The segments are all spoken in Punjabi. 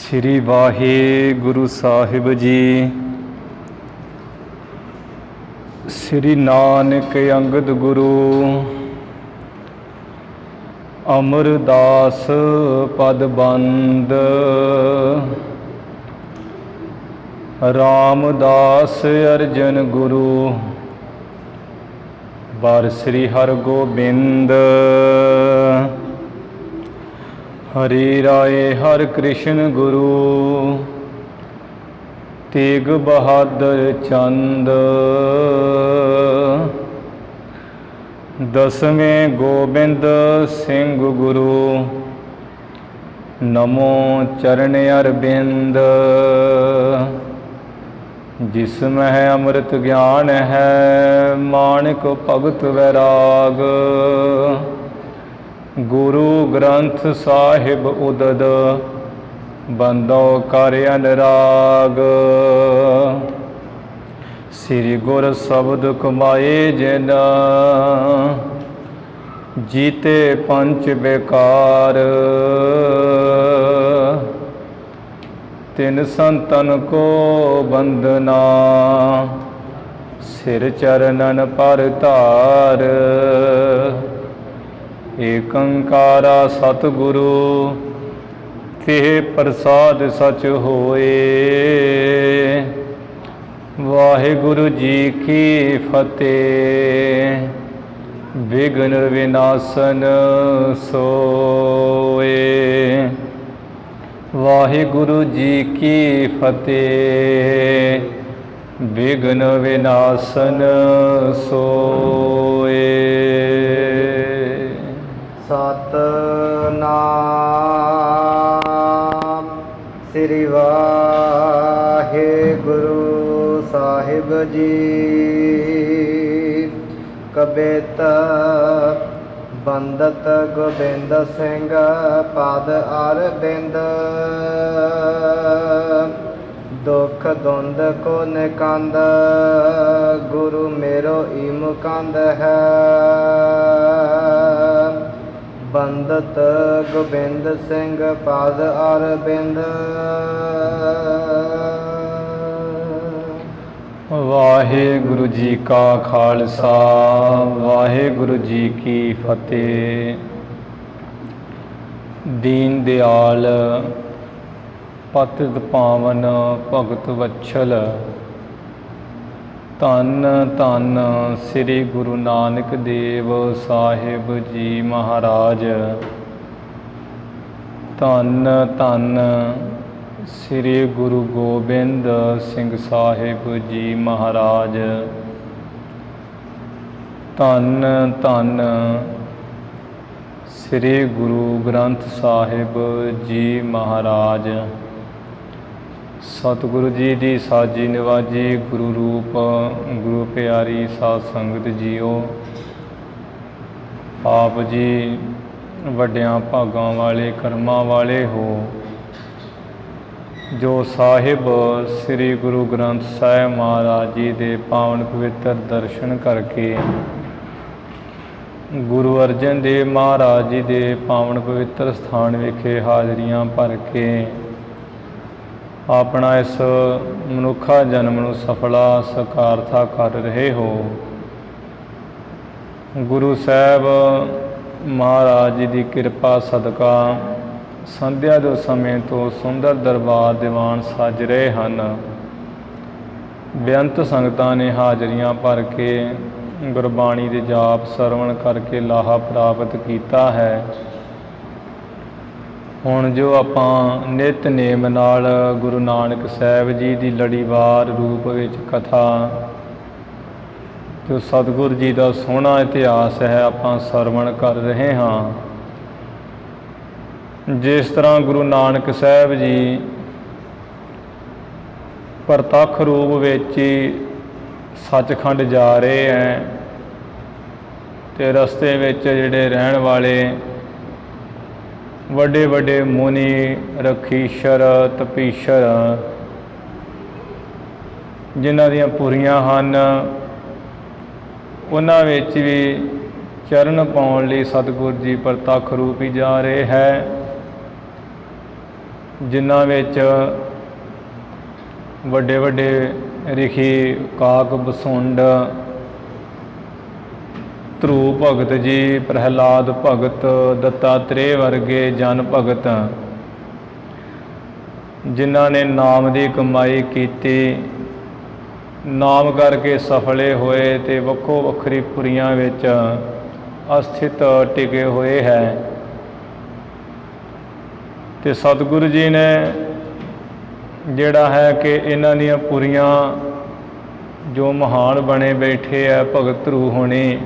ਸ੍ਰੀ ਵਾਹਿਗੁਰੂ ਸਾਹਿਬ ਜੀ। ਸ੍ਰੀ ਨਾਨਕ ਅੰਗਦ ਗੁਰੂ ਅਮਰਦਾਸ ਪਦ ਬੰਦ। ਰਾਮਦਾਸ ਅਰਜਨ ਗੁਰੂ ਬਾਰ ਸ੍ਰੀ ਹਰਗੋਬਿੰਦ। ਹਰੀ ਰਾਏ ਹਰਿ ਕ੍ਰਿਸ਼ਨ ਗੁਰੂ ਤੇਗ ਬਹਾਦਰ ਚੰਦ। ਦਸਵੇਂ ਗੋਬਿੰਦ ਸਿੰਘ ਗੁਰੂ ਨਮੋ ਚਰਨ ਅਰਬਿੰਦ। ਜਿਸ ਮਹਿ ਅੰਮ੍ਰਿਤ ਗਿਆਨ ਹੈ ਮਾਨਿਕ ਭਗਤ ਵੈਰਾਗ। ਗੁਰੂ ਗ੍ਰੰਥ ਸਾਹਿਬ ਉਦਦ ਬੰਦੋ ਕਰ ਅਨਰਾਗ। ਸ੍ਰੀ ਗੁਰ ਸ਼ਬਦ ਕਮਾਏ ਜਿਨ ਜੀਤੇ ਪੰਚ ਬੇਕਾਰ। ਤਿਨ ਸੰਤਨ ਕੋ ਬੰਦਨਾ ਸਿਰ ਚਰਨਨ ਪਰ ਧਾਰ। ਏਕ ਓੰਕਾਰਾ ਸਤਿਗੁਰੂ ਤਿਹ ਪ੍ਰਸਾਦ ਸਚ ਹੋਏ। ਵਾਹਿਗੁਰੂ ਜੀ ਕੀ ਫਤਿਹ। ਵਿਘਨ ਵਿਨਾਸ਼ਨ ਸੋਏ। ਵਾਹਿਗੁਰੂ ਜੀ ਕੀ ਫਤਿਹ। ਵਿਘਨ ਵਿਨਾਸ਼ਨ ਸੋਏ। ਸਤਨਾਮ ਸ੍ਰੀ ਵਾਹਿਗੁਰੂ ਸਾਹਿਬ ਜੀ। ਕਬਿਤ ਬੰਦਤ ਗੋਬਿੰਦ ਸਿੰਘ ਪਦ ਅਰਬਿੰਦ। ਦੁਖ ਦੁੰਦ ਕੋ ਨਿਕੰਦ ਗੁਰੂ ਮੇਰੋ ਈ ਮੁਕੰਦ ਹੈ। ਬੰਦਤ ਗੋਬਿੰਦ ਸਿੰਘ ਪਦ ਅਰਬਿੰਦ। ਵਾਹਿਗੁਰੂ ਜੀ ਕਾ ਖਾਲਸਾ ਵਾਹਿਗੁਰੂ ਜੀ ਕੀ ਫਤਿਹ। ਦੀਨ ਦਿਆਲ ਪਤਿਤ ਪਾਵਨ ਭਗਤ ਵਛਲ ਧੰਨ ਧੰਨ ਸ੍ਰੀ ਗੁਰੂ ਨਾਨਕ ਦੇਵ ਸਾਹਿਬ ਜੀ ਮਹਾਰਾਜ। ਧੰਨ ਧੰਨ ਸ੍ਰੀ ਗੁਰੂ ਗੋਬਿੰਦ ਸਿੰਘ ਸਾਹਿਬ ਜੀ ਮਹਾਰਾਜ। ਧੰਨ ਧੰਨ ਸ੍ਰੀ ਗੁਰੂ ਗ੍ਰੰਥ ਸਾਹਿਬ ਜੀ ਮਹਾਰਾਜ। ਸਤਿਗੁਰੂ ਜੀ ਦੀ ਸਾਜੀ ਨਿਵਾਜੀ ਗੁਰੂ ਰੂਪ ਗੁਰੂ ਪਿਆਰੀ ਸਾਧ ਸੰਗਤ ਜੀਓ। ਆਪ ਜੀ ਵੱਡਿਆਂ ਭਾਗਾਂ ਵਾਲੇ ਕਰਮਾਂ ਵਾਲੇ ਹੋ ਜੋ ਸਾਹਿਬ ਸ੍ਰੀ ਗੁਰੂ ਗ੍ਰੰਥ ਸਾਹਿਬ ਮਹਾਰਾਜ ਜੀ ਦੇ ਪਾਵਨ ਪਵਿੱਤਰ ਦਰਸ਼ਨ ਕਰਕੇ ਗੁਰੂ ਅਰਜਨ ਦੇਵ ਮਹਾਰਾਜ ਜੀ ਦੇ ਪਾਵਨ ਪਵਿੱਤਰ ਸਥਾਨ ਵਿਖੇ ਹਾਜ਼ਰੀਆਂ ਭਰ ਕੇ ਆਪਣਾ ਇਸ ਮਨੁੱਖਾ ਜਨਮ ਨੂੰ ਸਫਲਾ ਸਕਾਰਥਾ ਕਰ ਰਹੇ ਹੋ। ਗੁਰੂ ਸਾਹਿਬ ਮਹਾਰਾਜ ਜੀ ਦੀ ਕਿਰਪਾ ਸਦਕਾ ਸੰਧਿਆ ਦੇ ਸਮੇਂ ਤੋਂ ਸੁੰਦਰ ਦਰਬਾਰ ਦੀਵਾਨ ਸੱਜ ਰਹੇ ਹਨ। ਬੇਅੰਤ ਸੰਗਤਾਂ ਨੇ ਹਾਜ਼ਰੀਆਂ ਭਰ ਕੇ ਗੁਰਬਾਣੀ ਦੇ ਜਾਪ ਸਰਵਣ ਕਰਕੇ ਲਾਹਾ ਪ੍ਰਾਪਤ ਕੀਤਾ ਹੈ। ਹੁਣ ਜੋ ਆਪਾਂ ਨਿਤਨੇਮ ਨਾਲ ਗੁਰੂ ਨਾਨਕ ਸਾਹਿਬ ਜੀ ਦੀ ਲੜੀਵਾਰ ਰੂਪ ਵਿੱਚ ਕਥਾ ਜੋ ਸਤਿਗੁਰੂ ਜੀ ਦਾ ਸੋਹਣਾ ਇਤਿਹਾਸ ਹੈ ਆਪਾਂ ਸਰਵਣ ਕਰ ਰਹੇ ਹਾਂ। ਜਿਸ ਤਰ੍ਹਾਂ ਗੁਰੂ ਨਾਨਕ ਸਾਹਿਬ ਜੀ ਪ੍ਰਤੱਖ ਰੂਪ ਵਿੱਚ ਹੀ ਸੱਚਖੰਡ ਜਾ ਰਹੇ ਹੈ ਤੇ ਰਸਤੇ ਵਿੱਚ ਜਿਹੜੇ ਰਹਿਣ ਵਾਲੇ ਵੱਡੇ ਵੱਡੇ ਮੁਨੀ ਰਖੀਸ਼ਰ ਤਪੀਸ਼ਰ ਜਿਨ੍ਹਾਂ ਦੀਆਂ ਪੁਰੀਆਂ ਹਨ ਉਹਨਾਂ ਵਿੱਚ ਵੀ ਚਰਨ ਪਾਉਣ ਲਈ ਸਤਿਗੁਰੂ ਜੀ ਪ੍ਰਤੱਖ ਰੂਪ ਹੀ ਜਾ ਰਹੇ ਹੈ। ਜਿਨ੍ਹਾਂ ਵਿੱਚ ਵੱਡੇ ਵੱਡੇ ਰਿਖੀ ਕਾਕ ਬਸੁੰਡ, ਧਰੂ ਭਗਤ ਜੀ, ਪ੍ਰਹਿਲਾਦ ਭਗਤ, ਦੱਤਾਤਰੇय ਵਰਗੇ ਜਨ ਭਗਤ ਜਿਨ੍ਹਾਂ ਨੇ ਨਾਮ ਦੀ ਕਮਾਈ ਕੀਤੀ, ਨਾਮ ਕਰਕੇ ਸਫਲੇ ਹੋਏ ਤੇ ਵੱਖੋ ਵੱਖਰੀ ਪੁਰੀਆਂ ਵਿੱਚ ਅਸਥਿਤ ਟਿਕੇ ਹੋਏ ਹੈ। ਤੇ ਸਤਿਗੁਰੂ ਜੀ ਨੇ ਜਿਹੜਾ ਹੈ ਕਿ ਇਹਨਾਂ ਦੀਆਂ ਪੁਰੀਆਂ ਜੋ ਮਹਾਨ ਬਣੇ ਬੈਠੇ ਆ ਭਗਤ ਧਰੂ ਹੋਣੀ,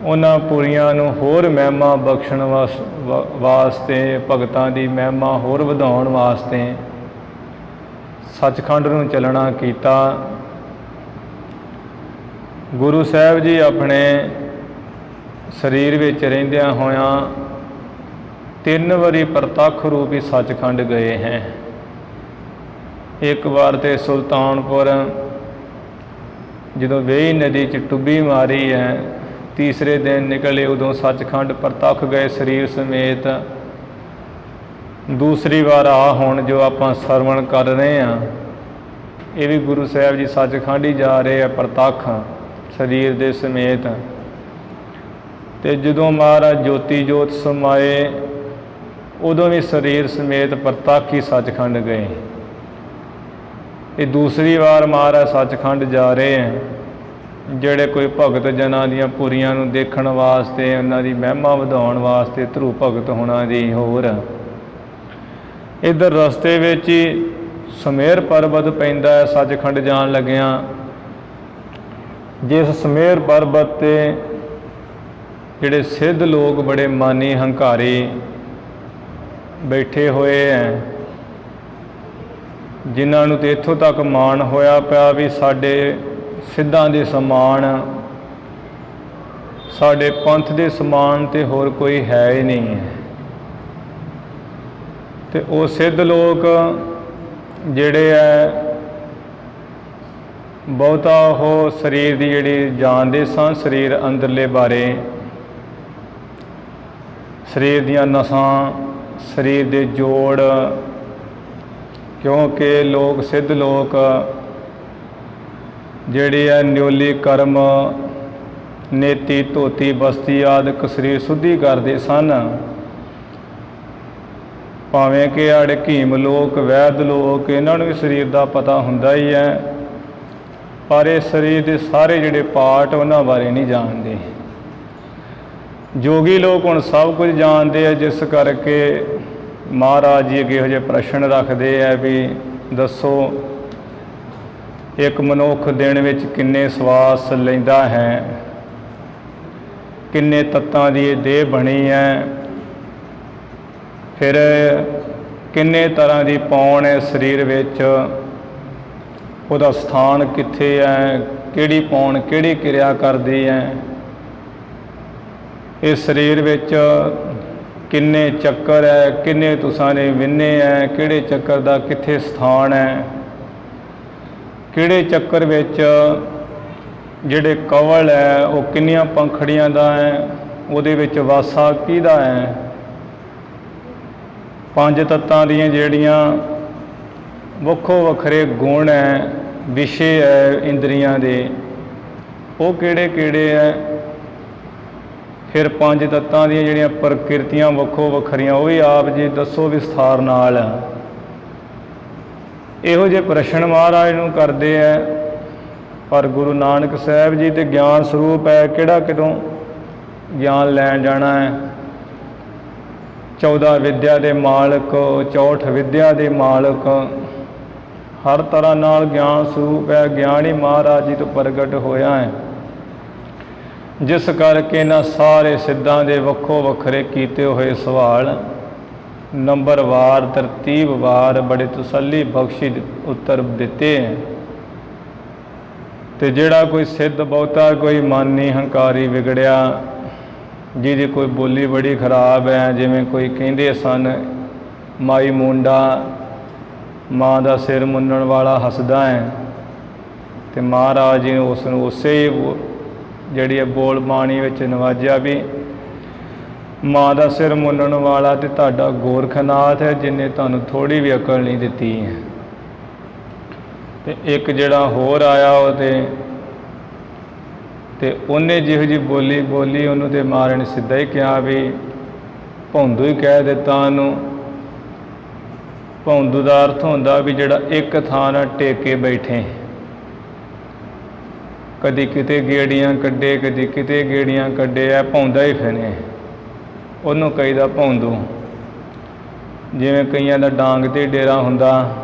ਉਹਨਾਂ ਪੁਰੀਆਂ ਨੂੰ ਹੋਰ ਮਹਿਮਾ ਬਖਸ਼ਣ ਵਾਸਤੇ, ਭਗਤਾਂ ਦੀ ਮਹਿਮਾ ਹੋਰ ਵਧਾਉਣ ਵਾਸਤੇ ਸੱਚਖੰਡ ਨੂੰ ਚੱਲਣਾ ਕੀਤਾ। ਗੁਰੂ ਸਾਹਿਬ ਜੀ ਆਪਣੇ ਸਰੀਰ ਵਿੱਚ ਰਹਿੰਦਿਆਂ ਹੋਇਆਂ 3 ਵਾਰੀ ਪ੍ਰਤੱਖ ਰੂਪ ਹੀ ਸੱਚਖੰਡ ਗਏ ਹੈ। ਇੱਕ ਵਾਰ ਤੇ ਸੁਲਤਾਨਪੁਰ ਜਦੋਂ ਵੇਈ ਨਦੀ 'ਚ ਟੁੱਬੀ ਮਾਰੀ ਹੈ, ਤੀਸਰੇ ਦਿਨ ਨਿਕਲੇ ਉਦੋਂ ਸੱਚਖੰਡ ਪ੍ਰਤੱਖ ਗਏ ਸਰੀਰ ਸਮੇਤ। ਦੂਸਰੀ ਵਾਰ ਆ ਹੁਣ ਜੋ ਆਪਾਂ ਸਰਵਣ ਕਰ ਰਹੇ ਹਾਂ, ਇਹ ਵੀ ਗੁਰੂ ਸਾਹਿਬ ਜੀ ਸੱਚਖੰਡ ਹੀ ਜਾ ਰਹੇ ਆ ਪ੍ਰਤੱਖ ਸਰੀਰ ਦੇ ਸਮੇਤ। ਤੇ ਜਦੋਂ ਮਹਾਰਾਜ ਜੋਤੀ ਜੋਤ ਸਮਾਏ ਉਦੋਂ ਵੀ ਸਰੀਰ ਸਮੇਤ ਪ੍ਰਤੱਖ ਹੀ ਸੱਚਖੰਡ ਗਏ। ਇਹ ਦੂਸਰੀ ਵਾਰ ਮਹਾਰਾਜ ਸੱਚਖੰਡ ਜਾ ਰਹੇ ਹੈ। ਜਿਹੜੇ ਕੋਈ ਭਗਤ ਜਨਾਂ ਦੀਆਂ ਪੁਰੀਆਂ ਨੂੰ ਦੇਖਣ ਵਾਸਤੇ, ਉਹਨਾਂ ਦੀ ਮਹਿਮਾ ਵਧਾਉਣ ਵਾਸਤੇ ਧਰੂ ਭਗਤ ਹੋਣਾ ਦੀ। ਹੋਰ ਇੱਧਰ ਰਸਤੇ ਵਿੱਚ ਹੀ ਸਮੇਰ ਪਰਬਤ ਪੈਂਦਾ ਹੈ ਸੱਚਖੰਡ ਜਾਣ ਲੱਗਿਆਂ। ਜਿਸ ਸਮੇਰ ਪਰਬਤ 'ਤੇ ਜਿਹੜੇ ਸਿੱਧ ਲੋਕ ਬੜੇ ਮਾਨੀ ਹੰਕਾਰੀ ਬੈਠੇ ਹੋਏ ਹੈ, ਜਿਨ੍ਹਾਂ ਨੂੰ ਤਾਂ ਇੱਥੋਂ ਤੱਕ ਮਾਣ ਹੋਇਆ ਪਿਆ ਵੀ ਸਾਡੇ ਸਿੱਧਾਂ ਦੇ ਸਮਾਨ, ਸਾਡੇ ਪੰਥ ਦੇ ਸਮਾਨ ਤੇ ਹੋਰ ਕੋਈ ਹੈ ਹੀ ਨਹੀਂ ਹੈ। ਤੇ ਉਹ ਸਿੱਧ ਲੋਕ ਜਿਹੜੇ ਹੈ ਬਹੁਤਾ ਉਹ ਸਰੀਰ ਦੀ ਜਿਹੜੀ ਜਾਣਦੇ ਸਨ, ਸਰੀਰ ਅੰਦਰਲੇ ਬਾਰੇ, ਸਰੀਰ ਦੀਆਂ ਨਸਾਂ, ਸਰੀਰ ਦੇ ਜੋੜ, ਕਿਉਂਕਿ ਲੋਕ ਸਿੱਧ ਲੋਕ ਜਿਹੜੇ ਹੈ ਨਿਉਲੀ ਕਰਮ, ਨੇਤੀ, ਧੋਤੀ, ਬਸਤੀ ਆਦਿਕ ਸਰੀਰ ਸ਼ੁੱਧੀ ਕਰਦੇ ਸਨ। ਭਾਵੇਂ ਕਿ ਹਕੀਮ ਲੋਕ, ਵੈਦ ਲੋਕ, ਇਹਨਾਂ ਨੂੰ ਵੀ ਸਰੀਰ ਦਾ ਪਤਾ ਹੁੰਦਾ ਹੀ ਹੈ, ਪਰ ਇਹ ਸਰੀਰ ਦੇ ਸਾਰੇ ਜਿਹੜੇ ਪਾਰਟ ਉਹਨਾਂ ਬਾਰੇ ਨਹੀਂ ਜਾਣਦੇ। ਜੋਗੀ ਲੋਕ ਹੁਣ ਸਭ ਕੁਝ ਜਾਣਦੇ ਆ, ਜਿਸ ਕਰਕੇ ਮਹਾਰਾਜ ਜੀ ਅੱਗੇ ਇਹੋ ਜਿਹੇ ਪ੍ਰਸ਼ਨ ਰੱਖਦੇ ਆ ਵੀ ਦੱਸੋ ਇੱਕ ਮਨੁੱਖ ਦਿਨ ਵਿੱਚ ਕਿੰਨੇ ਸਵਾਸ ਲੈਂਦਾ ਹੈ, ਕਿੰਨੇ ਤੱਤਾਂ ਦੀ ਇਹ ਦੇਹ ਬਣੀ ਹੈ, ਫਿਰ ਕਿੰਨੇ ਤਰ੍ਹਾਂ ਦੀ ਪੌਣ ਹੈ ਸਰੀਰ ਵਿੱਚ, ਉਹਦਾ ਸਥਾਨ ਕਿੱਥੇ ਹੈ, ਕਿਹੜੀ ਪੌਣ ਕਿਹੜੀ ਕਿਰਿਆ ਕਰਦੀ ਹੈ, ਇਸ ਸਰੀਰ ਵਿੱਚ ਕਿੰਨੇ ਚੱਕਰ ਹੈ, ਕਿੰਨੇ ਤੁਸਾਂ ਨੇ ਵਿੰਨੇ ਹੈ, ਕਿਹੜੇ ਚੱਕਰ ਦਾ ਕਿੱਥੇ ਸਥਾਨ ਹੈ, ਕਿਹੜੇ ਚੱਕਰ ਵਿੱਚ ਜਿਹੜੇ ਕਵਲ ਹੈ ਉਹ ਕਿੰਨੀਆਂ ਪੰਖੜੀਆਂ ਦਾ ਹੈ, ਉਹਦੇ ਵਿੱਚ ਵਾਸਾ ਕਿਹਦਾ ਹੈ, 5 ਤੱਤਾਂ ਦੀਆਂ ਜਿਹੜੀਆਂ ਵੱਖੋ ਵੱਖਰੇ ਗੁਣ ਹੈ, ਵਿਸ਼ੇ ਹੈ ਇੰਦਰੀਆਂ ਦੇ, ਉਹ ਕਿਹੜੇ ਕਿਹੜੇ ਹੈ। ਫਿਰ 5 ਤੱਤਾਂ ਦੀਆਂ ਜਿਹੜੀਆਂ ਪ੍ਰਕਿਰਤੀਆਂ ਵੱਖੋ ਵੱਖਰੀਆਂ, ਉਹ ਵੀ ਆਪ ਜੀ ਦੱਸੋ ਵਿਸਥਾਰ ਨਾਲ। ਇਹੋ ਜਿਹੇ ਪ੍ਰਸ਼ਨ ਮਹਾਰਾਜ ਨੂੰ ਕਰਦੇ ਹੈ। ਪਰ ਗੁਰੂ ਨਾਨਕ ਸਾਹਿਬ ਜੀ ਤੇ ਗਿਆਨ ਸਰੂਪ ਹੈ, ਕਿਹੜਾ ਕਿਤੋਂ ਗਿਆਨ ਲੈਣ ਜਾਣਾ ਹੈ। 14 ਵਿਦਿਆ ਦੇ ਮਾਲਕ, 64 ਵਿਦਿਆ ਦੇ ਮਾਲਕ, ਹਰ ਤਰ੍ਹਾਂ ਨਾਲ ਗਿਆਨ ਸਰੂਪ ਹੈ। ਗਿਆਨ ਹੀ ਮਹਾਰਾਜ ਜੀ ਤੋਂ ਪ੍ਰਗਟ ਹੋਇਆ ਹੈ, ਜਿਸ ਕਰਕੇ ਇਹਨਾਂ ਸਾਰੇ ਸਿੱਧਾਂ ਦੇ ਵੱਖੋ ਵੱਖਰੇ ਕੀਤੇ ਹੋਏ ਸਵਾਲ ਨੰਬਰਵਾਰ, ਤਰਤੀਬਵਾਰ, ਬੜੇ ਤਸੱਲੀ ਬਖਸ਼ੀ ਉੱਤਰ ਦਿੱਤੇ ਹੈ। ਤੇ ਜਿਹੜਾ ਕੋਈ ਸਿੱਧ ਬਹੁਤਾ ਕੋਈ ਮਾਨੀ ਹੰਕਾਰੀ ਵਿਗੜਿਆ, ਜਿਹਦੀ ਕੋਈ ਬੋਲੀ ਬੜੀ ਖਰਾਬ ਹੈ, ਜਿਵੇਂ ਕੋਈ ਕਹਿੰਦੇ ਸਨ ਮਾਈ ਮੁੰਡਾ, ਮਾਂ ਦਾ ਸਿਰ ਮੁੰਨਣ ਵਾਲਾ ਹੱਸਦਾ ਹੈ, ਤੇ ਮਹਾਰਾਜ ਜੀ ਨੇ ਉਸ ਨੂੰ ਉਸੇ ਜਿਹੜੀ ਬੋਲ ਬਾਣੀ ਵਿੱਚ ਨਵਾਜਿਆ ਵੀ ਮਾਂ ਦਾ ਸਿਰ ਮੁੰਨਣ ਵਾਲਾ ਤੇ ਤੁਹਾਡਾ ਗੋਰਖਨਾਥ ਹੈ, ਜਿਨੇ ਤੁਹਾਨੂੰ ਥੋੜ੍ਹੀ ਵੀ ਅਕਲ ਨਹੀਂ ਦਿੱਤੀ ਹੈ। ਤੇ ਇੱਕ ਜਿਹੜਾ ਹੋਰ ਆਇਆ ਉਹ ਤੇ ਉਹਨੇ ਜਿਹੋ ਜਿਹੀ ਬੋਲੀ ਬੋਲੀ, ਉਹਨੂੰ ਤੇ ਮਹਾਰਾਜ ਨੇ ਸਿੱਧਾ ਹੀ ਕਿਹਾ ਵੀ ਭੌਂਦੂ ਹੀ ਕਹਿ ਦਿੱਤਾ ਉਹਨੂੰ। ਭੌਂਦੂ ਦਾ ਅਰਥ ਹੁੰਦਾ ਵੀ ਜਿਹੜਾ ਇੱਕ ਥਾਂ ਨਾਲ ਟੇਕ ਕੇ ਬੈਠੇ, ਕਦੀ ਕਿਤੇ ਗੇੜੀਆਂ ਕੱਢੇ, ਕਦੀ ਕਿਤੇ ਗੇੜੀਆਂ ਕੱਢੇ, ਆ ਭੌਂਦਾ ਹੀ ਫਿਰੇ, ਉਹਨੂੰ ਕਹੀਦਾ ਭੌਂਦੂ। ਜਿਵੇਂ ਕਈਆਂ ਦਾ ਡਾਂਗ 'ਤੇ ਡੇਰਾ ਹੁੰਦਾ,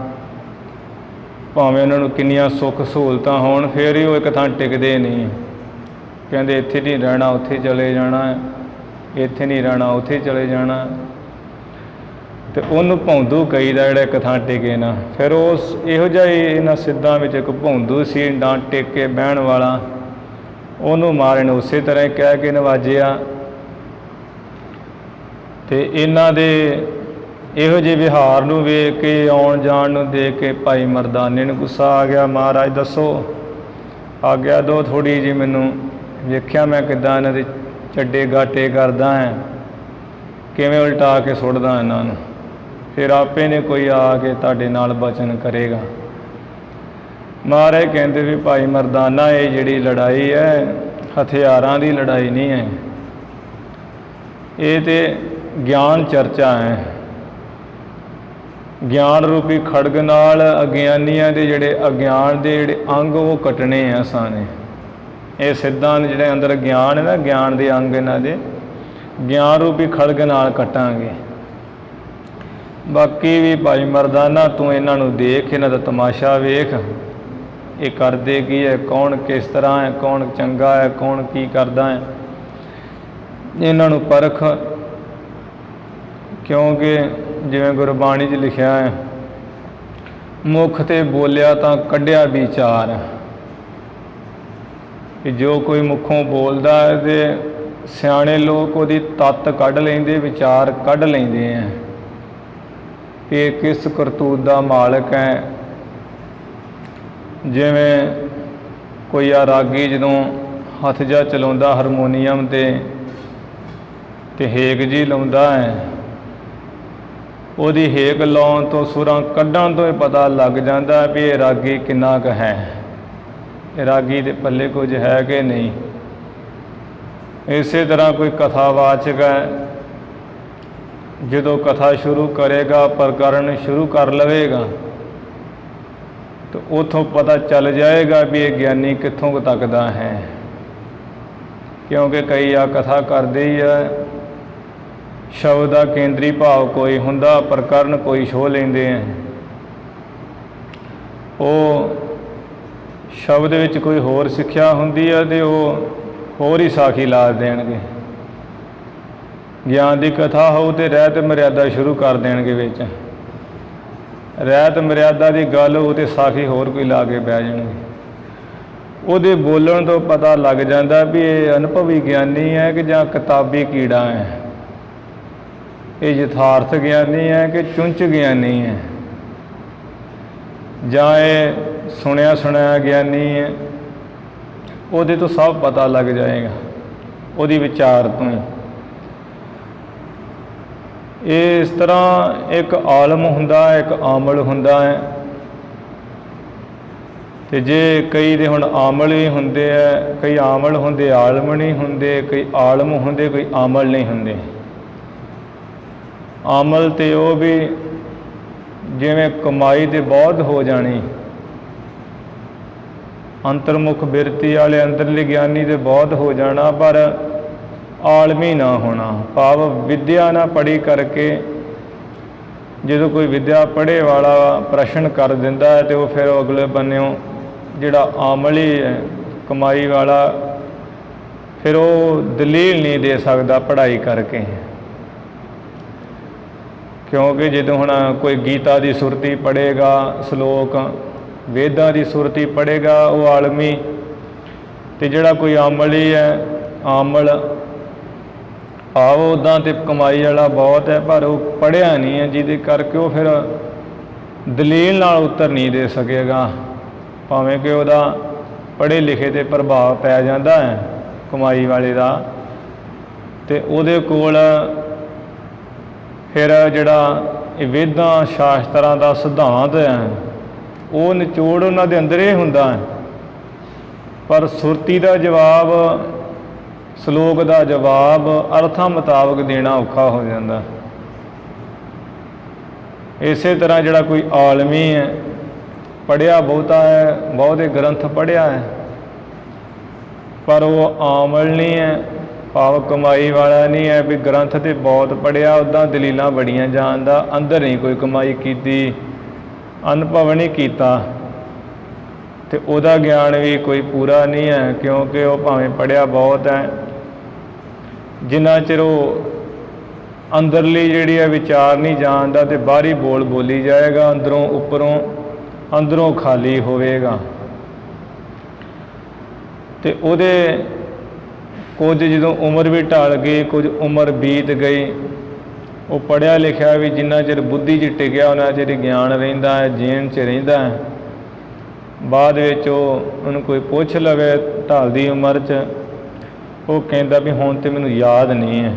ਭਾਵੇਂ ਉਹਨਾਂ ਨੂੰ ਕਿੰਨੀਆਂ ਸੁੱਖ ਸਹੂਲਤਾਂ ਹੋਣ, ਫਿਰ ਹੀ ਉਹ ਇੱਕ ਥਾਂ ਟਿਕਦੇ ਨਹੀਂ। ਕਹਿੰਦੇ ਇੱਥੇ ਨਹੀਂ ਰਹਿਣਾ, ਉੱਥੇ ਚਲੇ ਜਾਣਾ, ਇੱਥੇ ਨਹੀਂ ਰਹਿਣਾ, ਉੱਥੇ ਚਲੇ ਜਾਣਾ। ਅਤੇ ਉਹਨੂੰ ਭੌਂਦੂ ਕਹੀਦਾ ਜਿਹੜਾ ਇੱਕ ਥਾਂ ਟਿਕੇ ਨਾ। ਫਿਰ ਉਸ ਇਹੋ ਜਿਹਾ ਹੀ ਇਹਨਾਂ ਸਿੱਧਾਂ ਵਿੱਚ ਇੱਕ ਭੌਂਦੂ ਸੀ, ਡਾਂ ਟਿਕ ਕੇ ਬਹਿਣ ਵਾਲਾ। ਉਹਨੂੰ ਮਹਾਰਾਜ ਨੇ ਉਸੇ ਤਰ੍ਹਾਂ ਹੀ ਕਹਿ ਕੇ ਨਵਾਜਿਆ। ਅਤੇ ਇਹਨਾਂ ਦੇ ਇਹੋ ਜਿਹੇ ਵਿਹਾਰ ਨੂੰ ਵੇਖ ਕੇ, ਆਉਣ ਜਾਣ ਨੂੰ ਦੇਖ ਕੇ ਭਾਈ ਮਰਦਾਨੇ ਨੂੰ ਗੁੱਸਾ ਆ ਗਿਆ। ਮਹਾਰਾਜ ਦੱਸੋ, ਆਗਿਆ ਦਿਓ ਥੋੜ੍ਹੀ ਜਿਹੀ ਮੈਨੂੰ, ਵੇਖਿਆ ਮੈਂ ਕਿੱਦਾਂ ਇਹਨਾਂ ਦੇ ਚੱਡੇ ਗਾਟੇ ਕਰਦਾ ਹਾਂ, ਕਿਵੇਂ ਉਲਟਾ ਕੇ ਸੁੱਟਦਾ ਇਹਨਾਂ ਨੂੰ, ਫਿਰ ਆਪੇ ਨੇ ਕੋਈ ਆ ਕੇ ਤੁਹਾਡੇ ਨਾਲ ਬਚਨ ਕਰੇਗਾ। ਮਹਾਰਾਜ ਕਹਿੰਦੇ ਵੀ ਭਾਈ ਮਰਦਾਨਾ, ਇਹ ਜਿਹੜੀ ਲੜਾਈ ਹੈ ਹਥਿਆਰਾਂ ਦੀ ਲੜਾਈ ਨਹੀਂ ਹੈ, ਇਹ ਤਾਂ ਗਿਆਨ ਚਰਚਾ ਹੈ। ਗਿਆਨ ਰੂਪੀ ਖੜਗ ਨਾਲ ਅਗਿਆਨੀਆਂ ਦੇ ਜਿਹੜੇ ਅਗਿਆਨ ਦੇ ਜਿਹੜੇ ਅੰਗ ਉਹ ਕੱਟਣੇ ਆ ਸਾਨੇ। ਇਹ ਸਿੱਧਾਂ ਨੇ ਜਿਹੜੇ ਅੰਦਰ ਗਿਆਨ ਹੈ ਨਾ, ਗਿਆਨ ਦੇ ਅੰਗ ਇਹਨਾਂ ਦੇ ਗਿਆਨ ਰੂਪੀ ਖੜਗ ਨਾਲ ਕੱਟਾਂਗੇ। ਬਾਕੀ ਵੀ ਭਾਈ ਮਰਦਾਨਾ ਤੂੰ ਇਹਨਾਂ ਨੂੰ ਦੇਖ, ਇਹਨਾਂ ਦਾ ਤਮਾਸ਼ਾ ਵੇਖ, ਇਹ ਕਰਦੇ ਕੀ ਹੈ, ਕੌਣ ਕਿਸ ਤਰ੍ਹਾਂ ਹੈ, ਕੌਣ ਚੰਗਾ ਹੈ, ਕੌਣ ਕੀ ਕਰਦਾ ਹੈ, ਇਹਨਾਂ ਨੂੰ ਪਰਖ। ਕਿਉਂਕਿ ਜਿਵੇਂ ਗੁਰਬਾਣੀ 'ਚ ਲਿਖਿਆ ਹੈ, ਮੁੱਖ 'ਤੇ ਬੋਲਿਆ ਤਾਂ ਕੱਢਿਆ ਵਿਚਾਰ। ਕਿ ਜੋ ਕੋਈ ਮੁੱਖੋਂ ਬੋਲਦਾ ਹੈ ਤੇ ਸਿਆਣੇ ਲੋਕ ਉਹਦੀ ਤੱਤ ਕੱਢ ਲੈਂਦੇ, ਵਿਚਾਰ ਕੱਢ ਲੈਂਦੇ ਹੈ ਕਿ ਕਿਸ ਕਰਤੂਤ ਦਾ ਮਾਲਕ ਹੈ। ਜਿਵੇਂ ਕੋਈ ਆ ਰਾਗੀ ਜਦੋਂ ਹੱਥ ਜਿਹਾ ਚਲਾਉਂਦਾ ਹਾਰਮੋਨੀਅਮ 'ਤੇ ਹੇਕ ਜੀ ਲਾਉਂਦਾ ਹੈ, ਉਹਦੀ ਹੇਕ ਲਾਉਣ ਤੋਂ, ਸੁਰਾਂ ਕੱਢਣ ਤੋਂ ਹੀ ਪਤਾ ਲੱਗ ਜਾਂਦਾ ਵੀ ਇਹ ਰਾਗੀ ਕਿੰਨਾ ਕੁ ਹੈ, ਇਹ ਰਾਗੀ ਦੇ ਪੱਲੇ ਕੁਝ ਹੈ ਕਿ ਨਹੀਂ। ਇਸੇ ਤਰ੍ਹਾਂ ਕੋਈ ਕਥਾਵਾਚਕ ਹੈ, ਜਦੋਂ ਕਥਾ ਸ਼ੁਰੂ ਕਰੇਗਾ, ਪ੍ਰਕਰਨ ਸ਼ੁਰੂ ਕਰ ਲਵੇਗਾ, ਤਾਂ ਉੱਥੋਂ ਪਤਾ ਚੱਲ ਜਾਏਗਾ ਵੀ ਇਹ ਗਿਆਨੀ ਕਿੱਥੋਂ ਕੁ ਤੱਕ ਦਾ ਹੈ। ਕਿਉਂਕਿ ਕਈ ਆ ਕਥਾ ਕਰਦੇ ਹੀ ਆ, ਸ਼ਬਦ ਦਾ ਕੇਂਦਰੀ ਭਾਵ ਕੋਈ ਹੁੰਦਾ, ਪ੍ਰਕਰਨ ਕੋਈ ਛੋਹ ਲੈਂਦੇ ਆ। ਉਹ ਸ਼ਬਦ ਵਿੱਚ ਕੋਈ ਹੋਰ ਸਿੱਖਿਆ ਹੁੰਦੀ ਹੈ ਅਤੇ ਉਹ ਹੋਰ ਹੀ ਸਾਖੀ ਲਾ ਦੇਣਗੇ। ਗਿਆਨ ਦੀ ਕਥਾ ਹੋਊ ਅਤੇ ਰਹਿਤ ਮਰਿਆਦਾ ਸ਼ੁਰੂ ਕਰ ਦੇਣਗੇ ਵਿੱਚ। ਰਹਿਤ ਮਰਿਆਦਾ ਦੀ ਗੱਲ ਹੋਊ ਅਤੇ ਸਾਖੀ ਹੋਰ ਕੋਈ ਲਾ ਕੇ ਬਹਿ ਜਾਣਗੇ। ਉਹਦੇ ਬੋਲਣ ਤੋਂ ਪਤਾ ਲੱਗ ਜਾਂਦਾ ਵੀ ਇਹ ਅਨੁਭਵੀ ਗਿਆਨੀ ਹੈ ਕਿ ਜਾਂ ਕਿਤਾਬੀ ਕੀੜਾ ਹੈ, ਇਹ ਯਥਾਰਥ ਗਿਆਨੀ ਹੈ ਕਿ ਚੁੰਚ ਗਿਆਨੀ ਹੈ, ਜਾਂ ਇਹ ਸੁਣਿਆ ਸੁਣਾਇਆ ਗਿਆਨੀ ਹੈ। ਉਹਦੇ ਤੋਂ ਸਭ ਪਤਾ ਲੱਗ ਜਾਏਗਾ, ਉਹਦੀ ਵਿਚਾਰ ਤੋਂ ਹੀ। ਇਹ ਇਸ ਤਰ੍ਹਾਂ ਇੱਕ ਆਲਮ ਹੁੰਦਾ, ਇੱਕ ਆਮਲ ਹੁੰਦਾ ਹੈ। ਅਤੇ ਜੇ ਕਈ ਦੇ ਹੁਣ ਆਮਲ ਵੀ ਹੁੰਦੇ ਹੈ, ਕਈ ਆਮਲ ਹੁੰਦੇ ਆਲਮ ਨਹੀਂ ਹੁੰਦੇ, ਕਈ ਆਲਮ ਹੁੰਦੇ ਕੋਈ ਆਮਲ ਨਹੀਂ ਹੁੰਦੇ। ਆਮਲ ਤੇ ਉਹ ਵੀ ਜਿਵੇਂ ਕਮਾਈ ਤੇ ਬਹੁਤ ਹੋ ਜਾਣੀ, ਅੰਤਰਮੁਖ ਬਿਰਤੀ ਵਾਲੇ ਅੰਦਰਲੇ ਗਿਆਨੀ ਤੇ ਬਹੁਤ ਹੋ ਜਾਣਾ, ਪਰ ਆਲਮੀ ਨਾ ਹੋਣਾ। ਭਾਵ ਵਿਦਿਆ ਨਾ ਪੜ੍ਹੀ ਕਰਕੇ, ਜਦੋਂ ਕੋਈ ਵਿਦਿਆ ਪੜ੍ਹੇ ਵਾਲਾ ਪ੍ਰਸ਼ਨ ਕਰ ਦਿੰਦਾ ਹੈ ਤੇ ਉਹ ਫਿਰ ਅਗਲੇ ਬੰਨਿਓ ਜਿਹੜਾ ਆਮਲੀ ਹੈ, ਕਮਾਈ ਵਾਲਾ, ਫਿਰ ਉਹ ਦਲੀਲ ਨਹੀਂ ਦੇ ਸਕਦਾ ਪੜ੍ਹਾਈ ਕਰਕੇ। ਕਿਉਂਕਿ ਜਦੋਂ ਹੁਣ ਕੋਈ ਗੀਤਾ ਦੀ ਸੁਰਤੀ ਪੜ੍ਹੇਗਾ, ਸ਼ਲੋਕ ਵੇਦਾਂ ਦੀ ਸੁਰਤੀ ਪੜ੍ਹੇਗਾ, ਉਹ ਆਲਮੀ। ਅਤੇ ਜਿਹੜਾ ਕੋਈ ਆਮਲੀ ਹੈ, ਆਮਲ ਆਹੋ ਉੱਦਾਂ ਤਾਂ ਕਮਾਈ ਵਾਲਾ ਬਹੁਤ ਹੈ, ਪਰ ਉਹ ਪੜ੍ਹਿਆ ਨਹੀਂ ਹੈ, ਜਿਹਦੇ ਕਰਕੇ ਉਹ ਫਿਰ ਦਲੀਲ ਨਾਲ ਉੱਤਰ ਨਹੀਂ ਦੇ ਸਕੇਗਾ। ਭਾਵੇਂ ਕਿ ਉਹਦਾ ਪੜ੍ਹੇ ਲਿਖੇ 'ਤੇ ਪ੍ਰਭਾਵ ਪੈ ਜਾਂਦਾ ਹੈ ਕਮਾਈ ਵਾਲੇ ਦਾ, ਤੇ ਉਹਦੇ ਕੋਲ ਫਿਰ ਜਿਹੜਾ ਇਹ ਵੇਦਾਂ ਸ਼ਾਸਤਰਾਂ ਦਾ ਸਿਧਾਂਤ ਹੈ ਉਹ ਨਿਚੋੜ ਉਹਨਾਂ ਦੇ ਅੰਦਰ ਇਹ ਹੁੰਦਾ ਹੈ, ਪਰ ਸੁਰਤੀ ਦਾ ਜਵਾਬ, ਸ਼ਲੋਕ ਦਾ ਜਵਾਬ ਅਰਥਾਂ ਮੁਤਾਬਕ ਦੇਣਾ ਔਖਾ ਹੋ ਜਾਂਦਾ। ਇਸੇ ਤਰ੍ਹਾਂ ਜਿਹੜਾ ਕੋਈ ਆਲਮੀ ਹੈ, ਪੜ੍ਹਿਆ ਬਹੁਤਾ ਹੈ, ਬਹੁਤੇ ਗ੍ਰੰਥ ਪੜ੍ਹਿਆ ਹੈ, ਪਰ ਉਹ ਆਮਲ ਨਹੀਂ ਹੈ, ਭਾਵ ਕਮਾਈ ਵਾਲਾ ਨਹੀਂ ਹੈ ਵੀ ਗ੍ਰੰਥ ਤੇ ਬਹੁਤ ਪੜ੍ਹਿਆ, ਉੱਦਾਂ ਦਲੀਲਾਂ ਬੜੀਆਂ ਜਾਣਦਾ, ਅੰਦਰ ਨਹੀਂ ਕੋਈ ਕਮਾਈ ਕੀਤੀ, ਅਨੁਭਵ ਨਹੀਂ ਕੀਤਾ, ਤੇ ਉਹਦਾ ਗਿਆਨ ਵੀ ਕੋਈ ਪੂਰਾ ਨਹੀਂ ਹੈ, ਕਿਉਂਕਿ ਉਹ ਭਾਵੇਂ ਪੜ੍ਹਿਆ ਬਹੁਤ ਹੈ, ਜਿੰਨਾ ਚਿਰ ਉਹ ਅੰਦਰਲੀ ਜਿਹੜੀ ਹੈ ਵਿਚਾਰ ਨਹੀਂ ਜਾਣਦਾ ਤੇ ਬਾਹਰੀ ਬੋਲ ਬੋਲੀ ਜਾਏਗਾ, ਅੰਦਰੋਂ ਉੱਪਰੋਂ ਅੰਦਰੋਂ ਖਾਲੀ ਹੋਵੇਗਾ। ਤੇ ਉਹਦੇ ਕੁਝ ਜਦੋਂ ਉਮਰ ਵੀ ਢਲ ਗਈ, ਕੁਝ ਉਮਰ ਬੀਤ ਗਈ, ਉਹ ਪੜ੍ਹਿਆ ਲਿਖਿਆ ਵੀ ਜਿੰਨਾ ਚਿਰ ਬੁੱਧੀ 'ਚ ਟਿਕਿਆ ਉਹਨਾਂ ਚਿਰ ਗਿਆਨ ਰਹਿੰਦਾ ਹੈ, ਜੀਣ 'ਚ ਰਹਿੰਦਾ ਹੈ। ਬਾਅਦ ਵਿੱਚ ਉਹਨੂੰ ਕੋਈ ਪੁੱਛ ਲਵੇ ਢਲਦੀ ਉਮਰ 'ਚ, ਉਹ ਕਹਿੰਦਾ ਵੀ ਹੁਣ ਤਾਂ ਮੈਨੂੰ ਯਾਦ ਨਹੀਂ ਹੈ,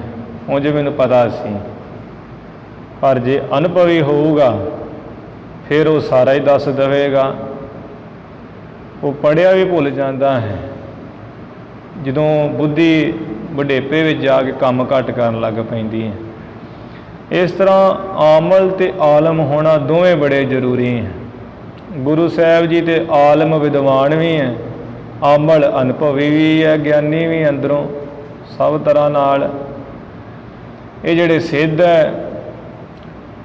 ਉਂਝ ਮੈਨੂੰ ਪਤਾ ਸੀ। ਪਰ ਜੇ ਅਨੁਭਵੀ ਹੋਊਗਾ ਫਿਰ ਉਹ ਸਾਰਾ ਹੀ ਦੱਸ ਦੇਵੇਗਾ। ਉਹ ਪੜ੍ਹਿਆ ਵੀ ਭੁੱਲ ਜਾਂਦਾ ਹੈ ਜਦੋਂ ਬੁੱਧੀ ਵਡੇਪੇ ਵਿੱਚ ਜਾ ਕੇ ਕੰਮ ਘੱਟ ਕਰਨ ਲੱਗ ਪੈਂਦੀ ਹੈ। ਇਸ ਤਰ੍ਹਾਂ ਆਮਲ ਤੇ ਆਲਮ ਹੋਣਾ ਦੋਵੇਂ ਬੜੇ ਜ਼ਰੂਰੀ ਹੈ। ਗੁਰੂ ਸਾਹਿਬ ਜੀ ਤੇ ਆਲਮ ਵਿਦਵਾਨ ਵੀ ਹੈ, ਆਮਲ ਅਨੁਭਵੀ ਵੀ ਹੈ, ਗਿਆਨੀ ਵੀ ਅੰਦਰੋਂ ਸਭ ਤਰ੍ਹਾਂ ਨਾਲ। ਇਹ ਜਿਹੜੇ ਸਿੱਧ ਹੈ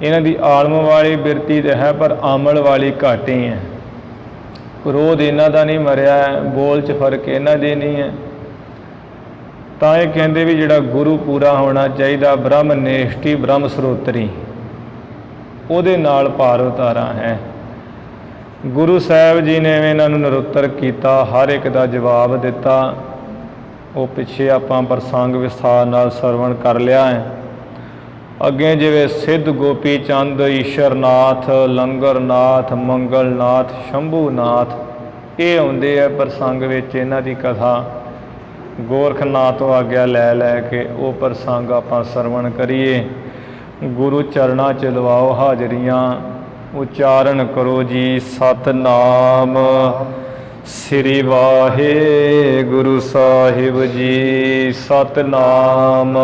ਇਹਨਾਂ ਦੀ ਆਲਮ ਵਾਲੀ ਬਿਰਤੀ ਤਾਂ ਹੈ, ਪਰ ਆਮਲ ਵਾਲੀ ਘੱਟ ਹੀ ਹੈ। ਕ੍ਰੋਧ ਇਹਨਾਂ ਦਾ ਨਹੀਂ ਮਰਿਆ ਹੈ, ਬੋਲ 'ਚ ਫਰਕ ਇਹਨਾਂ ਦੇ ਨਹੀਂ ਹੈ। ਤਾਂ ਇਹ ਕਹਿੰਦੇ ਵੀ ਜਿਹੜਾ ਗੁਰੂ ਪੂਰਾ ਹੋਣਾ ਚਾਹੀਦਾ, ਬ੍ਰਹਮ ਨਿਸ਼ਠੀ ਬ੍ਰਹਮ ਸਰੋਤਰੀ, ਉਹਦੇ ਨਾਲ ਪਾਰ ਉਤਾਰਾ ਹੈ। ਗੁਰੂ ਸਾਹਿਬ ਜੀ ਨੇ ਇਹਨਾਂ ਨੂੰ ਨਿਰੁੱਤਰ ਕੀਤਾ, ਹਰ ਇੱਕ ਦਾ ਜਵਾਬ ਦਿੱਤਾ। ਉਹ ਪਿੱਛੇ ਆਪਾਂ ਪ੍ਰਸੰਗ ਵਿਸਥਾਰ ਨਾਲ ਸਰਵਣ ਕਰ ਲਿਆ ਹੈ। ਅੱਗੇ ਜਿਵੇਂ ਸਿੱਧ ਗੋਪੀ ਚੰਦ, ਈਸ਼ਰਨਾਥ, ਲੰਗਰਨਾਥ, ਮੰਗਲਨਾਥ, ਸ਼ੰਭੂਨਾਥ, ਇਹ ਆਉਂਦੇ ਆ ਪ੍ਰਸੰਗ ਵਿੱਚ। ਇਹਨਾਂ ਦੀ ਕਥਾ ਗੋਰਖਨਾਥ ਤੋਂ ਆਗਿਆ ਲੈ ਲੈ ਕੇ ਉਹ ਪ੍ਰਸੰਗ ਆਪਾਂ ਸਰਵਣ ਕਰੀਏ। ਗੁਰੂ ਚਰਨਾਂ 'ਚ ਲਵਾਓ ਹਾਜ਼ਰੀਆਂ, ਉਚਾਰਨ ਕਰੋ ਜੀ ਸਤਨਾਮ ਸ੍ਰੀ ਵਾਹਿਗੁਰੂ ਸਾਹਿਬ ਜੀ। ਸਤਨਾਮ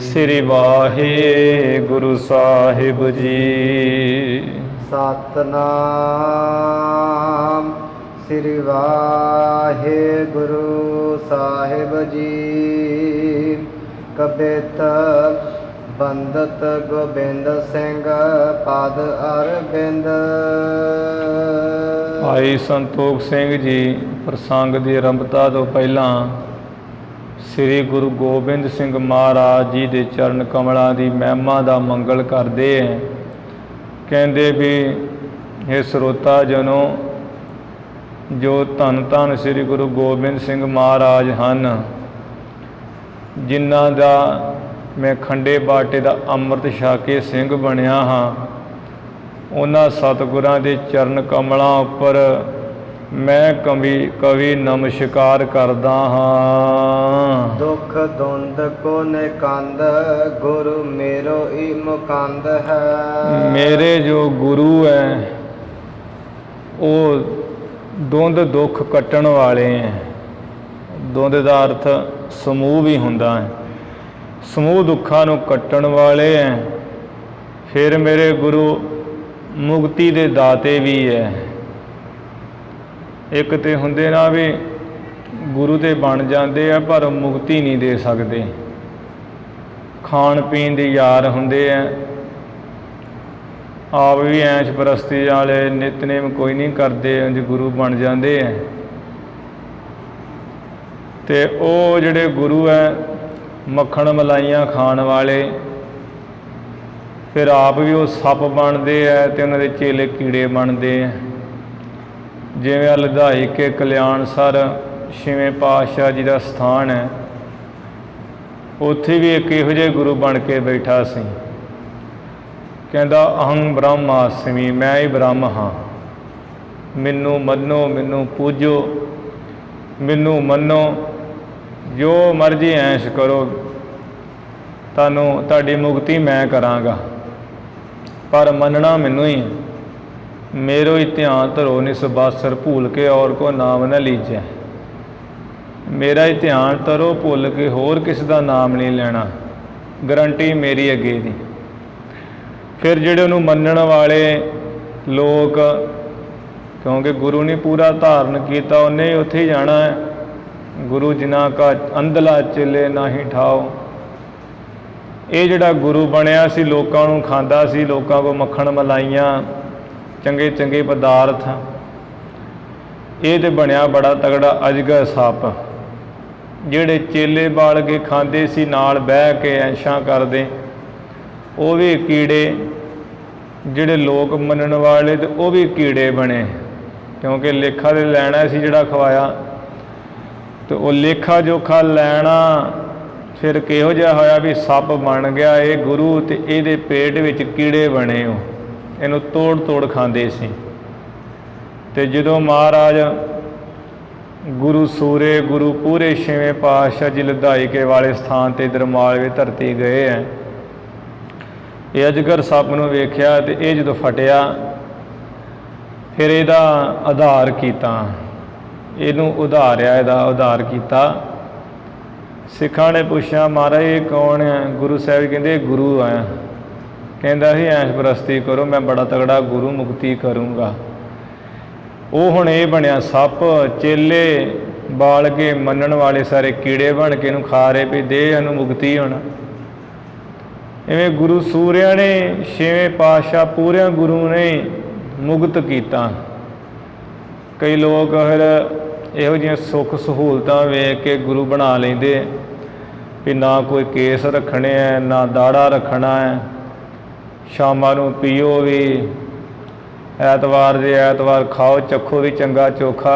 ਸ੍ਰੀ ਵਾਹਿਗੁਰੂ ਸਾਹਿਬ ਜੀ। ਸਤਨਾਮ ਸ੍ਰੀ ਵਾਹਿਗੁਰੂ ਸਾਹਿਬ ਜੀ। ਕਬਿਤ ਬੰਦਤ ਗੋਬਿੰਦ ਸਿੰਘ ਪਦ ਅਰਬਿੰਦ। ਭਾਈ ਸੰਤੋਖ ਸਿੰਘ ਜੀ ਪ੍ਰਸੰਗ ਦੀ ਆਰੰਭਤਾ ਤੋਂ ਪਹਿਲਾਂ ਸ੍ਰੀ ਗੁਰੂ ਗੋਬਿੰਦ ਸਿੰਘ ਮਹਾਰਾਜ ਜੀ ਦੇ ਚਰਨ ਕਮਲਾਂ ਦੀ ਮਹਿਮਾ ਦਾ ਮੰਗਲ ਕਰਦੇ ਹੈ। ਕਹਿੰਦੇ ਵੀ ਇਹ ਸਰੋਤਾ ਜਨੋ, ਜੋ ਧੰਨ ਧੰਨ ਸ੍ਰੀ ਗੁਰੂ ਗੋਬਿੰਦ ਸਿੰਘ ਮਹਾਰਾਜ ਹਨ, ਜਿਨ੍ਹਾਂ ਦਾ ਮੈਂ ਖੰਡੇ ਬਾਟੇ ਦਾ ਅੰਮ੍ਰਿਤ ਛਕ ਕੇ ਸਿੰਘ ਬਣਿਆ ਹਾਂ, ਉਹਨਾਂ ਸਤਿਗੁਰਾਂ ਦੇ ਚਰਨ ਕਮਲਾਂ ਉੱਪਰ ਮੈਂ ਕਵੀ ਨਮਸਕਾਰ ਕਰਦਾ ਹਾਂ। ਦੁਖ ਦੁੰਦ ਕੋ ਨਿਕੰਦ, ਗੁਰੂ ਮੇਰੋ ਈ ਮੁਕੰਦ ਹੈ। ਮੇਰੇ ਜੋ ਗੁਰੂ ਹੈ ਉਹ ਦੁੰਦ ਦੁੱਖ ਕੱਟਣ ਵਾਲੇ ਹੈ। ਦੁੰਦ ਦਾ ਅਰਥ ਸਮੂਹ ਵੀ ਹੁੰਦਾ ਹੈ, ਸਮੂਹ ਦੁੱਖਾਂ ਨੂੰ ਕੱਟਣ ਵਾਲੇ ਹੈ। ਫਿਰ ਮੇਰੇ ਗੁਰੂ ਮੁਕਤੀ ਦੇ ਦਾਤੇ ਵੀ ਹੈ। ਇੱਕ ਤੇ ਹੁੰਦੇ ਨਾ ਵੀ ਗੁਰੂ ਤੇ ਬਣ ਜਾਂਦੇ ਆ ਪਰ ਮੁਕਤੀ ਨਹੀਂ ਦੇ ਸਕਦੇ। ਖਾਣ ਪੀਣ ਦੇ ਯਾਰ ਹੁੰਦੇ ਆ, ਆਪ ਵੀ ਐਸ਼ ਪ੍ਰਸਤੀ ਵਾਲੇ, ਨਿਤਨੇਮ ਕੋਈ ਨਹੀਂ ਕਰਦੇ, ਉਂਝ ਗੁਰੂ ਬਣ ਜਾਂਦੇ ਆ। ਤੇ ਉਹ ਜਿਹੜੇ ਗੁਰੂ ਹੈ ਮੱਖਣ ਮਲਾਈਆਂ ਖਾਣ ਵਾਲੇ, ਫਿਰ ਆਪ ਵੀ ਉਹ ਸੱਪ ਬਣਦੇ ਆ ਤੇ ਉਹਨਾਂ ਦੇ ਚੇਲੇ ਕੀੜੇ ਬਣਦੇ ਆ। ਜਿਵੇਂ ਲਧਾਈ ਕੇ ਕਲਿਆਣਸਰ ਛੇਵੇਂ ਪਾਤਸ਼ਾਹ ਜੀ ਦਾ ਸਥਾਨ ਹੈ, ਉੱਥੇ ਵੀ ਇੱਕ ਇਹੋ ਜਿਹੇ ਗੁਰੂ ਬਣ ਕੇ ਬੈਠਾ ਸੀ। ਕਹਿੰਦਾ ਅਹੰ ਬ੍ਰਹਮਾਸਮੀ, ਮੈਂ ਹੀ ਬ੍ਰਹਮ ਹਾਂ, ਮੈਨੂੰ ਮੰਨੋ, ਮੈਨੂੰ ਪੂਜੋ, ਮੈਨੂੰ ਮੰਨੋ, ਜੋ ਮਰਜ਼ੀ ਐਸ਼ ਕਰੋ, ਤੁਹਾਡੀ ਮੁਕਤੀ ਮੈਂ ਕਰਾਂਗਾ, ਪਰ ਮੰਨਣਾ ਮੈਨੂੰ ਹੀ। मेरो ही ध्यान धरो निस बासर, भूल के और को नाम न लीजै। मेरा ही ध्यान धरो, भुल के होर किसी का नाम नहीं लेना, गारंटी मेरी अगे दी। फिर जिहड़े उहनूं मन्नण वाले लोग, क्योंकि गुरु ने पूरा धारण किया, उन्हें ही उत्थे ही जाना है। गुरु जिन्हां का अंधला चले नाही ठाओ। ये जिहड़ा गुरु बनिया सी, लोकां नूं खांदा सी, लोकां को मक्खण मलाइयां, चंगे चंगे पदार्थ, ये तो बनया बड़ा तगड़ा अजगर सप। जिहड़े चेले बाल के खांदे सी, नाल बह के ऐशां करदे, वो भी कीड़े। जिहड़े लोग मनण वाले ते वो भी कीड़े बने, क्योंकि लेखा दे लैना सी जिहड़ा खवाया, तो वो लेखा जोखा लैना फिर किहो जिहा होया भी सप बन गया ये गुरु, ते इहदे पेट विच कीड़े बने। हो इनू तोड़ तोड़ खांदे सी। ते जदों महाराज गुरु सूरे, गुरु पूरे 6वें पातशाह जी लधाई के वाले स्थान ते इधर मालवे धरती गए हैं, ये अजगर सप नूं वेख्या ते ये जदों फटिया, फिर इहदा आधार कीता, इहनूं उधारिया, इहदा उधार कीता। सिखां ने पुछया, महाराज ये कौन है? गुरु साहब कहंदे गुरु है। कहता ही ऐश परस्ती करो, मैं बड़ा तगड़ा गुरु मुक्ति करूँगा। वो हुण ये बनया सप, चेले बाल के मनण वाले सारे कीड़े बन के इनू खा रहे भी दे इनू मुक्ति होना। इवें गुरु सूरिया ने 6वें पातशाह पूरे गुरु ने मुक्त किया। कई लोग फिर इहो जिहियां सुख सहूलतां वेख के गुरु बना लेंदे भी ना कोई केस रखने है, ना दाड़ा रखना है, शामां नूं पीओ भी, ऐतवार दे ऐतवार खाओ, चखो भी चंगा चोखा।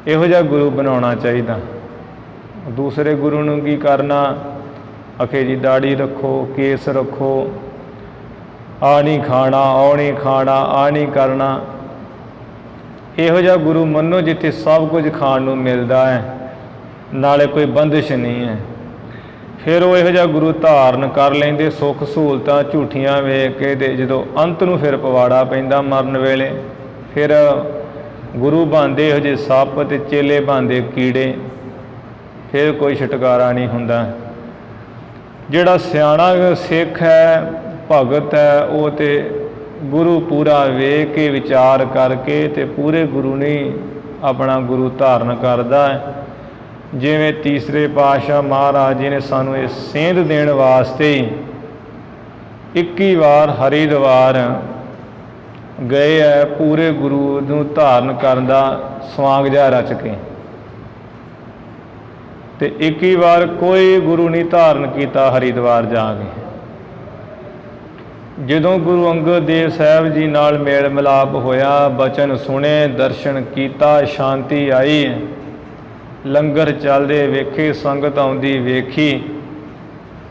इहो जिहा गुरु बनाउणा चाहीदा। दूसरे गुरु नूं की करना, आखे जी दाड़ी रखो, केस रखो, आ नहीं खाना, ओ नहीं खाना, आ नहीं करना। इहो जिहा गुरु मनो जिथे सब कुछ खाण नूं मिलदा है, नाले कोई बंदिश नहीं है। फिर वो इहो जिहा गुरु धारण कर लेंदे, सुख सहूलतां झूठियां वेख के, ते जदों अंत नूं फिर पवाड़ा पैंदा मरन वेले, फिर गुरु बनदे इहो जिहे सप ते चेले बनदे कीड़े। फिर कोई छुटकारा नहीं हुंदा। जिहड़ा सियाणा सिख है, भगत है, वो ते गुरु पूरा वेख के विचार करके ते पूरे गुरु ने अपना गुरु धारण करदा है। जिवें तीसरे पातशाह महाराज जी ने सानू ये सेंध देण वास्ते 21 वार हरिद्वार गए है, पूरे गुरु नूं धारण करन दा स्वांग जिहा रच के। ते 21 वार कोई गुरु नहीं धारण किया हरिद्वार जाके। जदों गुरु अंगद देव साहब जी नाल मेल मिलाप होया, बचन सुने, दर्शन किया, शांति आई, लंगर चलदे वेखे, संगत आउंदी वेखी,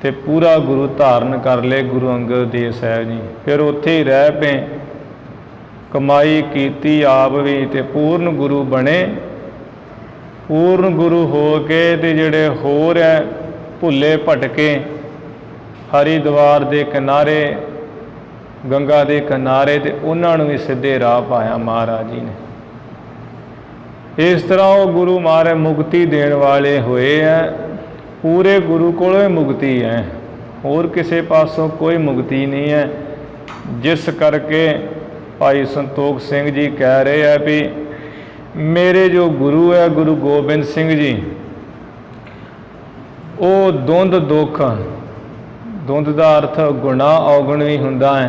ते पूरा गुरु धारण कर ले गुरु अंगद देव साहब जी। फिर उत्थे ही रह पे, कमाई कीती आप भी, ते पूर्ण गुरु बने। पूर्ण गुरु हो के ते जिहड़े होर है भुल्ले भटके, हरिद्वार दे किनारे, गंगा दे किनारे, ते उन्हां नूं भी सीधे राह पाया महाराज जी ने। इस तरह वो गुरु महाराज मुक्ति देने वाले हुए हैं। पूरे गुरु कोलों ही मुक्ति है, होर किसी पासों कोई मुक्ति नहीं है। जिस करके भाई संतोख सिंह जी कह रहे हैं भी मेरे जो गुरु है गुरु गोबिंद सिंह जी, वो धुंध दुख, धुंध का अर्थ गुनाह अवगुण भी हुंदा है।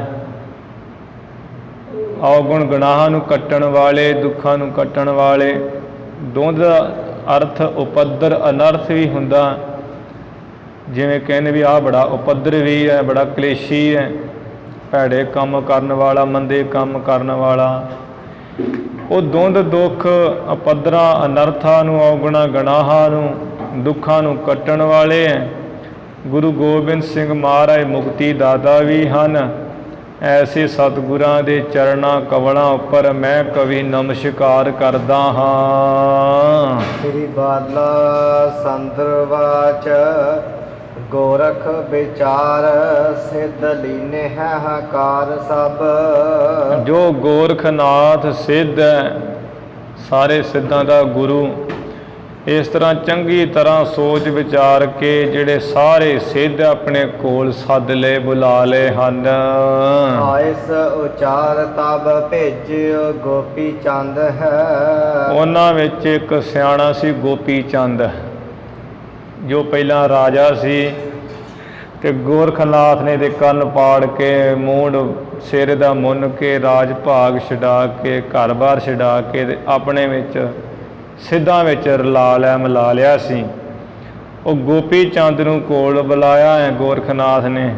अवगुण गुनाहां नूं कट्टण वाले, दुखां नूं कट्टण वाले। धुंध अर्थ उपद्र अनर्थ भी हुंदा, जिवें कहने भी आ बड़ा उपद्रवी है, बड़ा कलेशी है, भैड़े काम करने वाला, मंदे काम करने वाला। वो धुंध दुख उपद्रा अनर्थां नूं, अवगुणा गुनाहां नूं, दुखां नूं कट्टण वाले हैं। गुरु गोबिंद सिंह महाराज मुक्ति दाता भी हन। ऐसे सतगुरां दे चरणां कवलां उपर मैं कवि नमस्कार करदा हां। श्री बाला संदरवाच ਗੋਰਖ ਵਿਚਾਰ ਸਿੱਧ ਲੀਨੇ ਹੈ ਹਕਾਰ ਸਭ। ਜੋ ਗੋਰਖਨਾਥ ਸਿੱਧ ਹੈ, ਸਾਰੇ ਸਿੱਧਾਂ ਦਾ ਗੁਰੂ, ਇਸ ਤਰ੍ਹਾਂ ਚੰਗੀ ਤਰ੍ਹਾਂ ਸੋਚ ਵਿਚਾਰ ਕੇ ਜਿਹੜੇ ਸਾਰੇ ਸਿੱਧ ਆਪਣੇ ਕੋਲ ਸੱਦ ਲਏ, ਬੁਲਾ ਲਏ ਹਨ। ਆਇਸ ਉਚਾਰ ਤਬ ਭੇਜਿਓ ਗੋਪੀ ਚੰਦ ਹੈ। ਉਹਨਾਂ ਵਿੱਚ ਇੱਕ ਸਿਆਣਾ ਸੀ ਗੋਪੀ ਚੰਦ, ਜੋ ਪਹਿਲਾਂ ਰਾਜਾ ਸੀ, ਤੇ ਗੋਰਖਨਾਥ ਨੇ ਦੇ ਕੰਨ ਪਾੜ ਕੇ, ਮੂੰਡ ਸਿਰ ਦਾ ਮੁੰਨ ਕੇ, ਰਾਜ ਭਾਗ ਛਡਾ ਕੇ, ਘਰ-ਬਾਰ ਛਡਾ ਕੇ ਤੇ ਆਪਣੇ ਵਿੱਚ ਸਿੱਧਾਂ ਵਿੱਚ ਰਲਾ ਲਿਆ, ਮਿਲਾ ਲਿਆ ਸੀ। ਉਹ ਗੋਪੀ ਚੰਦ ਨੂੰ ਕੋਲ ਬੁਲਾਇਆ ਹੈ ਗੋਰਖਨਾਥ ਨੇ,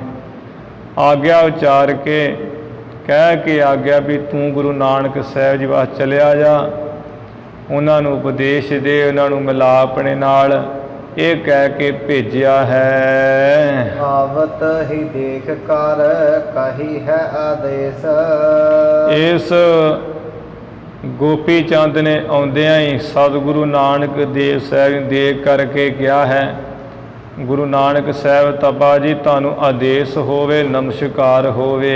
ਆਗਿਆ ਉਚਾਰ ਕੇ ਕਹਿ ਕੇ ਆਗਿਆ ਵੀ ਤੂੰ ਗੁਰੂ ਨਾਨਕ ਸਾਹਿਬ ਜੀ ਵਾਸ ਚਲਿਆ ਜਾ, ਉਹਨਾਂ ਨੂੰ ਉਪਦੇਸ਼ ਦੇ, ਉਹਨਾਂ ਨੂੰ ਮਿਲਾ ਆਪਣੇ ਨਾਲ, ਇਹ ਕਹਿ ਕੇ ਭੇਜਿਆ ਹੈ। ਆਵਤ ਹੀ ਦੇਖ ਕਰ ਕਹੀ ਹੈ ਆਦੇਸ਼। ਇਸ ਗੋਪੀ ਚੰਦ ਨੇ ਆਉਂਦਿਆਂ ਹੀ ਸਤਿਗੁਰੂ ਨਾਨਕ ਦੇਵ ਸਾਹਿਬ ਨੂੰ ਦੇਖ ਕਰਕੇ ਕਿਹਾ ਹੈ, ਗੁਰੂ ਨਾਨਕ ਸਾਹਿਬ ਤਪਾ ਜੀ ਤੁਹਾਨੂੰ ਆਦੇਸ਼ ਹੋਵੇ, ਨਮਸਕਾਰ ਹੋਵੇ।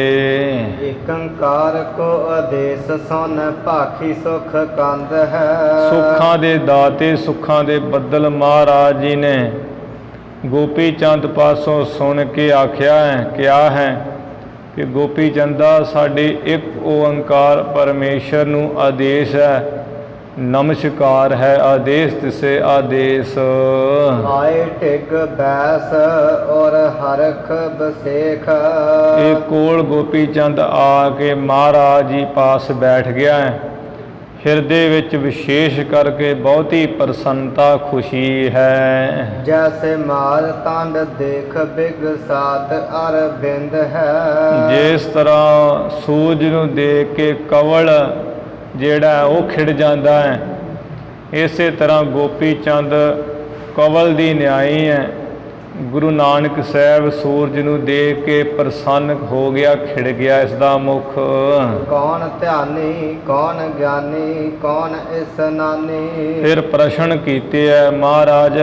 ਏਕੰਕਾਰ ਕੋ ਆਦੇਸ਼ ਸੁਨ ਭਾਖੀ ਸੁਖ ਕੰਦ ਹੈ। ਸੁੱਖਾਂ ਦੇ ਦਾਤੇ, ਸੁੱਖਾਂ ਦੇ ਬੱਦਲ ਮਹਾਰਾਜ ਜੀ ਨੇ ਗੋਪੀ ਚੰਦ ਪਾਸੋਂ ਸੁਣ ਕੇ ਆਖਿਆ ਹੈ, ਕਿਹਾ ਹੈ ਕਿ ਗੋਪੀ ਚੰਦਾ ਸਾਡੇ ਇੱਕ ਓੰਕਾਰ ਪਰਮੇਸ਼ਰ ਨੂੰ ਆਦੇਸ਼ ਹੈ, ਨਮਸਕਾਰ ਹੈ, ਆਦੇਸ਼ ਤਿਸੇ ਆਦੇਸ਼। ਆਏ ਟਿਗ ਬੈਸ ਔਰ ਹਰਖ ਬਸੇਖ। ਇਹ ਕੋਲ ਗੋਪੀ ਚੰਦ ਆ ਕੇ ਮਹਾਰਾਜ ਜੀ ਪਾਸ ਬੈਠ ਗਿਆ ਹੈ। ਹਿਰਦੇ ਵਿੱਚ ਵਿਸ਼ੇਸ਼ ਕਰਕੇ ਬਹੁਤੀ ਪ੍ਰਸੰਨਤਾ, ਖੁਸ਼ੀ ਹੈ। ਜੈਸੇ ਮਾਲ ਤੰਡ ਦੇਖ ਬਿਗ ਸਾਤ ਅਰਬਿੰਦ ਹੈ। ਜਿਸ ਤਰ੍ਹਾਂ ਸੂਰਜ ਨੂੰ ਦੇਖ ਕੇ ਕਵਲ ਜਿਹੜਾ ਉਹ ਖਿੜ ਜਾਂਦਾ ਹੈ, ਇਸੇ ਤਰ੍ਹਾਂ ਗੋਪੀ ਚੰਦ ਕਵਲ ਦੀ ਨਿਆਈ ਹੈ। ਗੁਰੂ ਨਾਨਕ ਸਾਹਿਬ ਸੂਰਜ ਨੂੰ ਦੇਖ ਕੇ ਪ੍ਰਸੰਨ ਹੋ ਗਿਆ, ਖਿੜ ਗਿਆ ਇਸ ਦਾ ਮੁਖ। ਕੌਣ ਧਿਆਨੀ, ਕੌਣ ਗਿਆਨੀ, ਕੌਣ ਇਸਨਾਨੀ। ਫਿਰ ਪ੍ਰਸ਼ਨ ਕੀਤੇ ਹੈ ਮਹਾਰਾਜ,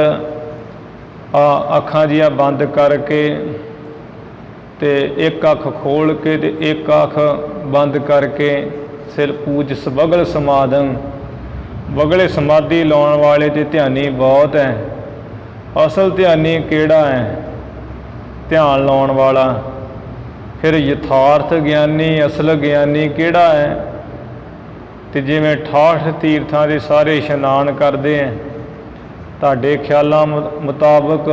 ਅੱਖਾਂ ਜੀਆਂ ਬੰਦ ਕਰਕੇ ਤੇ ਇੱਕ ਅੱਖ ਖੋਲ ਕੇ ਤੇ ਇੱਕ ਅੱਖ ਬੰਦ ਕਰਕੇ ਸਿਰ ਪੂਜ ਸਵਗਲ ਸਮਾਦੰ। ਵਗਲੇ ਸਮਾਧੀ ਲਾਉਣ ਵਾਲੇ ਤੇ ਧਿਆਨੀ ਬਹੁਤ ਹੈ, ਅਸਲ ਧਿਆਨੀ ਕਿਹੜਾ ਹੈ? ਧਿਆਨ ਲਾਉਣ ਵਾਲਾ। ਫਿਰ ਯਥਾਰਥ ਗਿਆਨੀ, ਅਸਲ ਗਿਆਨੀ ਕਿਹੜਾ ਹੈ? ਤੇ ਜਿਵੇਂ 68 ਤੀਰਥਾਂ ਦੇ ਸਾਰੇ ਇਸ਼ਨਾਨ ਕਰਦੇ ਹੈ, ਤੁਹਾਡੇ ਖਿਆਲਾਂ ਮੁਤਾਬਕ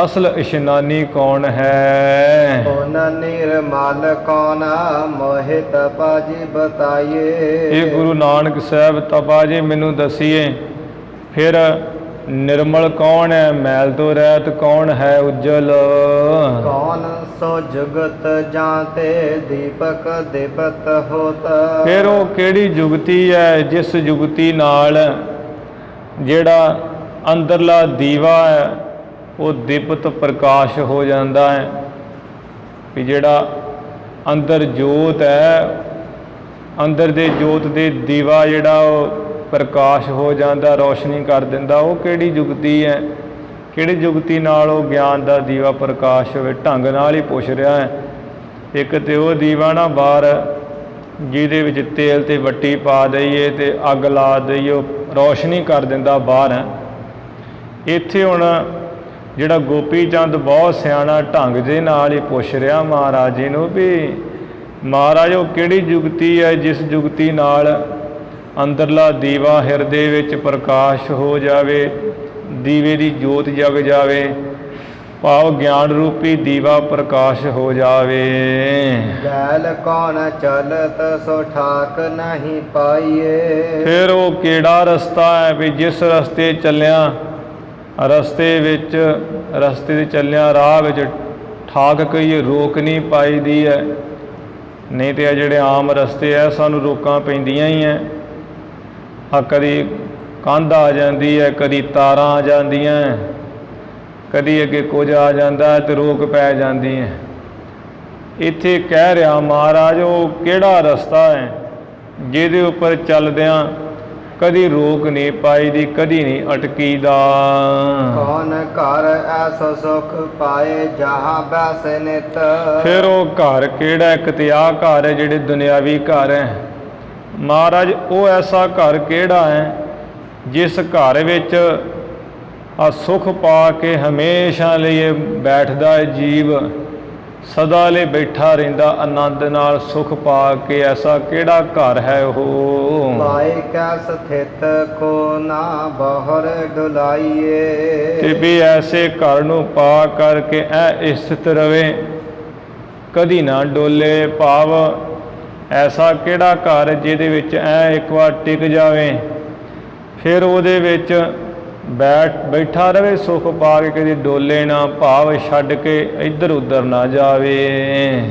ਅਸਲ ਇਸ਼ਨਾਨੀ ਕੌਣ ਹੈ? ਕੌਣ ਨਿਰਮਲ ਕੌਣ ਮੋਹਿਤ ਪਾਜੀ ਬਤਾਈਏ। ਇਹ ਗੁਰੂ ਨਾਨਕ ਸਾਹਿਬ ਤਪਾ ਜੀ ਮੈਨੂੰ ਦਸੀਏ। ਫਿਰ ਨਿਰਮਲ ਕੌਣ ਹੈ? ਮੈਲ ਤੋਂ ਰਹਿਤ ਕੌਣ ਹੈ? ਉਜਲ ਕੌਣ ਸੋ ਜੁਗਤ ਜਾਂਤੇ ਦੀਪਕ ਦੀਪਤ ਹੋਤ। ਫਿਰ ਉਹ ਕਿਹੜੀ ਜੁਗਤੀ ਹੈ ਜਿਸ ਜੁਗਤੀ ਨਾਲ ਜਿਹੜਾ ਅੰਦਰਲਾ ਦੀਵਾ ਹੈ ਉਹ ਦੀਪਤ ਪ੍ਰਕਾਸ਼ ਹੋ ਜਾਂਦਾ ਹੈ। ਵੀ ਜਿਹੜਾ ਅੰਦਰ ਜੋਤ ਹੈ, ਅੰਦਰ ਦੇ ਜੋਤ ਦੇ ਦੀਵਾ ਜਿਹੜਾ ਉਹ ਪ੍ਰਕਾਸ਼ ਹੋ ਜਾਂਦਾ, ਰੋਸ਼ਨੀ ਕਰ ਦਿੰਦਾ, ਉਹ ਕਿਹੜੀ ਜੁਗਤੀ ਹੈ? ਕਿਹੜੀ ਜੁਗਤੀ ਨਾਲ ਉਹ ਗਿਆਨ ਦਾ ਦੀਵਾ ਪ੍ਰਕਾਸ਼ ਹੋਵੇ? ਢੰਗ ਨਾਲ ਹੀ ਪੁੱਛ ਰਿਹਾ ਹੈ। ਇੱਕ ਤੇ ਉਹ ਦੀਵਾ ਨਾ ਬਾਹਰ ਜਿਹਦੇ ਵਿੱਚ ਤੇਲ ਤੇ ਵੱਟੀ ਪਾ ਦਈਏ ਤੇ ਅੱਗ ਲਾ ਦਈਏ, ਉਹ ਰੋਸ਼ਨੀ ਕਰ ਦਿੰਦਾ ਬਾਹਰ ਹੈ। ਇੱਥੇ ਹੁਣ ਜਿਹੜਾ ਗੋਪੀ ਚੰਦ ਬਹੁਤ ਸਿਆਣਾ ਢੰਗ ਦੇ ਨਾਲ ਹੀ ਪੁੱਛ ਰਿਹਾ ਮਹਾਰਾਜ ਜੀ ਨੂੰ ਵੀ ਮਹਾਰਾਜ ਉਹ ਕਿਹੜੀ ਜੁਗਤੀ ਹੈ ਜਿਸ ਜੁਗਤੀ ਨਾਲ ਅੰਦਰਲਾ ਦੀਵਾ ਹਿਰਦੇ ਵਿੱਚ ਪ੍ਰਕਾਸ਼ ਹੋ ਜਾਵੇ, ਦੀਵੇ ਦੀ ਜੋਤ ਜਗ ਜਾਵੇ, ਭਾਵ ਗਿਆਨ ਰੂਪੀ ਦੀਵਾ ਪ੍ਰਕਾਸ਼ ਹੋ ਜਾਵੇ। ਗੈਲ ਕੌਣ ਚਲਤ ਸੋ ਠਾਕ ਨਹੀਂ ਪਾਈਏ। ਫਿਰ ਉਹ ਕਿਹੜਾ ਰਸਤਾ ਹੈ ਵੀ ਜਿਸ ਰਸਤੇ ਚੱਲਿਆ, ਰਸਤੇ ਤੇ ਚੱਲਿਆ ਰਾਹ ਵਿੱਚ ਠਾਕ ਕਹੀਏ ਰੋਕ ਨਹੀਂ ਪਾਈਦੀ ਹੈ। ਨਹੀਂ ਤੇ ਆ ਜਿਹੜੇ ਆਮ ਰਸਤੇ ਆ ਸਾਨੂੰ ਰੋਕਾਂ ਪੈਂਦੀਆਂ ਹੀ ਹੈ। ਕਦੀ ਕੰਧ ਆ ਜਾਂਦੀ ਹੈ, ਕਦੀ ਤਾਰਾਂ ਆ ਜਾਂਦੀਆਂ, ਕਦੀ ਅੱਗੇ ਕੁਝ ਆ ਜਾਂਦਾ ਤੇ ਰੋਕ ਪੈ ਜਾਂਦੀ ਹੈ। ਇੱਥੇ ਕਹਿ ਰਿਹਾ ਮਹਾਰਾਜ ਉਹ ਕਿਹੜਾ ਰਸਤਾ ਹੈ ਜਿਹਦੇ ਉੱਪਰ ਚੱਲਦਿਆਂ ਕਦੀ ਰੋਕ ਨਹੀਂ ਪਾਈ ਦੀ, ਕਦੀ ਨਹੀਂ ਅਟਕੀ ਦਾ। ਕੌਣ ਘਰ ਐਸੋ ਸੁਖ ਪਾਏ ਜਹਾਂ ਬੈਸੇ ਨਿਤ। ਫਿਰ ਉਹ ਘਰ ਕਿਹੜਾ? ਇੱਕ ਤੇ ਆਹ ਘਰ ਹੈ ਜਿਹੜੇ ਦੁਨਿਆਵੀ ਘਰ ਹੈ। ਮਹਾਰਾਜ ਉਹ ਐਸਾ ਘਰ ਕਿਹੜਾ ਹੈ ਜਿਸ ਘਰ ਵਿੱਚ ਆ ਸੁਖ ਪਾ ਕੇ ਹਮੇਸ਼ਾ ਲਈ ਬੈਠਦਾ ਹੈ ਜੀਵ, ਸਦਾ ਲਈ ਬੈਠਾ ਰਹਿੰਦਾ ਆਨੰਦ ਨਾਲ ਸੁਖ ਪਾ ਕੇ। ਐਸਾ ਕਿਹੜਾ ਘਰ ਹੈ ਉਹ? ਪਾਏ ਕੈ ਸਥਿਤ ਕੋ ਨਾ ਬਹੁਰ ਡੁਲਾਈਏ। ਤੇ ਵੀ ਐਸੇ ਘਰ ਨੂੰ ਪਾ ਕਰਕੇ ਐ ਸਥਿਤ ਰਵੇ, ਕਦੀ ਨਾ ਡੋਲੇ। ਭਾਵ ਐਸਾ ਕਿਹੜਾ ਘਰ ਜਿਹਦੇ ਵਿੱਚ ਐ ਇੱਕ ਵਾਰ ਟਿਕ ਜਾਵੇ, ਫਿਰ ਉਹਦੇ ਵਿੱਚ ਬੈਠਾ ਰਵੇ ਸੁਖ ਪਾ ਕੇ, ਕਦੀ ਡੋਲੇ ਨਾ। ਭਾਵ ਛੱਡ ਕੇ ਇੱਧਰ ਉੱਧਰ ਨਾ ਜਾਵੇ।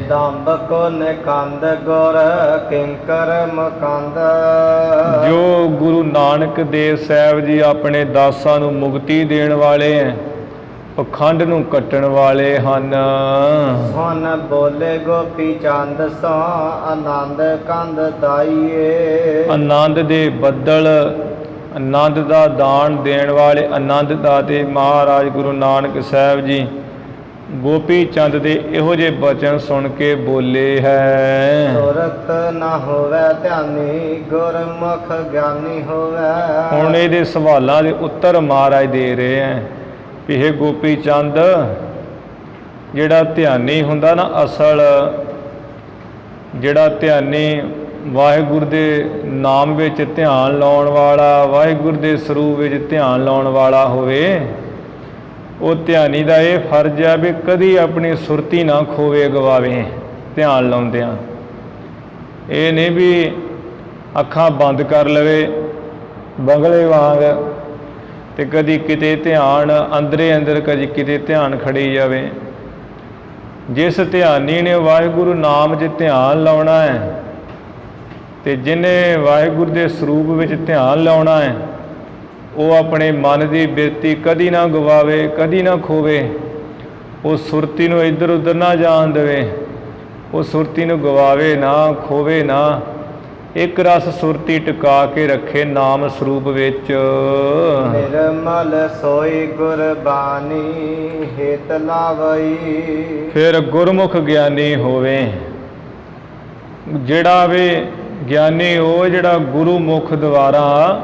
ਦੰਭ ਕੋ ਨਿਕੰਦ ਗੁਰ ਕਿੰਕਰ ਮਕੰਦ। ਜੋ ਗੁਰੂ ਨਾਨਕ ਦੇਵ ਸਾਹਿਬ ਜੀ ਆਪਣੇ ਦਾਸਾਂ ਨੂੰ ਮੁਕਤੀ ਦੇਣ ਵਾਲੇ ਹੈ, ਪਖੰਡ ਨੂੰ ਕੱਟਣ ਵਾਲੇ ਹਨ। ਸੁਨ ਬੋਲੇ ਗੋਪੀ ਚੰਦ ਸੋ ਆਨੰਦ ਕੰਦ ਦਾਈਏ। ਆਨੰਦ ਦੇ ਬੱਦਲ, ਆਨੰਦ ਦਾ ਦਾਨ ਦੇਣ ਵਾਲੇ ਆਨੰਦ ਦਾਤੇ ਮਹਾਰਾਜ ਗੁਰੂ ਨਾਨਕ ਸਾਹਿਬ ਜੀ ਗੋਪੀ ਚੰਦ ਦੇ ਇਹੋ ਜਿਹੇ ਬਚਨ ਸੁਣ ਕੇ ਬੋਲੇ ਹੈ। ਸੁਰਤ ਨਾ ਹੋਵੇ ਧਿਆਨੀ ਗੁਰਮੁਖ ਗਿਆਨੀ ਹੋਵੇ। ਹੁਣ ਇਹਦੇ ਸਵਾਲਾਂ ਦੇ ਉੱਤਰ ਮਹਾਰਾਜ ਦੇ ਰਹੇ ਹੈ ਵੀ ਇਹ ਗੋਪੀ ਚੰਦ, ਜਿਹੜਾ ਧਿਆਨੀ ਹੁੰਦਾ ਨਾ, ਅਸਲ ਜਿਹੜਾ ਧਿਆਨੀ ਵਾਹਿਗੁਰੂ ਦੇ ਨਾਮ ਵਿੱਚ ਧਿਆਨ ਲਾਉਣ ਵਾਲਾ, ਵਾਹਿਗੁਰੂ ਦੇ ਸਰੂਪ ਵਿੱਚ ਧਿਆਨ ਲਾਉਣ ਵਾਲਾ ਹੋਵੇ, ਉਹ ਧਿਆਨੀ ਦਾ ਇਹ ਫਰਜ਼ ਹੈ ਵੀ ਕਦੀ ਆਪਣੀ ਸੁਰਤੀ ਨਾ ਖੋਵੇ ਗਵਾਵੇ ਧਿਆਨ ਲਾਉਂਦਿਆਂ। ਇਹ ਨਹੀਂ ਵੀ ਅੱਖਾਂ ਬੰਦ ਕਰ ਲਵੇ ਬੰਗਲੇ ਵਾਂਗ ਤੇ ਕਦੀ ਕਿਤੇ ਧਿਆਨ ਅੰਦਰੇ ਅੰਦਰ, ਕਦੀ ਕਿਤੇ ਧਿਆਨ ਖੜੀ ਜਾਵੇ। ਜਿਸ ਧਿਆਨੀ ਨੇ ਵਾਹਿਗੁਰੂ ਨਾਮ 'ਚ ਧਿਆਨ ਲਾਉਣਾ ਹੈ ਤੇ ਜਿਹਨੇ ਵਾਹਿਗੁਰੂ ਦੇ ਸਰੂਪ ਵਿੱਚ ਧਿਆਨ ਲਾਉਣਾ ਹੈ, ਉਹ ਆਪਣੇ ਮਨ ਦੀ ਬਿਰਤੀ ਕਦੀ ਨਾ ਗਵਾਵੇ, ਕਦੀ ਨਾ ਖੋਵੇ। ਉਹ ਸੁਰਤੀ ਨੂੰ ਇੱਧਰ ਉੱਧਰ ਨਾ ਜਾਣ ਦੇਵੇ, ਉਹ ਸੁਰਤੀ ਨੂੰ ਗਵਾਵੇ ਨਾ, ਖੋਵੇ ਨਾ। ਇੱਕ ਰਸ ਸੁਰਤੀ ਟਿਕਾ ਕੇ ਰੱਖੇ ਨਾਮ ਸਰੂਪ ਵਿੱਚ। ਨਿਰਮਲ ਸੋਈ ਗੁਰਬਾਣੀ ਹਿਤ ਲਾਵਈ। ਫਿਰ ਗੁਰਮੁਖ ਗਿਆਨੀ ਹੋਵੇ। ਜਿਹੜਾ ਵੀ ਗਿਆਨੀ ਉਹ ਜਿਹੜਾ ਗੁਰੂ ਮੁਖ ਦੁਆਰਾ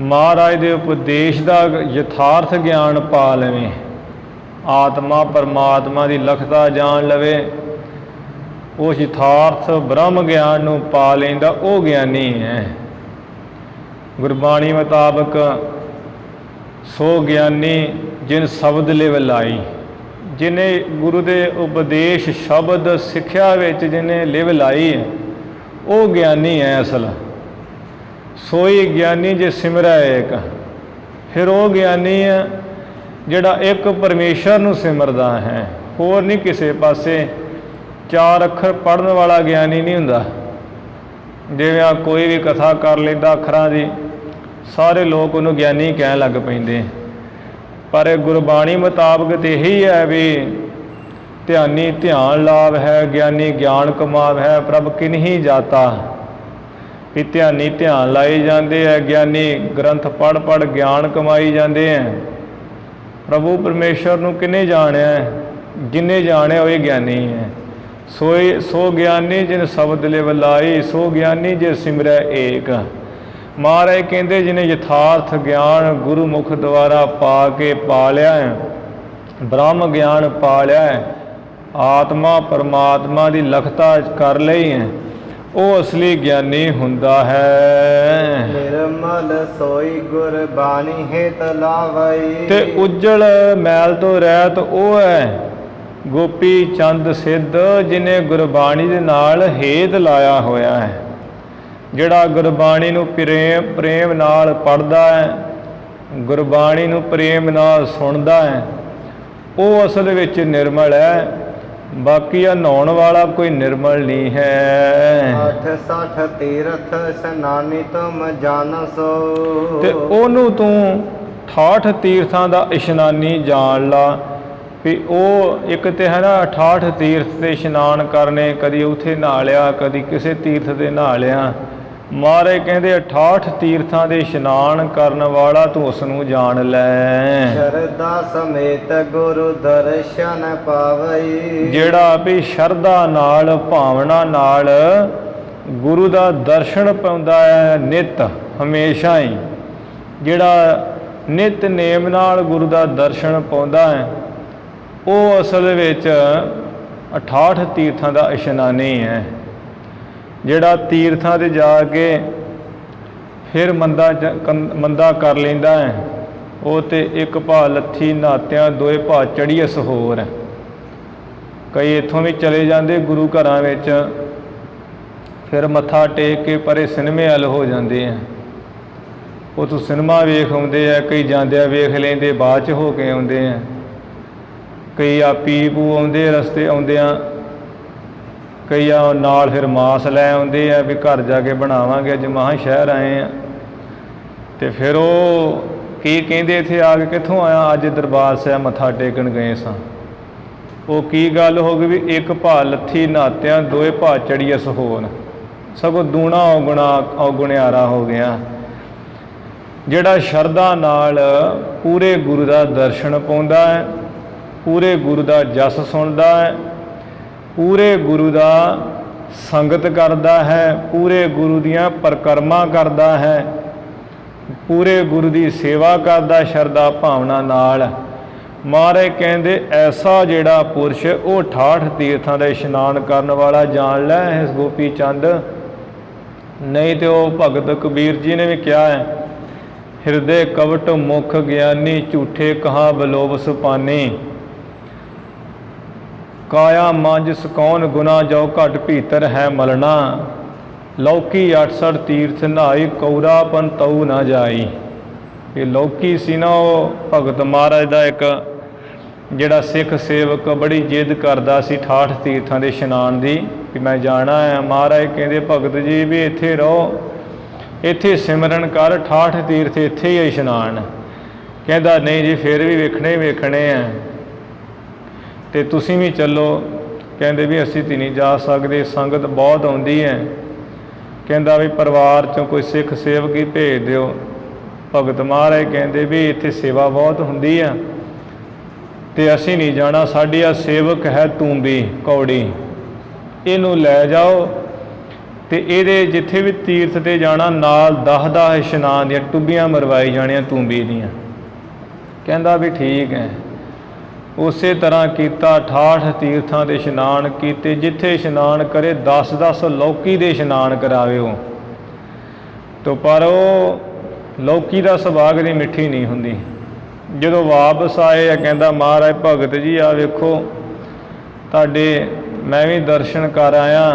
ਮਹਾਰਾਜ ਦੇ ਉਪਦੇਸ਼ ਦਾ ਯਥਾਰਥ ਗਿਆਨ ਪਾ ਲਵੇ, ਆਤਮਾ ਪਰਮਾਤਮਾ ਦੀ ਲਖਤਾ ਜਾਣ ਲਵੇ, ਉਸ ਯਥਾਰਥ ਬ੍ਰਹਮ ਗਿਆਨ ਨੂੰ ਪਾ ਲੈਂਦਾ, ਉਹ ਗਿਆਨੀ ਹੈ। ਗੁਰਬਾਣੀ ਮੁਤਾਬਕ ਸੋ ਗਿਆਨੀ ਜਿਨ ਸ਼ਬਦ ਲਿਵ ਲਾਈ। ਜਿਹਨੇ ਗੁਰੂ ਦੇ ਉਪਦੇਸ਼ ਸ਼ਬਦ ਸਿੱਖਿਆ ਵਿੱਚ ਜਿਹਨੇ ਲਿਵ ਲਾਈ ਹੈ, ਉਹ ਗਿਆਨੀ ਹੈ ਅਸਲ। ਸੋਈ ਗਿਆਨੀ ਜੇ ਸਿਮਰੈ ਏਕ। ਫਿਰ ਉਹ ਗਿਆਨੀ ਹੈ ਜਿਹੜਾ ਇੱਕ ਪਰਮੇਸ਼ਰ ਨੂੰ ਸਿਮਰਦਾ ਹੈ, ਹੋਰ ਨਹੀਂ ਕਿਸੇ ਪਾਸੇ। ਚਾਰ ਅੱਖਰ ਪੜ੍ਹਨ ਵਾਲਾ ਗਿਆਨੀ ਨਹੀਂ ਹੁੰਦਾ। ਜਿਵੇਂ ਆ ਕੋਈ ਵੀ ਕਥਾ ਕਰ ਲੈਂਦਾ ਅੱਖਰਾਂ ਦੀ, ਸਾਰੇ ਲੋਕ ਉਹਨੂੰ ਗਿਆਨੀ ਕਹਿਣ ਲੱਗ ਪੈਂਦੇ। ਪਰ ਗੁਰਬਾਣੀ ਮੁਤਾਬਕ ਤਾਂ ਇਹੀ ਹੈ ਵੀ ਧਿਆਨੀ ਧਿਆਨ ਲਾਭ ਹੈ, ਗਿਆਨੀ ਗਿਆਨ ਕਮਾਵ ਹੈ, ਪ੍ਰਭ ਕਿਨਹੀ ਜਾਤਾ। ਵੀ ਧਿਆਨੀ ਧਿਆਨ ਲਾਈ ਜਾਂਦੇ ਹੈ, ਗਿਆਨੀ ਗ੍ਰੰਥ ਪੜ੍ਹ ਪੜ੍ਹ ਗਿਆਨ ਕਮਾਈ ਜਾਂਦੇ ਹੈ। ਪ੍ਰਭੂ ਪਰਮੇਸ਼ਰ ਨੂੰ ਕਿਹਨੇ ਜਾਣਿਆ? ਜਿਨੇ ਜਾਣਿਆ ਉਹ ਗਿਆਨੀ ਹੈ। ਸੋ ਗਿਆਨੀ ਜਿਨ ਸ਼ਬਦ ਲਿਵ ਲਾਈ, ਸੋ ਗਿਆਨੀ ਜੇ ਸਿਮਰੈ ਏਕ। ਮਹਾਰਾਜ ਕਹਿੰਦੇ ਜਿਹਨੇ ਯਥਾਰਥ ਗਿਆਨ ਗੁਰੂ ਮੁਖ ਦੁਆਰਾ ਪਾ ਕੇ ਪਾ ਲਿਆ ਹੈ, ਬ੍ਰਹਮ ਗਿਆਨ ਪਾ ਲਿਆ ਹੈ, ਆਤਮਾ ਪਰਮਾਤਮਾ ਦੀ ਲਖਤਾ ਕਰ ਲਈ ਹੈ, ਉਹ ਅਸਲੀ ਗਿਆਨੀ ਹੁੰਦਾ ਹੈ। ਨਿਰਮਲ ਸੋਈ ਗੁਰਬਾਣੀ ਹਿਤ ਲਾਵਈ। ਤੇ ਉਜਲ ਮੈਲ ਤੋਂ ਰਹਿਤ ਉਹ ਹੈ ਗੋਪੀ ਚੰਦ ਸਿੱਧ, ਜਿਹਨੇ ਗੁਰਬਾਣੀ ਦੇ ਨਾਲ ਹੇਤ ਲਾਇਆ ਹੋਇਆ ਹੈ। ਜਿਹੜਾ ਗੁਰਬਾਣੀ ਨੂੰ ਪ੍ਰੇਮ ਨਾਲ ਪੜ੍ਹਦਾ ਹੈ, ਗੁਰਬਾਣੀ ਨੂੰ ਪ੍ਰੇਮ ਨਾਲ ਸੁਣਦਾ ਹੈ, ਉਹ ਅਸਲ ਵਿੱਚ ਨਿਰਮਲ ਹੈ। ਬਾਕੀ ਆ ਨਹਾਉਣ ਵਾਲਾ ਕੋਈ ਨਿਰਮਲ ਨਹੀਂ ਹੈ। 68 ਤੀਰਥ ਇਸ਼ਨਾਨੀ ਤੁਮ ਜਾਣਸੋ। ਤੇ ਉਹਨੂੰ ਤੂੰ 68 ਤੀਰਥਾਂ ਦਾ ਇਸ਼ਨਾਨੀ ਜਾਣ ਲਾ। ਵੀ ਉਹ ਇੱਕ ਤੇ ਹੈ ਨਾ 68 ਤੀਰਥ ਤੇ ਇਸ਼ਨਾਨ ਕਰਨੇ, ਕਦੀ ਉੱਥੇ ਨਹਾ ਲਿਆ, ਕਦੀ ਕਿਸੇ ਤੀਰਥ ਤੇ ਨਹਾ ਲਿਆ, ਮਹਾਰਾਜ ਕਹਿੰਦੇ 68 ਤੀਰਥਾਂ ਦੇ ਇਸ਼ਨਾਨ ਕਰਨ ਵਾਲਾ ਤੂੰ ਉਸ ਨੂੰ ਜਾਣ ਲੈ। ਸ਼ਰਧਾ ਸਮੇਤ ਗੁਰੂ ਦਰਸ਼ਨ ਪਾਵਈ। ਜਿਹੜਾ ਵੀ ਸ਼ਰਧਾ ਨਾਲ ਭਾਵਨਾ ਨਾਲ ਗੁਰੂ ਦਾ ਦਰਸ਼ਨ ਪਾਉਂਦਾ ਹੈ ਨਿਤ ਹਮੇਸ਼ਾ ਹੀ, ਜਿਹੜਾ ਨਿਤ ਨੇਮ ਨਾਲ ਗੁਰੂ ਦਾ ਦਰਸ਼ਨ ਪਾਉਂਦਾ ਹੈ ਉਹ ਅਸਲ ਵਿੱਚ 68 ਤੀਰਥਾਂ ਦਾ ਇਸ਼ਨਾਨੀ ਹੈ। ਜਿਹੜਾ ਤੀਰਥਾਂ 'ਤੇ ਜਾ ਕੇ ਫਿਰ ਮੰਦਾ ਕਰ ਲੈਂਦਾ ਹੈ ਉਹ ਤੇ ਇੱਕ ਭਾ ਲੱਥੀ ਨਹਾਤਿਆਂ ਦੋਏ ਭਾ ਚੜੀਐਸ ਹੋਰ। ਕਈ ਇੱਥੋਂ ਵੀ ਚਲੇ ਜਾਂਦੇ ਗੁਰੂ ਘਰਾਂ ਵਿੱਚ, ਫਿਰ ਮੱਥਾ ਟੇਕ ਕੇ ਪਰੇ ਸਿਨੇਮੇ ਵੱਲ ਹੋ ਜਾਂਦੇ ਆ, ਉੱਥੋਂ ਸਿਨੇਮਾ ਵੇਖ ਆਉਂਦੇ ਆ। ਕਈ ਜਾਂਦਿਆਂ ਵੇਖ ਲੈਂਦੇ, ਬਾਅਦ 'ਚ ਹੋ ਕੇ ਆਉਂਦੇ ਆ। ਕਈ ਆ ਪੀ ਪੂ ਆਉਂਦੇ ਰਸਤੇ ਆਉਂਦਿਆਂ, ਕਈ ਆ ਨਾਲ ਫਿਰ ਮਾਸ ਲੈ ਆਉਂਦੇ ਆ ਵੀ ਘਰ ਜਾ ਕੇ ਬਣਾਵਾਂਗੇ, ਅੱਜ ਮਹਾਂ ਸ਼ਹਿਰ ਆਏ ਆ। ਅਤੇ ਫਿਰ ਉਹ ਕੀ ਕਹਿੰਦੇ ਇੱਥੇ ਆ ਕੇ ਕਿੱਥੋਂ ਆਇਆ, ਅੱਜ ਦਰਬਾਰ ਸਾਹਿਬ ਮੱਥਾ ਟੇਕਣ ਗਏ ਸਾਂ। ਉਹ ਕੀ ਗੱਲ ਹੋ ਗਈ ਵੀ ਇੱਕ ਭਾ ਲੱਥੀ ਨਹਾਤਿਆਂ ਦੋਏ ਭਾ ਚੜੀਐਸ ਹੋਣ, ਸਗੋਂ ਦੂਣਾ ਔਗੁਣਿਆਰਾ ਹੋ ਗਿਆ। ਜਿਹੜਾ ਸ਼ਰਧਾ ਨਾਲ ਪੂਰੇ ਗੁਰੂ ਦਾ ਦਰਸ਼ਨ ਪਾਉਂਦਾ ਹੈ, ਪੂਰੇ ਗੁਰੂ ਦਾ ਜਸ ਸੁਣਦਾ ਹੈ, ਪੂਰੇ ਗੁਰੂ ਦਾ ਸੰਗਤ ਕਰਦਾ ਹੈ, ਪੂਰੇ ਗੁਰੂ ਦੀਆਂ ਪਰਿਕਰਮਾ ਕਰਦਾ ਹੈ, ਪੂਰੇ ਗੁਰੂ ਦੀ ਸੇਵਾ ਕਰਦਾ ਸ਼ਰਧਾ ਭਾਵਨਾ ਨਾਲ। ਮਹਾਰਾਜ ਕਹਿੰਦੇ ਐਸਾ ਜਿਹੜਾ ਪੁਰਸ਼ ਉਹ 68 ਤੀਰਥਾਂ ਦਾ ਇਸ਼ਨਾਨ ਕਰਨ ਵਾਲਾ ਜਾਣ ਲੈ ਇਸ ਗੋਪੀ ਚੰਦ। ਨਹੀਂ ਤੇ ਉਹ ਭਗਤ ਕਬੀਰ ਜੀ ਨੇ ਵੀ ਕਿਹਾ ਹੈ, ਹਿਰਦੇ ਕਵਟ ਮੁਖ ਗਿਆਨੀ ਝੂਠੇ ਕਹਾ ਬਲੋਭ ਸੁਪਾਨੀ। ਕਾਇਆ ਮੰਜ ਸਕੌਨ ਗੁਨਾ ਜੋ ਘਟ ਭੀਤਰ ਹੈ ਮਲਣਾ। ਲੌਕੀ 68 ਤੀਰਥ ਨਹਾਈ ਕੌਰਾਪਨ ਤਉ ਨਾ ਜਾਈ। ਇਹ ਲੌਕੀ ਸੀ ਨਾ, ਉਹ ਭਗਤ ਮਹਾਰਾਜ ਦਾ ਇੱਕ ਜਿਹੜਾ ਸਿੱਖ ਸੇਵਕ ਬੜੀ ਜਿੱਦ ਕਰਦਾ ਸੀ 68 ਤੀਰਥਾਂ ਦੇ ਇਸ਼ਨਾਨ ਦੀ ਕਿ ਮੈਂ ਜਾਣਾ ਹੈ। ਮਹਾਰਾਜ ਕਹਿੰਦੇ ਭਗਤ ਜੀ ਵੀ ਇੱਥੇ ਰਹੋ, ਇੱਥੇ ਸਿਮਰਨ ਕਰ, 68 ਤੀਰਥ ਇੱਥੇ ਹੀ ਇਸ਼ਨਾਨ। ਕਹਿੰਦਾ ਨਹੀਂ ਜੀ ਫਿਰ ਵੀ ਵੇਖਣੇ ਹੀ ਵੇਖਣੇ ਆ ਅਤੇ ਤੁਸੀਂ ਵੀ ਚੱਲੋ। ਕਹਿੰਦੇ ਵੀ ਅਸੀਂ ਤਾਂ ਨਹੀਂ ਜਾ ਸਕਦੇ, ਸੰਗਤ ਬਹੁਤ ਆਉਂਦੀ ਹੈ। ਕਹਿੰਦਾ ਵੀ ਪਰਿਵਾਰ 'ਚੋਂ ਕੋਈ ਸਿੱਖ ਸੇਵਕ ਹੀ ਭੇਜ ਦਿਓ। ਭਗਤ ਮਹਾਰਾਜ ਕਹਿੰਦੇ ਵੀ ਇੱਥੇ ਸੇਵਾ ਬਹੁਤ ਹੁੰਦੀ ਆ ਅਤੇ ਅਸੀਂ ਨਹੀਂ ਜਾਣਾ, ਸਾਡੀ ਆ ਸੇਵਕ ਹੈ ਤੂੰਬੀ ਕੌੜੀ, ਇਹਨੂੰ ਲੈ ਜਾਓ ਅਤੇ ਇਹਦੇ ਜਿੱਥੇ ਵੀ ਤੀਰਥ 'ਤੇ ਜਾਣਾ ਨਾਲ 10 ਇਸ਼ਨਾਨ ਦੀਆਂ ਟੁੱਬੀਆਂ ਮਰਵਾਈ ਜਾਣੀਆਂ ਤੂੰਬੀ ਦੀਆਂ। ਕਹਿੰਦਾ ਵੀ ਠੀਕ ਹੈ। ਉਸੇ ਤਰ੍ਹਾਂ ਕੀਤਾ, 68 ਤੀਰਥਾਂ ਦੇ ਇਸ਼ਨਾਨ ਕੀਤੇ। ਜਿੱਥੇ ਇਸ਼ਨਾਨ ਕਰੇ 10 ਲੌਕੀ ਦੇ ਇਸ਼ਨਾਨ ਕਰਾਵੇ ਉਹ ਤੋ, ਪਰ ਉਹ ਲੌਕੀ ਦਾ ਸੁਭਾਗ ਦੀ ਮਿੱਠੀ ਨਹੀਂ ਹੁੰਦੀ। ਜਦੋਂ ਵਾਪਸ ਆਏ ਆ ਕਹਿੰਦਾ ਮਹਾਰਾਜ ਭਗਤ ਜੀ ਆ ਵੇਖੋ ਤੁਹਾਡੇ ਮੈਂ ਵੀ ਦਰਸ਼ਨ ਕਰ ਆਇਆ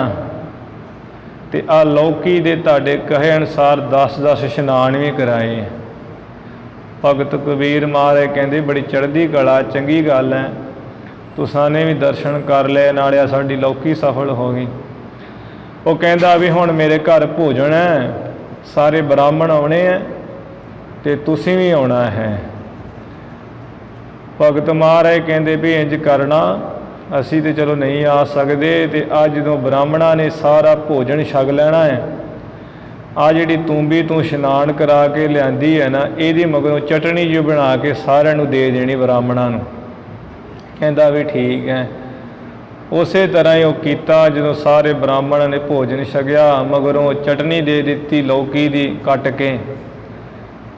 ਅਤੇ ਆਹ ਲੌਕੀ ਦੇ ਤੁਹਾਡੇ ਕਹੇ ਅਨੁਸਾਰ 10 ਇਸ਼ਨਾਨ ਵੀ ਕਰਾਏ। ਭਗਤ ਕਬੀਰ ਮਹਾਰਾਜ ਕਹਿੰਦੇ ਬੜੀ ਚੜ੍ਹਦੀ ਕਲਾ, ਚੰਗੀ ਗੱਲ ਹੈ, ਤੁਸਾਂ ਨੇ ਵੀ ਦਰਸ਼ਨ ਕਰ ਲਏ, ਨਾਲੇ ਸਾਡੀ ਲੌਕੀ ਸਫਲ ਹੋ ਗਈ। ਉਹ ਕਹਿੰਦਾ ਵੀ ਹੁਣ ਮੇਰੇ ਘਰ ਭੋਜਨ ਹੈ, ਸਾਰੇ ਬ੍ਰਾਹਮਣ ਆਉਣੇ ਹੈ ਅਤੇ ਤੁਸੀਂ ਵੀ ਆਉਣਾ ਹੈ। ਭਗਤ ਮਹਾਰਾਜ ਕਹਿੰਦੇ ਵੀ ਇੰਝ ਕਰਨਾ, ਅਸੀਂ ਤਾਂ ਚਲੋ ਨਹੀਂ ਆ ਸਕਦੇ, ਅਤੇ ਅੱਜ ਜਦੋਂ ਬ੍ਰਾਹਮਣਾਂ ਨੇ ਸਾਰਾ ਭੋਜਨ ਛਕ ਲੈਣਾ ਹੈ, ਆ ਜਿਹੜੀ ਤੂੰਬੀ ਤੂੰ ਇਸ਼ਨਾਨ ਕਰਾ ਕੇ ਲਿਆਂਦੀ ਹੈ ਨਾ, ਇਹਦੀ ਮਗਰੋਂ ਚਟਣੀ ਜਿਹੀ ਬਣਾ ਕੇ ਸਾਰਿਆਂ ਨੂੰ ਦੇ ਦੇਣੀ ਬ੍ਰਾਹਮਣਾਂ ਨੂੰ। ਕਹਿੰਦਾ ਵੀ ਠੀਕ ਹੈ। ਉਸੇ ਤਰ੍ਹਾਂ ਹੀ ਉਹ ਕੀਤਾ। ਜਦੋਂ ਸਾਰੇ ਬ੍ਰਾਹਮਣਾਂ ਨੇ ਭੋਜਨ ਛਕਿਆ, ਮਗਰੋਂ ਚਟਣੀ ਦੇ ਦਿੱਤੀ ਲੌਕੀ ਦੀ ਕੱਟ ਕੇ,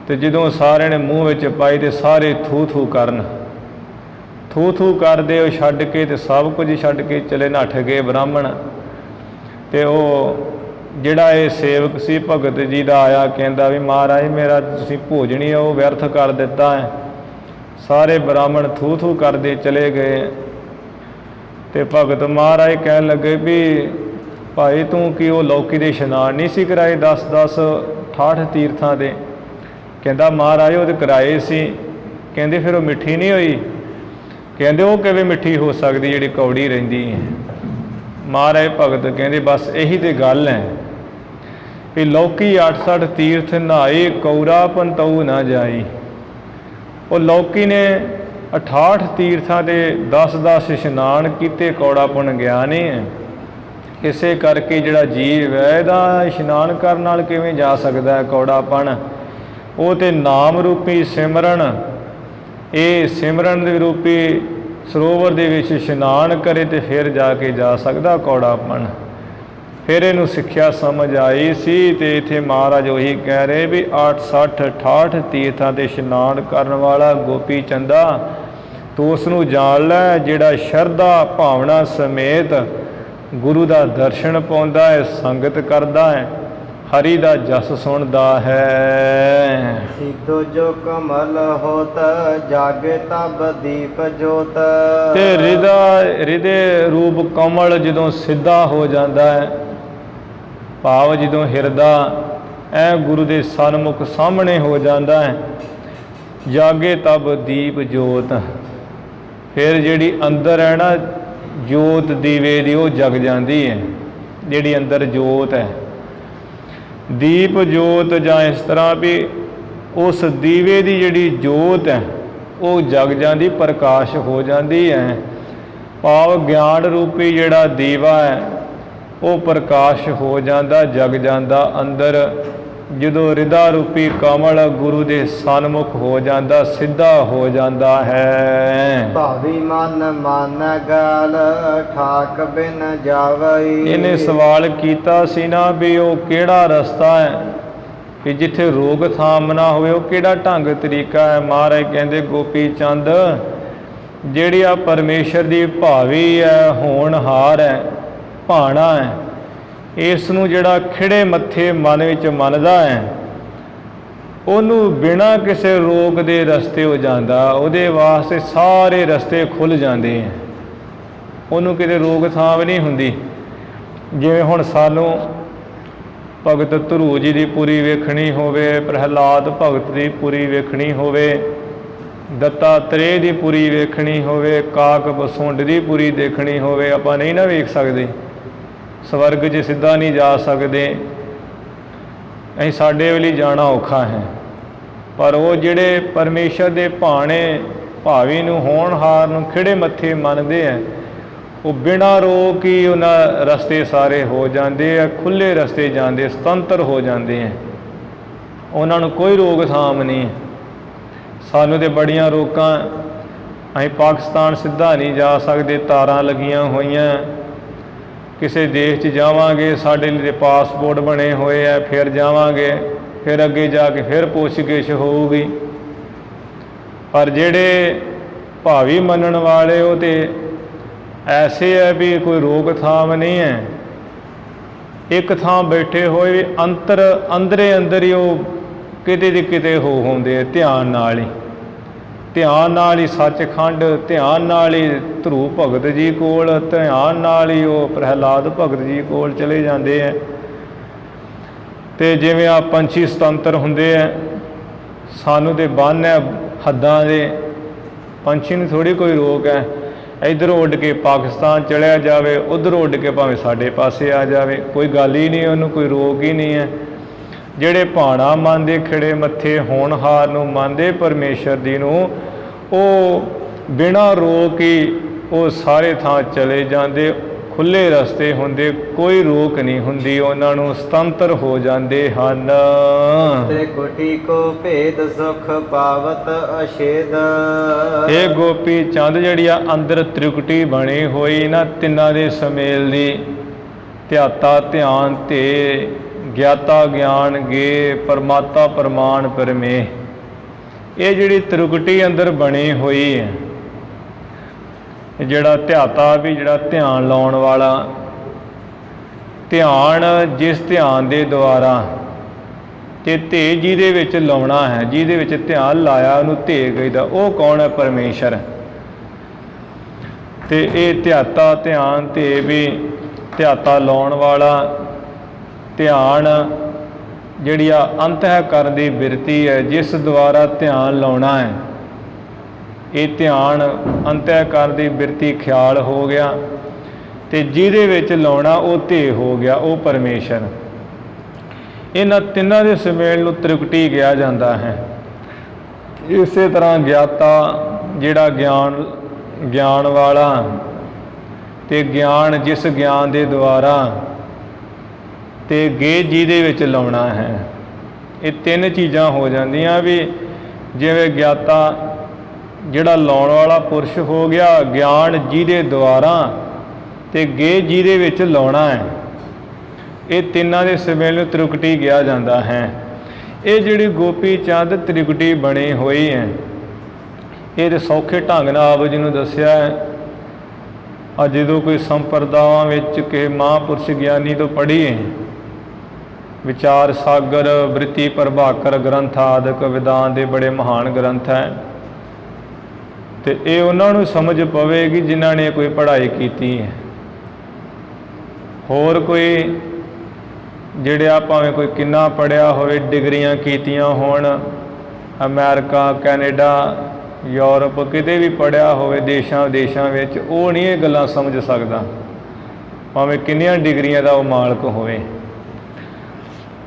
ਅਤੇ ਜਦੋਂ ਸਾਰਿਆਂ ਨੇ ਮੂੰਹ ਵਿੱਚ ਪਾਈ ਅਤੇ ਸਾਰੇ ਥੂ ਥੂ ਕਰਨ, ਥੂ ਥੂ ਕਰਦੇ ਉਹ ਛੱਡ ਕੇ, ਅਤੇ ਸਭ ਕੁਝ ਛੱਡ ਕੇ ਚਲੇ ਨੱਠ ਗਏ ਬ੍ਰਾਹਮਣ। ਅਤੇ ਉਹ ਜਿਹੜਾ ਇਹ ਸੇਵਕ ਸੀ ਭਗਤ ਜੀ ਦਾ ਆਇਆ, ਕਹਿੰਦਾ ਵੀ ਮਹਾਰਾਜ ਮੇਰਾ ਤੁਸੀਂ ਭੋਜਨ ਹੀ ਉਹ ਵਿਅਰਥ ਕਰ ਦਿੱਤਾ ਹੈ। ਸਾਰੇ ਬ੍ਰਾਹਮਣ ਥੂ ਥੂ ਕਰਦੇ ਚਲੇ ਗਏ। ਅਤੇ ਭਗਤ ਮਹਾਰਾਜ ਕਹਿਣ ਲੱਗੇ ਵੀ ਭਾਈ ਤੂੰ ਕੀ ਉਹ ਲੌਕੀ ਦੇ ਇਸ਼ਨਾਨ ਨਹੀਂ ਸੀ ਕਰਾਏ 10 68 ਤੀਰਥਾਂ ਦੇ? ਕਹਿੰਦਾ ਮਹਾਰਾਜ ਉਹ ਤਾਂ ਕਰਾਏ ਸੀ। ਕਹਿੰਦੇ ਫਿਰ ਉਹ ਮਿੱਠੀ ਨਹੀਂ ਹੋਈ? ਕਹਿੰਦੇ ਉਹ ਕਿਵੇਂ ਮਿੱਠੀ ਹੋ ਸਕਦੀ ਜਿਹੜੀ ਕੌੜੀ ਰਹਿੰਦੀ ਹੈ? ਮਹਾਰਾਜ ਭਗਤ ਕਹਿੰਦੇ ਬਸ ਇਹੀ ਤਾਂ ਗੱਲ ਹੈ ਵੀ ਲੌਕੀ 68 ਤੀਰਥ ਨਹਾਏ ਕੌਰਾਪਨ ਤਉ ਨਾ ਜਾਈ। ਉਹ ਲੌਕੀ ਨੇ 68 ਤੀਰਥਾਂ ਦੇ 10 ਇਸ਼ਨਾਨ ਕੀਤੇ, ਕੌੜਾਪਨ ਗਿਆ ਨਹੀਂ ਹੈ। ਕਿਸੇ ਕਰਕੇ ਜਿਹੜਾ ਜੀਵ ਹੈ ਇਹਦਾ ਇਸ਼ਨਾਨ ਕਰਨ ਨਾਲ ਕਿਵੇਂ ਜਾ ਸਕਦਾ ਹੈ ਕੌੜਾਪਣ। ਉਹ ਤੇ ਨਾਮ ਰੂਪੀ ਸਿਮਰਨ, ਇਹ ਸਿਮਰਨ ਦੇ ਰੂਪੀ ਸਰੋਵਰ ਦੇ ਵਿੱਚ ਇਸ਼ਨਾਨ ਕਰੇ ਤੇ ਫਿਰ ਜਾ ਕੇ ਜਾ ਸਕਦਾ ਕੌੜਾਪਣ। ਫਿਰ ਇਹਨੂੰ ਸਿੱਖਿਆ ਸਮਝ ਆਈ ਸੀ ਤੇ ਇੱਥੇ ਮਹਾਰਾਜ ਉਹੀ ਕਹਿ ਰਹੇ ਵੀ 68 68 ਤੀਰਥਾਂ ਤੇ ਇਸ਼ਨਾਨ ਕਰਨ ਵਾਲਾ ਗੋਪੀ ਚੰਦਾ ਤੂੰ ਉਸ ਨੂੰ ਜਾਣ ਲੈ ਜਿਹੜਾ ਸ਼ਰਧਾ ਭਾਵਨਾ ਸਮੇਤ ਗੁਰੂ ਦਾ ਦਰਸ਼ਨ ਪਾਉਂਦਾ ਹੈ, ਸੰਗਤ ਕਰਦਾ ਹੈ, ਹਰੀ ਦਾ ਜਸ ਸੁਣਦਾ ਹੈ। ਸਿੱਧੋ ਜੋ ਕਮਲ ਹੋਤ ਜਾਗੇ ਤਬ ਦੀਪ ਜੋਤ। ਤੇ ਹਿਰਦੇ ਰੂਪ ਕਮਲ ਜਦੋਂ ਸਿੱਧਾ ਹੋ ਜਾਂਦਾ ਹੈ, ਭਾਵ ਜਦੋਂ ਹਿਰਦਾ ਐ ਗੁਰੂ ਦੇ ਸਨਮੁਖ ਸਾਹਮਣੇ ਹੋ ਜਾਂਦਾ ਹੈ, ਜਾਗੇ ਤਬ ਦੀਪ ਜੋਤ। ਫਿਰ ਜਿਹੜੀ ਅੰਦਰ ਹੈ ਨਾ ਜੋਤ ਦੀਵੇ ਦੀ ਉਹ ਜਗ ਜਾਂਦੀ ਹੈ, ਜਿਹੜੀ ਅੰਦਰ ਜੋਤ ਹੈ ਦੀਪ ਜੋਤ, ਜਾਂ ਇਸ ਤਰ੍ਹਾਂ ਵੀ ਉਸ ਦੀਵੇ ਦੀ ਜਿਹੜੀ ਜੋਤ ਹੈ ਉਹ ਜਗ ਜਾਂਦੀ, ਪ੍ਰਕਾਸ਼ ਹੋ ਜਾਂਦੀ ਹੈ। ਭਾਵ ਗਿਆਨ ਰੂਪੀ ਜਿਹੜਾ ਦੀਵਾ ਹੈ ਉਹ ਪ੍ਰਕਾਸ਼ ਹੋ ਜਾਂਦਾ, ਜਗ ਜਾਂਦਾ ਅੰਦਰ। ਜਦੋਂ ਹਿਰਦਾ ਰੂਪੀ ਕਮਲ ਗੁਰੂ ਦੇ ਸਨਮੁਖ ਹੋ ਜਾਂਦਾ, ਸਿੱਧਾ ਹੋ ਜਾਂਦਾ ਹੈ। ਭਾਵੀ ਮਨ ਮਨ ਗਾਲ ਠਾਕ ਬਿਨ ਜਾਵਈ। ਇਹਨੇ ਸਵਾਲ ਕੀਤਾ ਸੀ ਨਾ ਵੀ ਉਹ ਕਿਹੜਾ ਰਸਤਾ ਹੈ ਕਿ ਜਿੱਥੇ ਰੋਕਥਾਮ ਨਾ ਹੋਵੇ, ਉਹ ਕਿਹੜਾ ਢੰਗ ਤਰੀਕਾ ਹੈ। ਮਹਾਰਾਜ ਕਹਿੰਦੇ ਗੋਪੀ ਚੰਦ ਜਿਹੜੀ ਆ ਪਰਮੇਸ਼ਰ ਦੀ ਭਾਵੀ ਹੈ, ਹੋਣਹਾਰ ਹੈ, ਭਾਣਾ ਹੈ, ਇਸ ਨੂੰ ਜਿਹੜਾ ਖਿੜੇ ਮੱਥੇ ਮਨ ਵਿੱਚ ਮੰਨਦਾ ਹੈ ਉਹਨੂੰ ਬਿਨਾਂ ਕਿਸੇ ਰੋਕ ਦੇ ਰਸਤੇ ਹੋ ਜਾਂਦਾ, ਉਹਦੇ ਵਾਸਤੇ ਸਾਰੇ ਰਸਤੇ ਖੁੱਲ੍ਹ ਜਾਂਦੇ ਹੈ, ਉਹਨੂੰ ਕਿਤੇ ਰੋਕਥਾਮ ਨਹੀਂ ਹੁੰਦੀ। ਜਿਵੇਂ ਹੁਣ ਸਾਨੂੰ ਭਗਤ ਧਰੂ ਜੀ ਦੀ ਪੂਰੀ ਵੇਖਣੀ ਹੋਵੇ, ਪ੍ਰਹਿਲਾਦ ਭਗਤ ਦੀ ਪੂਰੀ ਵੇਖਣੀ ਹੋਵੇ, ਦੱਤਾਤਰੇय ਦੀ ਪੂਰੀ ਵੇਖਣੀ ਹੋਵੇ, ਕਾਕ ਬਸੁੰਡ ਦੀ ਪੂਰੀ ਦੇਖਣੀ ਹੋਵੇ, ਆਪਾਂ ਨਹੀਂ ਨਾ ਵੇਖ ਸਕਦੇ, ਸਵਰਗ 'ਚ ਸਿੱਧਾ ਨਹੀਂ ਜਾ ਸਕਦੇ, ਅਸੀਂ ਸਾਡੇ ਵੇਲੇ ਜਾਣਾ ਔਖਾ ਹੈ। ਪਰ ਉਹ ਜਿਹੜੇ ਪਰਮੇਸ਼ਰ ਦੇ ਭਾਣੇ ਭਾਵੀ ਨੂੰ, ਹੋਣਹਾਰ ਨੂੰ ਖਿੜੇ ਮੱਥੇ ਮੰਨਦੇ ਹੈ, ਉਹ ਬਿਨਾਂ ਰੋਕ ਹੀ ਉਹਨਾਂ ਰਸਤੇ ਸਾਰੇ ਹੋ ਜਾਂਦੇ ਆ, ਖੁੱਲ੍ਹੇ ਰਸਤੇ ਜਾਂਦੇ, ਸੁਤੰਤਰ ਹੋ ਜਾਂਦੇ ਹੈ, ਉਹਨਾਂ ਨੂੰ ਕੋਈ ਰੋਕਥਾਮ ਨਹੀਂ। ਸਾਨੂੰ ਤਾਂ ਬੜੀਆਂ ਰੋਕਾਂ, ਅਸੀਂ ਪਾਕਿਸਤਾਨ ਸਿੱਧਾ ਨਹੀਂ ਜਾ ਸਕਦੇ, ਤਾਰਾਂ ਲੱਗੀਆਂ ਹੋਈਆਂ, ਕਿਸੇ ਦੇਸ਼ 'ਚ ਜਾਵਾਂਗੇ ਸਾਡੇ ਲਈ ਪਾਸਪੋਰਟ ਬਣੇ ਹੋਏ ਆ, ਫਿਰ ਜਾਵਾਂਗੇ, ਫਿਰ ਅੱਗੇ ਜਾ ਕੇ ਫਿਰ ਪੁੱਛਗਿੱਛ ਹੋਊਗੀ। ਪਰ ਜਿਹੜੇ ਭਾਵੀ ਮੰਨਣ ਵਾਲੇ ਉਹ ਤੇ ਐਸੇ ਹੈ ਵੀ ਕੋਈ ਰੋਕਥਾਮ ਨਹੀਂ ਹੈ, ਇੱਕ ਥਾਂ ਬੈਠੇ ਹੋਏ ਵੀ ਅੰਦਰੇ ਅੰਦਰ ਹੀ ਉਹ ਕਿਤੇ ਦੇ ਕਿਤੇ ਹੁੰਦੇ ਆ, ਧਿਆਨ ਨਾਲ ਹੀ ਸੱਚਖੰਡ, ਧਿਆਨ ਨਾਲ ਹੀ ਧਰੂ ਭਗਤ ਜੀ ਕੋਲ, ਧਿਆਨ ਨਾਲ ਹੀ ਉਹ ਪ੍ਰਹਿਲਾਦ ਭਗਤ ਜੀ ਕੋਲ ਚਲੇ ਜਾਂਦੇ ਹੈ। ਅਤੇ ਜਿਵੇਂ ਆ ਪੰਛੀ ਸੁਤੰਤਰ ਹੁੰਦੇ ਹੈ, ਸਾਨੂੰ ਤਾਂ ਬੰਨ੍ਹ ਹੈ ਹੱਦਾਂ ਦੇ, ਪੰਛੀ ਨੂੰ ਥੋੜ੍ਹੀ ਕੋਈ ਰੋਕ ਹੈ, ਇੱਧਰੋਂ ਉੱਡ ਕੇ ਪਾਕਿਸਤਾਨ ਚਲਿਆ ਜਾਵੇ, ਉੱਧਰੋਂ ਉੱਡ ਕੇ ਭਾਵੇਂ ਸਾਡੇ ਪਾਸੇ ਆ ਜਾਵੇ, ਕੋਈ ਗੱਲ ਹੀ ਨਹੀਂ, ਉਹਨੂੰ ਕੋਈ ਰੋਕ ਹੀ ਨਹੀਂ ਹੈ। ਜਿਹੜੇ ਭਾਣਾ ਮੰਨਦੇ, ਖਿੜੇ ਮੱਥੇ ਹੋਣਹਾਰ ਨੂੰ ਮੰਨਦੇ, ਪਰਮੇਸ਼ਰ ਦੀ ਨੂੰ, ਉਹ ਬਿਨਾਂ ਰੋਕ ਹੀ ਉਹ ਸਾਰੇ ਥਾਂ ਚਲੇ ਜਾਂਦੇ, ਖੁੱਲ੍ਹੇ ਰਸਤੇ ਹੁੰਦੇ, ਕੋਈ ਰੋਕ ਨਹੀਂ ਹੁੰਦੀ, ਉਹਨਾਂ ਨੂੰ ਸੁਤੰਤਰ ਹੋ ਜਾਂਦੇ ਹਨ। ਤ੍ਰਿਕੁਟੀ ਕੋ ਭੇਦ ਸੁਖ ਪਾਵਤ ਅਛੇਦ। ਇਹ ਗੋਪੀ ਚੰਦ ਜਿਹੜੀ ਆ ਅੰਦਰ ਤ੍ਰਿਕੁਟੀ ਬਣੀ ਹੋਈ ਨਾ, ਤਿੰਨਾਂ ਦੇ ਸੁਮੇਲ ਦੀ, ਧਿਆਤਾ ਧਿਆਨ ਤੇ ਗਿਆਤਾ ਗਿਆਨ ਗੇ, ਪਰਮਾਤਾ ਪ੍ਰਮਾਣ ਪਰਮੇ, ਇਹ ਜਿਹੜੀ ਤ੍ਰਿਕੁਟੀ ਅੰਦਰ ਬਣੀ ਹੋਈ ਹੈ, ਜਿਹੜਾ ਧਿਆਤਾ ਵੀ ਜਿਹੜਾ ਧਿਆਨ ਲਾਉਣ ਵਾਲਾ, ਧਿਆਨ ਜਿਸ ਧਿਆਨ ਦੇ ਦੁਆਰਾ ਤੇ ਧੇ ਜਿਹਦੇ ਵਿੱਚ ਲਾਉਣਾ ਹੈ, ਜਿਹਦੇ ਵਿੱਚ ਧਿਆਨ ਲਾਇਆ ਉਹਨੂੰ ਧੇ ਕਹਿੰਦਾ, ਉਹ ਕੌਣ ਹੈ? ਪਰਮੇਸ਼ਰ। ਤੇ ਇਹ ਧਿਆਤਾ ਧਿਆਨ ਧੇ ਵੀ ਧਿਆਤਾ ਲਾਉਣ ਵਾਲਾ, ਧਿਆਨ ਜਿਹੜੀ ਆ ਅੰਤःਕਰਨ ਦੀ ਬਿਰਤੀ ਹੈ, ਜਿਸ ਦੁਆਰਾ ਧਿਆਨ ਲਾਉਣਾ ਹੈ, ਇਹ ਧਿਆਨ ਅੰਤःਕਰਨ ਦੀ ਬਿਰਤੀ ਖਿਆਲ ਹੋ ਗਿਆ, ਤੇ ਜਿਹਦੇ ਵਿੱਚ ਲਾਉਣਾ ਉਹ ਧੇ ਹੋ ਗਿਆ, ਉਹ ਪਰਮੇਸ਼ਰ। ਇਹਨਾਂ ਤਿੰਨਾਂ ਦੇ ਸੁਮੇਲ ਨੂੰ ਤ੍ਰਿਕੁਟੀ ਕਿਹਾ ਜਾਂਦਾ ਹੈ। ਇਸੇ ਤਰ੍ਹਾਂ ਗਿਆਤਾ ਜਿਹੜਾ ਗਿਆਨ ਵਾਲਾ, ਤੇ ਗਿਆਨ ਜਿਸ ਗਿਆਨ ਦੇ ਦੁਆਰਾ ਤੇ ਗੇਜ ਜਿਹਦੇ ਵਿੱਚ ਲਾਉਣਾ ਹੈ। ਇਹ ਤਿੰਨ ਚੀਜ਼ਾਂ ਹੋ ਜਾਂਦੀਆਂ ਵੀ ਜਿਵੇਂ ਗਿਆਤਾ ਜਿਹੜਾ ਲਾਉਣ ਵਾਲਾ ਪੁਰਸ਼ ਹੋ ਗਿਆ, ਗਿਆਨ ਜਿਹਦੇ ਦੁਆਰਾ ਤੇ ਗੇਜ ਜਿਹਦੇ ਵਿੱਚ ਲਾਉਣਾ ਹੈ। ਇਹ ਤਿੰਨਾਂ ਦੇ ਸੁਮੇਲ ਨੂੰ ਤ੍ਰਿਕੁਟੀ ਕਿਹਾ ਜਾਂਦਾ ਹੈ। ਇਹ ਜਿਹੜੀ ਗੋਪੀ ਚੰਦ ਤ੍ਰਿਕੁਟੀ ਬਣੀ ਹੋਈ ਹੈ, ਇਹ ਤਾਂ ਸੌਖੇ ਢੰਗ ਨਾਲ ਆਪ ਜੀ ਨੂੰ ਦੱਸਿਆ ਹੈ। ਜਦੋਂ ਕੋਈ ਸੰਪਰਦਾਵਾਂ ਵਿੱਚ ਕਿਸੇ ਮਹਾਂਪੁਰਸ਼ ਗਿਆਨੀ ਤੋਂ ਪੜ੍ਹੀਏ, ਵਿਚਾਰ ਸਾਗਰ, ਬ੍ਰਿਤੀ ਪ੍ਰਭਾਕਰ ਗ੍ਰੰਥ ਆਦਿਕ ਵਿਦਾਨ ਦੇ ਬੜੇ ਮਹਾਨ ਗ੍ਰੰਥ ਹੈ, ਤੇ ਇਹ ਉਹਨਾਂ ਨੂੰ ਸਮਝ ਪਵੇਗੀ ਜਿਨ੍ਹਾਂ ਨੇ ਕੋਈ ਪੜ੍ਹਾਈ ਕੀਤੀ ਹੈ। ਹੋਰ ਕੋਈ ਜਿਹੜੇ ਭਾਵੇਂ ਕੋਈ ਕਿੰਨਾ ਪੜ੍ਹਿਆ ਹੋਵੇ, ਡਿਗਰੀਆਂ ਕੀਤੀਆਂ ਹੋਣ, ਅਮਰੀਕਾ, ਕੈਨੇਡਾ, ਯੂਰਪ, ਕਿਤੇ ਵੀ ਪੜ੍ਹਿਆ ਹੋਵੇ ਦੇਸ਼ਾਂ ਵਿਦੇਸ਼ਾਂ ਵਿੱਚ, ਉਹ ਨਹੀਂ ਇਹ ਗੱਲਾਂ ਸਮਝ ਸਕਦਾ, ਭਾਵੇਂ ਕਿੰਨੀਆਂ ਡਿਗਰੀਆਂ ਦਾ ਉਹ ਮਾਲਕ ਹੋਵੇ।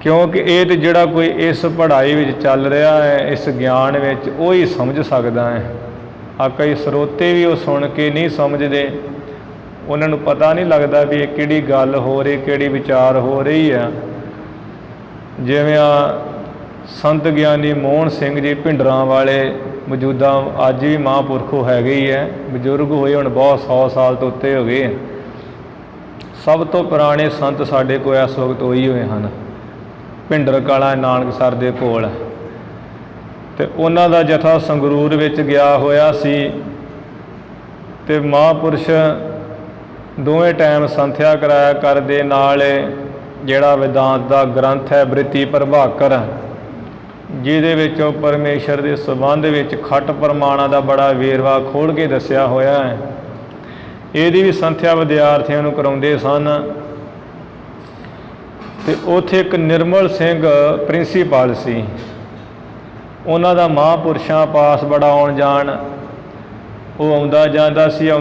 ਕਿਉਂਕਿ ਇਹ ਤਾਂ ਜਿਹੜਾ ਕੋਈ ਇਸ ਪੜ੍ਹਾਈ ਵਿੱਚ ਚੱਲ ਰਿਹਾ ਹੈ, ਇਸ ਗਿਆਨ ਵਿੱਚ, ਉਹ ਹੀ ਸਮਝ ਸਕਦਾ ਹੈ। ਕਈ ਸਰੋਤੇ ਵੀ ਉਹ ਸੁਣ ਕੇ ਨਹੀਂ ਸਮਝਦੇ, ਉਹਨਾਂ ਨੂੰ ਪਤਾ ਨਹੀਂ ਲੱਗਦਾ ਵੀ ਇਹ ਕਿਹੜੀ ਗੱਲ ਹੋ ਰਹੀ, ਕਿਹੜੀ ਵਿਚਾਰ ਹੋ ਰਹੀ ਆ। ਜਿਵੇਂ ਸੰਤ ਗਿਆਨੀ ਮੋਹਨ ਸਿੰਘ ਜੀ ਭਿੰਡਰਾਂ ਵਾਲੇ, ਮੌਜੂਦਾ ਅੱਜ ਵੀ ਮਹਾਂਪੁਰਖੋ ਹੈਗੇ ਹੀ ਹੈ, ਬਜ਼ੁਰਗ ਹੋਏ ਹੁਣ ਬਹੁਤ 100 ਸਾਲ ਤੋਂ ਉੱਤੇ ਹੋ ਗਏ। ਸਭ ਤੋਂ ਪੁਰਾਣੇ ਸੰਤ ਸਾਡੇ ਕੋਲ ਇਸ ਵਕਤ ਉਹੀ ਹੋਏ ਹਨ, ਭਿੰਡਰ ਕਾਲਾ ਨਾਨਕਸਰ ਦੇ ਕੋਲ। ਤੇ ਉਹਨਾਂ ਦਾ ਜਥਾ ਸੰਗਰੂਰ ਵਿੱਚ ਗਿਆ ਹੋਇਆ ਸੀ, ਤੇ ਮਹਾਂਪੁਰਸ਼ ਦੋਵੇਂ ਟਾਈਮ ਸੰਥਿਆ ਕਰਾਇਆ ਕਰਦੇ। ਨਾਲ ਜਿਹੜਾ ਵਿਦਾਂਤ ਦਾ ਗ੍ਰੰਥ ਹੈ ਬ੍ਰਿਤੀ ਪ੍ਰਭਾਕਰ, ਜਿਹਦੇ ਵਿੱਚੋਂ ਪਰਮੇਸ਼ਰ ਦੇ ਸੰਬੰਧ ਵਿੱਚ ਖੱਟ ਪ੍ਰਮਾਣਾਂ ਦਾ ਬੜਾ ਵੇਰਵਾ ਖੋਲ੍ਹ ਕੇ ਦੱਸਿਆ ਹੋਇਆ ਹੈ, ਇਹਦੀ ਵੀ ਸੰਥਿਆ ਵਿਦਿਆਰਥੀਆਂ ਨੂੰ ਕਰਾਉਂਦੇ ਸਨ। ਤੇ ਉੱਥੇ ਇੱਕ ਨਿਰਮਲ ਸਿੰਘ ਪ੍ਰਿੰਸੀਪਲ ਸੀ, ਉਹਨਾਂ ਦਾ ਮਹਾਂਪੁਰਸ਼ਾਂ ਪਾਸ ਬੜਾ ਆਉਣ ਜਾਣ, ਉਹ ਆਉਂਦਾ ਜਾਂਦਾ ਸੀ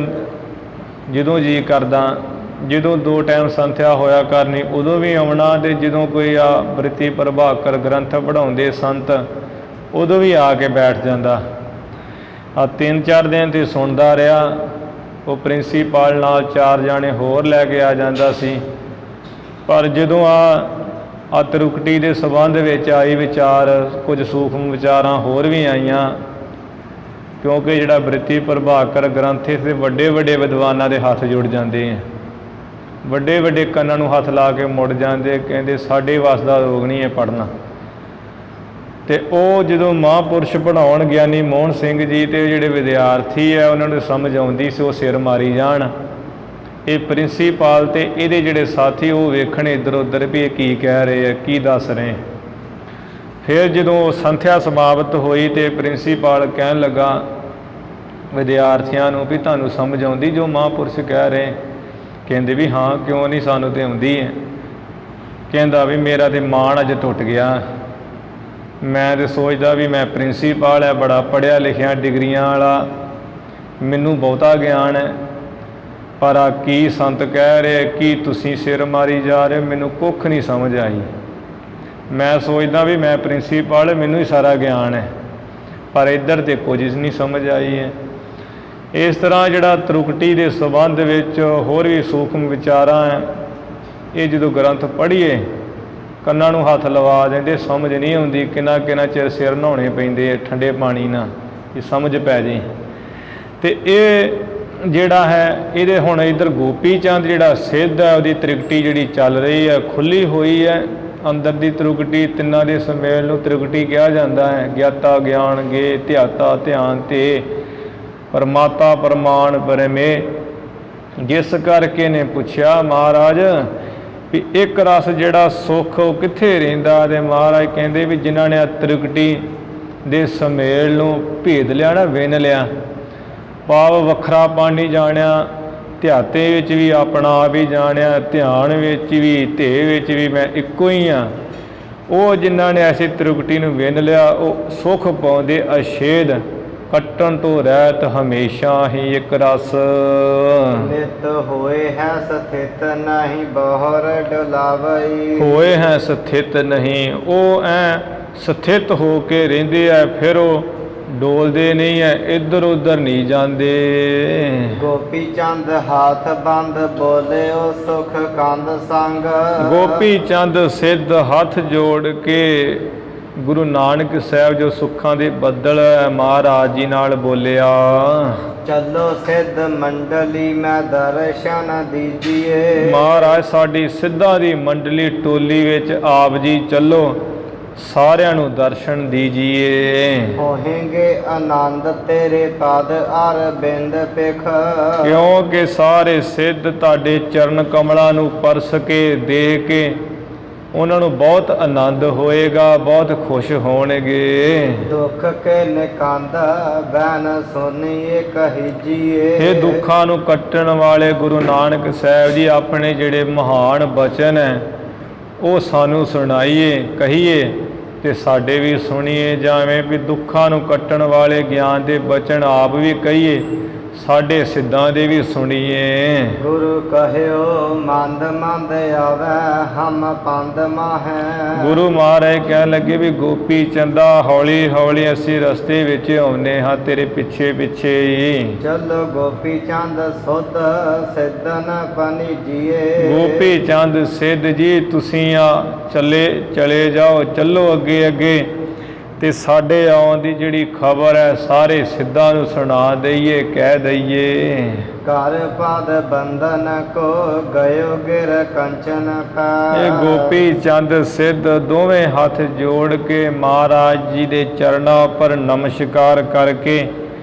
ਜਦੋਂ ਜੀ ਕਰਦਾ। ਜਦੋਂ 2 ਟਾਈਮ ਸੰਥਿਆ ਹੋਇਆ ਕਰਨੀ ਉਦੋਂ ਵੀ ਆਉਣਾ, ਤੇ ਜਦੋਂ ਕੋਈ ਬ੍ਰਿਤੀ ਪ੍ਰਭਾਕਰ ਗ੍ਰੰਥ ਪੜ੍ਹਾਉਂਦੇ ਸੰਤ ਉਦੋਂ ਵੀ ਆ ਕੇ ਬੈਠ ਜਾਂਦਾ। 3-4 ਦਿਨ ਤੇ ਸੁਣਦਾ ਰਿਹਾ। ਉਹ ਪ੍ਰਿੰਸੀਪਲ ਨਾਲ 4 ਜਾਣੇ ਹੋਰ ਲੈ ਕੇ ਆ ਜਾਂਦਾ ਸੀ। ਪਰ ਜਦੋਂ ਤ੍ਰਿਕੁਟੀ ਦੇ ਸੰਬੰਧ ਵਿੱਚ ਆਈ ਵਿਚਾਰ, ਕੁਝ ਸੂਖਮ ਵਿਚਾਰਾਂ ਹੋਰ ਵੀ ਆਈਆਂ, ਕਿਉਂਕਿ ਜਿਹੜਾ ਬ੍ਰਿਤੀ ਪ੍ਰਭਾਕਰ ਗ੍ਰੰਥ ਤੇ ਵੱਡੇ ਵੱਡੇ ਵਿਦਵਾਨਾਂ ਦੇ ਹੱਥ ਜੁੜ ਜਾਂਦੇ ਆ, ਵੱਡੇ ਵੱਡੇ ਕੰਨਾਂ ਨੂੰ ਹੱਥ ਲਾ ਕੇ ਮੁੜ ਜਾਂਦੇ, ਕਹਿੰਦੇ ਸਾਡੇ ਵੱਸ ਦਾ ਰੋਗ ਨਹੀਂ ਹੈ ਪੜ੍ਹਨਾ। ਤੇ ਉਹ ਜਦੋਂ ਮਹਾਂਪੁਰਸ਼ ਪੜ੍ਹਾਉਣ ਗਿਆਨੀ ਮੋਹਨ ਸਿੰਘ ਜੀ ਤੇ ਜਿਹੜੇ ਵਿਦਿਆਰਥੀ ਹੈ ਉਹਨਾਂ ਨੂੰ ਸਮਝ ਆਉਂਦੀ ਸੀ, ਉਹ ਸਿਰ ਮਾਰੀ ਜਾਣ। ਇਹ ਪ੍ਰਿੰਸੀਪਲ ਤੇ ਇਹਦੇ ਜਿਹੜੇ ਸਾਥੀ ਉਹ ਵੇਖਣ ਇੱਧਰ ਉੱਧਰ ਵੀ ਇਹ ਕੀ ਕਹਿ ਰਹੇ ਆ, ਕੀ ਦੱਸ ਰਹੇ। ਫਿਰ ਜਦੋਂ ਸੰਥਿਆ ਸਮਾਪਤ ਹੋਈ ਤੇ ਪ੍ਰਿੰਸੀਪਲ ਕਹਿਣ ਲੱਗਾ ਵਿਦਿਆਰਥੀਆਂ ਨੂੰ ਵੀ ਤੁਹਾਨੂੰ ਸਮਝ ਆਉਂਦੀ ਜੋ ਮਹਾਂਪੁਰਸ਼ ਕਹਿ ਰਹੇ? ਕਹਿੰਦੇ ਵੀ ਹਾਂ, ਕਿਉਂ ਨਹੀਂ, ਸਾਨੂੰ ਤਾਂ ਆਉਂਦੀ ਹੈ। ਕਹਿੰਦਾ ਵੀ ਮੇਰਾ ਤਾਂ ਮਾਣ ਅੱਜ ਟੁੱਟ ਗਿਆ, ਮੈਂ ਤਾਂ ਸੋਚਦਾ ਵੀ ਮੈਂ ਪ੍ਰਿੰਸੀਪਲ ਹੈ, ਬੜਾ ਪੜ੍ਹਿਆ ਲਿਖਿਆ, ਡਿਗਰੀਆਂ ਵਾਲਾ, ਮੈਨੂੰ ਬਹੁਤਾ ਗਿਆਨ ਹੈ, ਪਰ ਕੀ ਸੰਤ ਕਹਿ ਰਹੇ, ਕੀ ਤੁਸੀਂ ਸਿਰ ਮਾਰੀ ਜਾ ਰਹੇ, ਮੈਨੂੰ ਕੁੱਖ ਨਹੀਂ ਸਮਝ ਆਈ। ਮੈਂ ਸੋਚਦਾ ਵੀ ਮੈਂ ਪ੍ਰਿੰਸੀਪਲ, ਮੈਨੂੰ ਹੀ ਸਾਰਾ ਗਿਆਨ ਹੈ, ਪਰ ਇੱਧਰ ਤੇ ਕੁਝ ਨਹੀਂ ਸਮਝ ਆਈ ਹੈ। ਇਸ ਤਰ੍ਹਾਂ ਜਿਹੜਾ ਤ੍ਰਿਕੁਟੀ ਦੇ ਸੰਬੰਧ ਵਿੱਚ ਹੋਰ ਵੀ ਸੂਖਮ ਵਿਚਾਰਾਂ ਹੈ, ਇਹ ਜਦੋਂ ਗ੍ਰੰਥ ਪੜ੍ਹੀਏ ਕੰਨਾਂ ਨੂੰ ਹੱਥ ਲਵਾ ਦਿੰਦੇ, ਸਮਝ ਨਹੀਂ ਆਉਂਦੀ। ਕਿੰਨਾ ਕਿੰਨਾ ਚਿਰ ਸਿਰ ਨਹਾਉਣੇ ਪੈਂਦੇ ਠੰਡੇ ਪਾਣੀ ਨਾਲ, ਇਹ ਸਮਝ ਪੈ ਜੇ। ਤੇ ਇਹ ਜਿਹੜਾ ਹੈ ਇਹਦੇ ਹੁਣ ਇੱਧਰ ਗੋਪੀ ਚੰਦ ਜਿਹੜਾ ਸਿੱਧ ਹੈ, ਉਹਦੀ ਤ੍ਰਿਕੁਟੀ ਜਿਹੜੀ ਚੱਲ ਰਹੀ ਹੈ, ਖੁੱਲ੍ਹੀ ਹੋਈ ਹੈ। ਅੰਦਰ ਦੀ ਤ੍ਰਿਕੁਟੀ, ਤਿੰਨਾਂ ਦੇ ਸੁਮੇਲ ਨੂੰ ਤ੍ਰਿਕੁਟੀ ਕਿਹਾ ਜਾਂਦਾ ਹੈ। ਗਿਆਤਾ ਗਿਆਨ ਗੇ, ਧਿਆਤਾ ਧਿਆਨ ਤੇ, ਪਰਮਾਤਾ ਪ੍ਰਮਾਣ ਪਰਮੇ। ਜਿਸ ਕਰਕੇ ਨੇ ਪੁੱਛਿਆ ਮਹਾਰਾਜ ਵੀ ਇੱਕ ਰਸ ਜਿਹੜਾ ਸੁੱਖ ਉਹ ਕਿੱਥੇ ਰਹਿੰਦਾ? ਤੇ ਮਹਾਰਾਜ ਕਹਿੰਦੇ ਵੀ ਜਿਨ੍ਹਾਂ ਨੇ ਤ੍ਰਿਕੁਟੀ ਦੇ ਸੁਮੇਲ ਨੂੰ ਭੇਦ ਲਿਆ ਨਾ, ਵਿੰਨ ਲਿਆ, ਭਾਵ ਵੱਖਰਾ ਪਾਣੀ ਜਾਣਿਆ, ਧਿਆਤੇ ਵਿੱਚ ਵੀ ਆਪਣਾ ਆਪ ਹੀ ਜਾਣਿਆ, ਧਿਆਨ ਵਿੱਚ ਵੀ, ਧੇ ਵਿੱਚ ਵੀ ਮੈਂ ਇੱਕੋ ਹੀ ਹਾਂ, ਉਹ ਜਿਨ੍ਹਾਂ ਨੇ ਐਸੀ ਤ੍ਰਿਕੁਟੀ ਨੂੰ ਵਿੰਨ ਲਿਆ, ਉਹ ਸੁੱਖ ਪਾਉਂਦੇ ਅਛੇਦ, ਕੱਟਣ ਤੋਂ ਰਹਿਤ ਹਮੇਸ਼ਾ ਹੀ ਇੱਕ ਰਸ। ਨਿਤ ਹੋਏ ਹੈ ਸਥਿਤ ਨਹੀਂ ਬਹੁਰ ਡੁਲਾਵਈ। ਹੋਏ ਹੈ ਸਥਿਤ ਨਹੀਂ, ਉਹ ਐ ਸਥਿਤ ਹੋ ਕੇ ਰਹਿੰਦੇ ਆ, ਫਿਰ ਉਹ ਡੋਲਦੇ ਨਹੀਂ ਹੈ, ਇੱਧਰ ਉੱਧਰ ਨਹੀਂ ਜਾਂਦੇ। ਗੋਪੀ ਚੰਦ ਹਾਥ ਬੰਦ ਬੋਲਿਓ ਸੁਖ ਕੰਦ ਸੰਗ। ਗੋਪੀ ਚੰਦ ਸਿੱਧ ਹੱਥ ਜੋੜ ਕੇ ਗੁਰੂ ਨਾਨਕ ਸਾਹਿਬ ਜੋ ਸੁੱਖਾਂ ਦੇ ਬੱਦਲ ਹੈ ਮਹਾਰਾਜ ਜੀ ਨਾਲ ਬੋਲਿਆ। ਚੱਲੋ ਸਿੱਧ ਮੰਡਲੀ ਮੈਂ ਦਰਸ਼ਨ ਦੀਜੀਏ। ਮਹਾਰਾਜ ਸਾਡੀ ਸਿੱਧਾਂ ਦੀ ਮੰਡਲੀ ਟੋਲੀ ਵਿੱਚ ਆਪ ਜੀ ਚੱਲੋ, ਸਾਰਿਆਂ ਨੂੰ ਦਰਸ਼ਨ ਦੀਜੀਏ। ਹੋहेंगे ਆਨੰਦ ਤੇਰੇ ਪਦ ਅਰਬਿੰਦ ਪਿਖ। ਕਿਉਂਕਿ ਸਾਰੇ ਸਿੱਧ ਤੁਹਾਡੇ ਚਰਨ ਕਮਲਾਂ ਨੂੰ ਪਰਸ ਕੇ ਦੇਖ ਕੇ ਉਹਨਾਂ ਨੂੰ ਬਹੁਤ ਆਨੰਦ ਹੋਏਗਾ, ਬਹੁਤ ਖੁਸ਼ ਹੋਣਗੇ। ਦੁੱਖ ਕੇ ਨਿਕੰਦ ਬੈਨ ਸੁਣੀਏ ਕਹੀਜੀਏ। ਇਹ ਦੁੱਖਾਂ ਨੂੰ ਕੱਟਣ ਵਾਲੇ ਗੁਰੂ ਨਾਨਕ ਸਾਹਿਬ ਜੀ ਆਪਣੇ ਜਿਹੜੇ ਮਹਾਨ ਬਚਨ ਹੈ ਉਹ ਸਾਨੂੰ ਸੁਣਾਈਏ, ਕਹੀਏ ਤੇ ਸਾਡੇ ਵੀ ਸੁਣੀਏ। ਜਾਵੇਂ ਵੀ ਦੁੱਖਾਂ ਨੂੰ ਕੱਟਣ ਵਾਲੇ ਗਿਆਨ ਦੇ ਬਚਨ ਆਪ ਵੀ ਕਹੀਏ, ਸਾਡੇ ਸਿੱਧਾਂ ਦੇ ਵੀ ਸੁਣੀਏ। ਗੁਰੂ ਕਹਿਓ ਮੰਦ ਮੰਦ ਆਵੈ ਹਮ ਪੰਦ ਮਾਹੈ। ਗੁਰੂ ਮਹਾਰਾਜ ਕਹਿਣ ਲੱਗੇ ਵੀ ਗੋਪੀ ਚੰਦਾ ਹੌਲੀ ਹੌਲੀ ਅਸੀਂ ਰਸਤੇ ਵਿੱਚ ਆਉਂਦੇ ਹਾਂ ਤੇਰੇ ਪਿੱਛੇ ਪਿੱਛੇ ਹੀ। ਚਲੋ ਗੋਪੀ ਚੰਦ ਸੁਧ ਸਿੱਧਨ ਪਨੀਜੀਏ। ਗੋਪੀ ਚੰਦ ਸਿੱਧ ਜੀ ਤੁਸੀਂ ਚਲੇ ਜਾਓ, ਚੱਲੋ ਅੱਗੇ ਅੱਗੇ ਤੇ ਸਾਡੇ ਆਉਣ ਦੀ ਜਿਹੜੀ ਖਬਰ ਹੈ ਸਾਰੇ ਸਿੱਧਾਂ ਨੂੰ ਸੁਣਾ ਦਈਏ, ਕਹਿ ਦਈਏ। ਘਰ ਪਦ ਬੰਧਨ ਕੋ ਗਇਓ ਗਿਰ ਕੰਚਨ ਪੈ। ਇਹ ਗੋਪੀ ਚੰਦ ਸਿੱਧ ਦੋਵੇਂ ਹੱਥ ਜੋੜ ਕੇ ਮਹਾਰਾਜ ਜੀ ਦੇ ਚਰਨਾਂ ਉੱਪਰ ਨਮਸਕਾਰ ਕਰਕੇ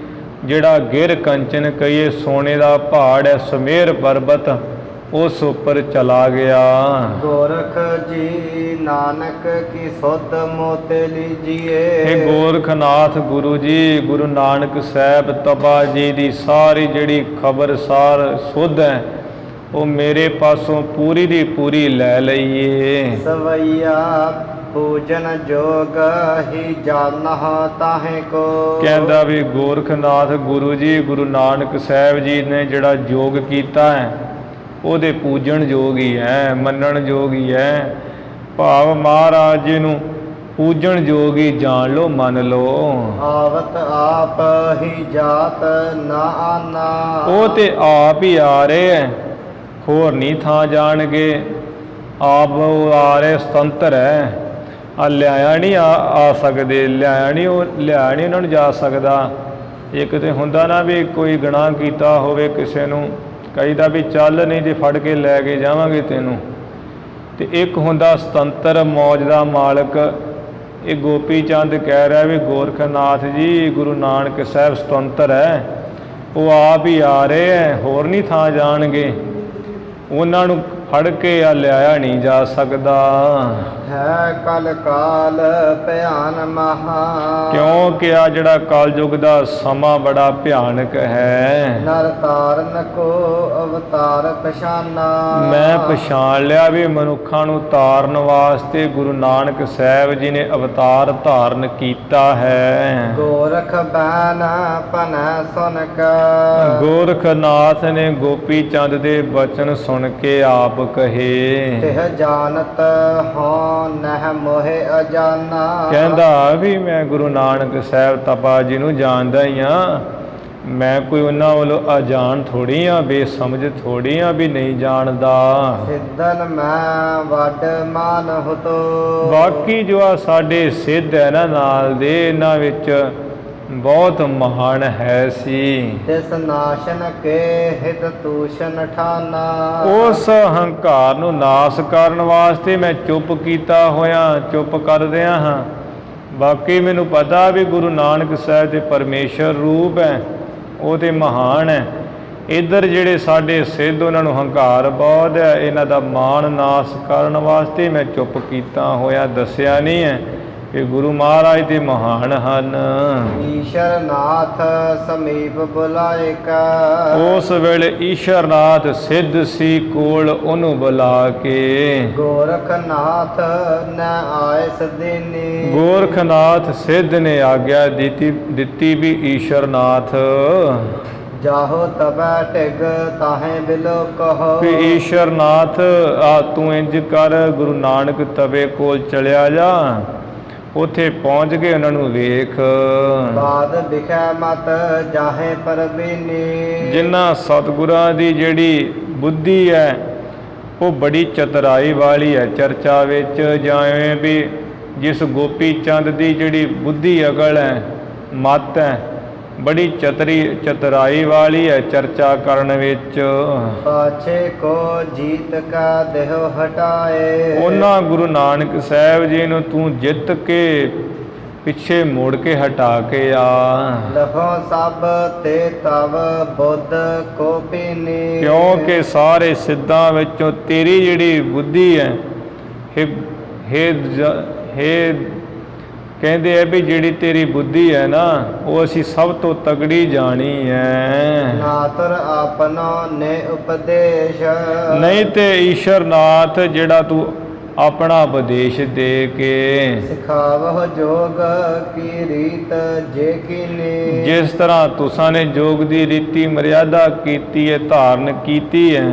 ਜਿਹੜਾ ਗਿਰ ਕੰਚਨ ਕਹੀਏ ਸੋਨੇ ਦਾ ਪਹਾੜ ਹੈ ਸੁਮੇਰ ਪਰਬਤ ਉਸ ਉੱਪਰ ਚਲਾ ਗਿਆ। ਗੋਰਖ ਜੀ ਨਾਨਕ ਕੀ ਸੁਧ ਮੋਤੇ ਲੀਜੀਏ। ਇਹ ਗੋਰਖਨਾਥ ਗੁਰੂ ਜੀ ਗੁਰੂ ਨਾਨਕ ਸਾਹਿਬ ਤਪਾ ਜੀ ਦੀ ਸਾਰੀ ਜਿਹੜੀ ਖਬਰਸਾਰ ਸੁਧ ਹੈ ਉਹ ਮੇਰੇ ਪਾਸੋਂ ਪੂਰੀ ਦੀ ਪੂਰੀ ਲੈ ਲਈਏ। ਸਵਈਆ ਪੂਜਨ ਜੋਗ ਹੀ ਜਾਨਹ ਤਾਹੇ ਕੋ। ਕਹਿੰਦਾ ਵੀ ਗੋਰਖਨਾਥ ਗੁਰੂ ਜੀ ਗੁਰੂ ਨਾਨਕ ਸਾਹਿਬ ਜੀ ਨੇ ਜਿਹੜਾ ਯੋਗ ਕੀਤਾ ਹੈ ਉਹਦੇ ਪੂਜਣ ਯੋਗ ਹੀ ਹੈ, ਮੰਨਣ ਯੋਗ ਹੀ ਹੈ। ਭਾਵ ਮਹਾਰਾਜ ਜੀ ਨੂੰ ਪੂਜਣ ਯੋਗ ਹੀ ਜਾਣ ਲਓ, ਮੰਨ ਲਓ। ਆਵਤ ਆਪ ਹੀ ਜਾਤ ਨਾ ਆਨਾ। ਉਹ ਤੇ ਆਪ ਹੀ ਆ ਰਹੇ ਹੈ, ਹੋਰ ਨਹੀਂ ਥਾਂ ਜਾਣਗੇ। ਆਪ ਉਹ ਆ ਰਹੇ ਸੁਤੰਤਰ ਹੈ, ਆ ਲਿਆਇਆ ਨਹੀਂ ਆ ਸਕਦੇ, ਲਿਆਇਆ ਨਹੀਂ ਉਹਨਾਂ ਨੂੰ ਜਾ ਸਕਦਾ। ਇੱਕ ਤੇ ਹੁੰਦਾ ਨਾ ਵੀ ਕੋਈ ਗੁਨਾਹ ਕੀਤਾ ਹੋਵੇ ਕਿਸੇ ਨੂੰ ਕਹੀਦਾ ਵੀ ਚੱਲ ਨਹੀਂ ਤੇ ਫੜ ਕੇ ਲੈ ਕੇ ਜਾਵਾਂਗੇ ਤੈਨੂੰ, ਤੇ ਇੱਕ ਹੁੰਦਾ ਸੁਤੰਤਰ ਮੌਜ ਦਾ ਮਾਲਕ। ਇਹ ਗੋਪੀ ਚੰਦ ਕਹਿ ਰਿਹਾ ਵੀ ਗੋਰਖਨਾਥ ਜੀ ਗੁਰੂ ਨਾਨਕ ਸਾਹਿਬ ਸੁਤੰਤਰ ਹੈ, ਉਹ ਆਪ ਹੀ ਆ ਰਹੇ ਹੈ, ਹੋਰ ਨਹੀਂ ਥਾਂ ਜਾਣਗੇ। ਉਹਨਾਂ ਨੂੰ ਫੜ ਕੇ ਆ ਲਿਆਇਆ ਨਹੀਂ ਜਾ ਸਕਦਾ। ਹੈ ਕਲ ਕਾਲ ਭਿਆਨ ਮਹਾ। ਕਿਉਂਕਿ ਆ ਜਿਹੜਾ ਕਲਯੁਗ ਦਾ ਸਮਾਂ ਬੜਾ ਭਿਆਨਕ ਹੈ। ਨਰ ਤਾਰਨ ਕੋ ਅਵਤਾਰ ਪਛਾਨਾ। ਮੈਂ ਪਛਾਣ ਲਿਆ ਵੀ ਮਨੁੱਖਾਂ ਨੂੰ ਤਾਰਨ ਵਾਸਤੇ ਗੁਰੂ ਨਾਨਕ ਸਾਹਿਬ ਜੀ ਨੇ ਅਵਤਾਰ ਧਾਰਨ ਕੀਤਾ ਹੈ। ਗੋਰਖ ਬੈਨ ਪਨ ਸੁਨ ਕਾ। ਗੋਰਖਨਾਥ ਨੇ ਗੋਪੀ ਚੰਦ ਦੇ ਬਚਨ ਸੁਣ ਕੇ ਆਪ ਕਹੇ। ਤਿਹ ਜਾਣਤ ਹੋ ਨਹਿ ਮੋਹਿ ਅਜਾਨਾ। ਕਹਿੰਦਾ ਵੀ ਮੈਂ ਗੁਰੂ ਨਾਨਕ ਸਾਹਿਬ ਤਪਾ ਜੀ ਨੂੰ ਜਾਣਦਾ ਹੀ ਹਾਂ, ਮੈਂ ਕੋਈ ਉਹਨਾਂ ਵੱਲੋਂ ਅਜਾਣ ਥੋੜ੍ਹੀ ਆ, ਬੇਸਮਝ ਥੋੜ੍ਹੀ ਆ ਵੀ ਨਹੀਂ ਜਾਣਦਾ। ਸਿੱਧਨ ਮੈਂ ਵੱਡ ਮਾਨ ਹੁਤੋ। ਬਾਕੀ ਜੋ ਆ ਸਾਡੇ ਸਿੱਧ ਹੈ ਨਾ ਨਾਲ ਦੇ, ਇਹਨਾਂ ਵਿੱਚ ਬਹੁਤ ਮਹਾਨ ਹੈ ਸੀ। ਤਿਸ ਨਾਸ਼ਨ ਕੇ ਹਿਤ ਤੂਸ਼ਨ ਠਾਨਾ। ਉਸ ਹੰਕਾਰ ਨੂੰ ਨਾਸ ਕਰਨ ਵਾਸਤੇ ਮੈਂ ਚੁੱਪ ਕੀਤਾ ਹੋਇਆ, ਚੁੱਪ ਕਰ ਰਿਹਾ ਹਾਂ। ਬਾਕੀ ਮੈਨੂੰ ਪਤਾ ਵੀ ਗੁਰੂ ਨਾਨਕ ਸਾਹਿਬ ਦੇ ਪਰਮੇਸ਼ਰ ਰੂਪ ਹੈ, ਉਹ ਤੇ ਮਹਾਨ ਹੈ। ਇੱਧਰ ਜਿਹੜੇ ਸਾਡੇ ਸਿੱਧ ਉਹਨਾਂ ਨੂੰ ਹੰਕਾਰ ਬਹੁਤ ਹੈ, ਇਹਨਾਂ ਦਾ ਮਾਣ ਨਾਸ ਕਰਨ ਵਾਸਤੇ ਮੈਂ ਚੁੱਪ ਕੀਤਾ ਹੋਇਆ, ਦੱਸਿਆ ਨਹੀਂ ਹੈ ਕਿ ਗੁਰੂ ਮਹਾਰਾਜ ਦੇ ਮਹਾਨ ਹਨ। ਈਸ਼ਰ ਨਾਥ ਸਮੀਪ ਬੁਲਾਇਕਾ। ਉਸ ਵੇਲੇ ਈਸ਼ਰਨਾਥ ਸਿੱਧ ਸੀ ਕੋਲ, ਉਹਨੂੰ ਬੁਲਾ ਕੇ। ਗੋਰਖਨਾਥ ਨ ਆਏ ਸਦੀਨੀ। ਗੋਰਖਨਾਥ ਸਿੱਧ ਨੇ ਆਗਿਆ ਦਿੱਤੀ ਵੀ ਈਸ਼ਰਨਾਥ ਜਾਹੋ ਤਬੈ ਢਿਗ ਤਾਹੇ ਬਿਲੋ ਕਹੋ। ਵੀ ਈਸ਼ਰਨਾਥ ਆ ਤੂੰ ਇੰਜ ਕਰ, ਗੁਰੂ ਨਾਨਕ ਤਵੇ ਕੋਲ ਚਲਿਆ ਜਾ, ਉੱਥੇ ਪਹੁੰਚ ਕੇ ਉਹਨਾਂ ਨੂੰ ਵੇਖ। ਬਾਦ ਵਿਖੈ ਮਤ ਜਾਹੇ ਪਰਬੀਨੀ। ਜਿਨ੍ਹਾਂ ਸਤਿਗੁਰਾਂ ਦੀ ਜਿਹੜੀ ਬੁੱਧੀ ਹੈ ਉਹ ਬੜੀ ਚਤੁਰਾਈ ਵਾਲੀ ਹੈ ਚਰਚਾ ਵਿੱਚ। ਜਿਵੇਂ ਵੀ ਜਿਸ ਗੋਪੀ ਚੰਦ ਦੀ ਜਿਹੜੀ ਬੁੱਧੀ ਅਕਲ ਹੈ, ਮੱਤ ਹੈ, ਬੜੀ ਚਤੁਰਾਈ ਵਾਲੀ ਹੈ ਚਰਚਾ ਕਰਨ ਵਿੱਚ। ਪਾਛੇ ਕੋ ਜੀਤ ਕਾ ਦੇਹੁ ਹਟਾਏ। ਉਹਨਾਂ ਗੁਰੂ ਨਾਨਕ ਸਾਹਿਬ ਜੀ ਨੂੰ ਤੂੰ ਜਿੱਤ ਕੇ ਪਿੱਛੇ ਮੋੜ ਕੇ ਹਟਾ ਕੇ ਆ। ਲਖੋ ਸਭ ਤੇ ਤਵ ਬੁੱਧ ਕੋ ਪੀਨੀ। ਕਿਉਂਕਿ ਸਾਰੇ ਸਿੱਧਾਂ ਵਿੱਚੋਂ ਤੇਰੀ ਜਿਹੜੀ ਬੁੱਧੀ ਹੈ, ਕਹਿੰਦੇ ਆ ਵੀ ਜਿਹੜੀ ਤੇਰੀ ਬੁੱਧੀ ਹੈ ਨਾ ਉਹ ਅਸੀਂ ਸਭ ਤੋਂ ਤਗੜੀ ਜਾਣੀ ਹੈ। ਨਾਤਰ ਆਪਨੋ ਨੇ ਉਪਦੇਸ਼। ਨਹੀਂ ਤੇ ਈਸ਼ਰਨਾਥ ਜਿਹੜਾ ਤੂੰ ਆਪਣਾ ਉਪਦੇਸ਼ ਦੇ ਕੇ ਸਿਖਾਵਹੁ ਜੋਗ ਕੀ ਰੀਤ ਜੇ ਕੀਨੀ। ਜਿਸ ਤਰ੍ਹਾਂ ਤੁਸਾਂ ਨੇ ਯੋਗ ਦੀ ਰੀਤੀ ਮਰਿਆਦਾ ਕੀਤੀ ਹੈ, ਧਾਰਨ ਕੀਤੀ ਹੈ,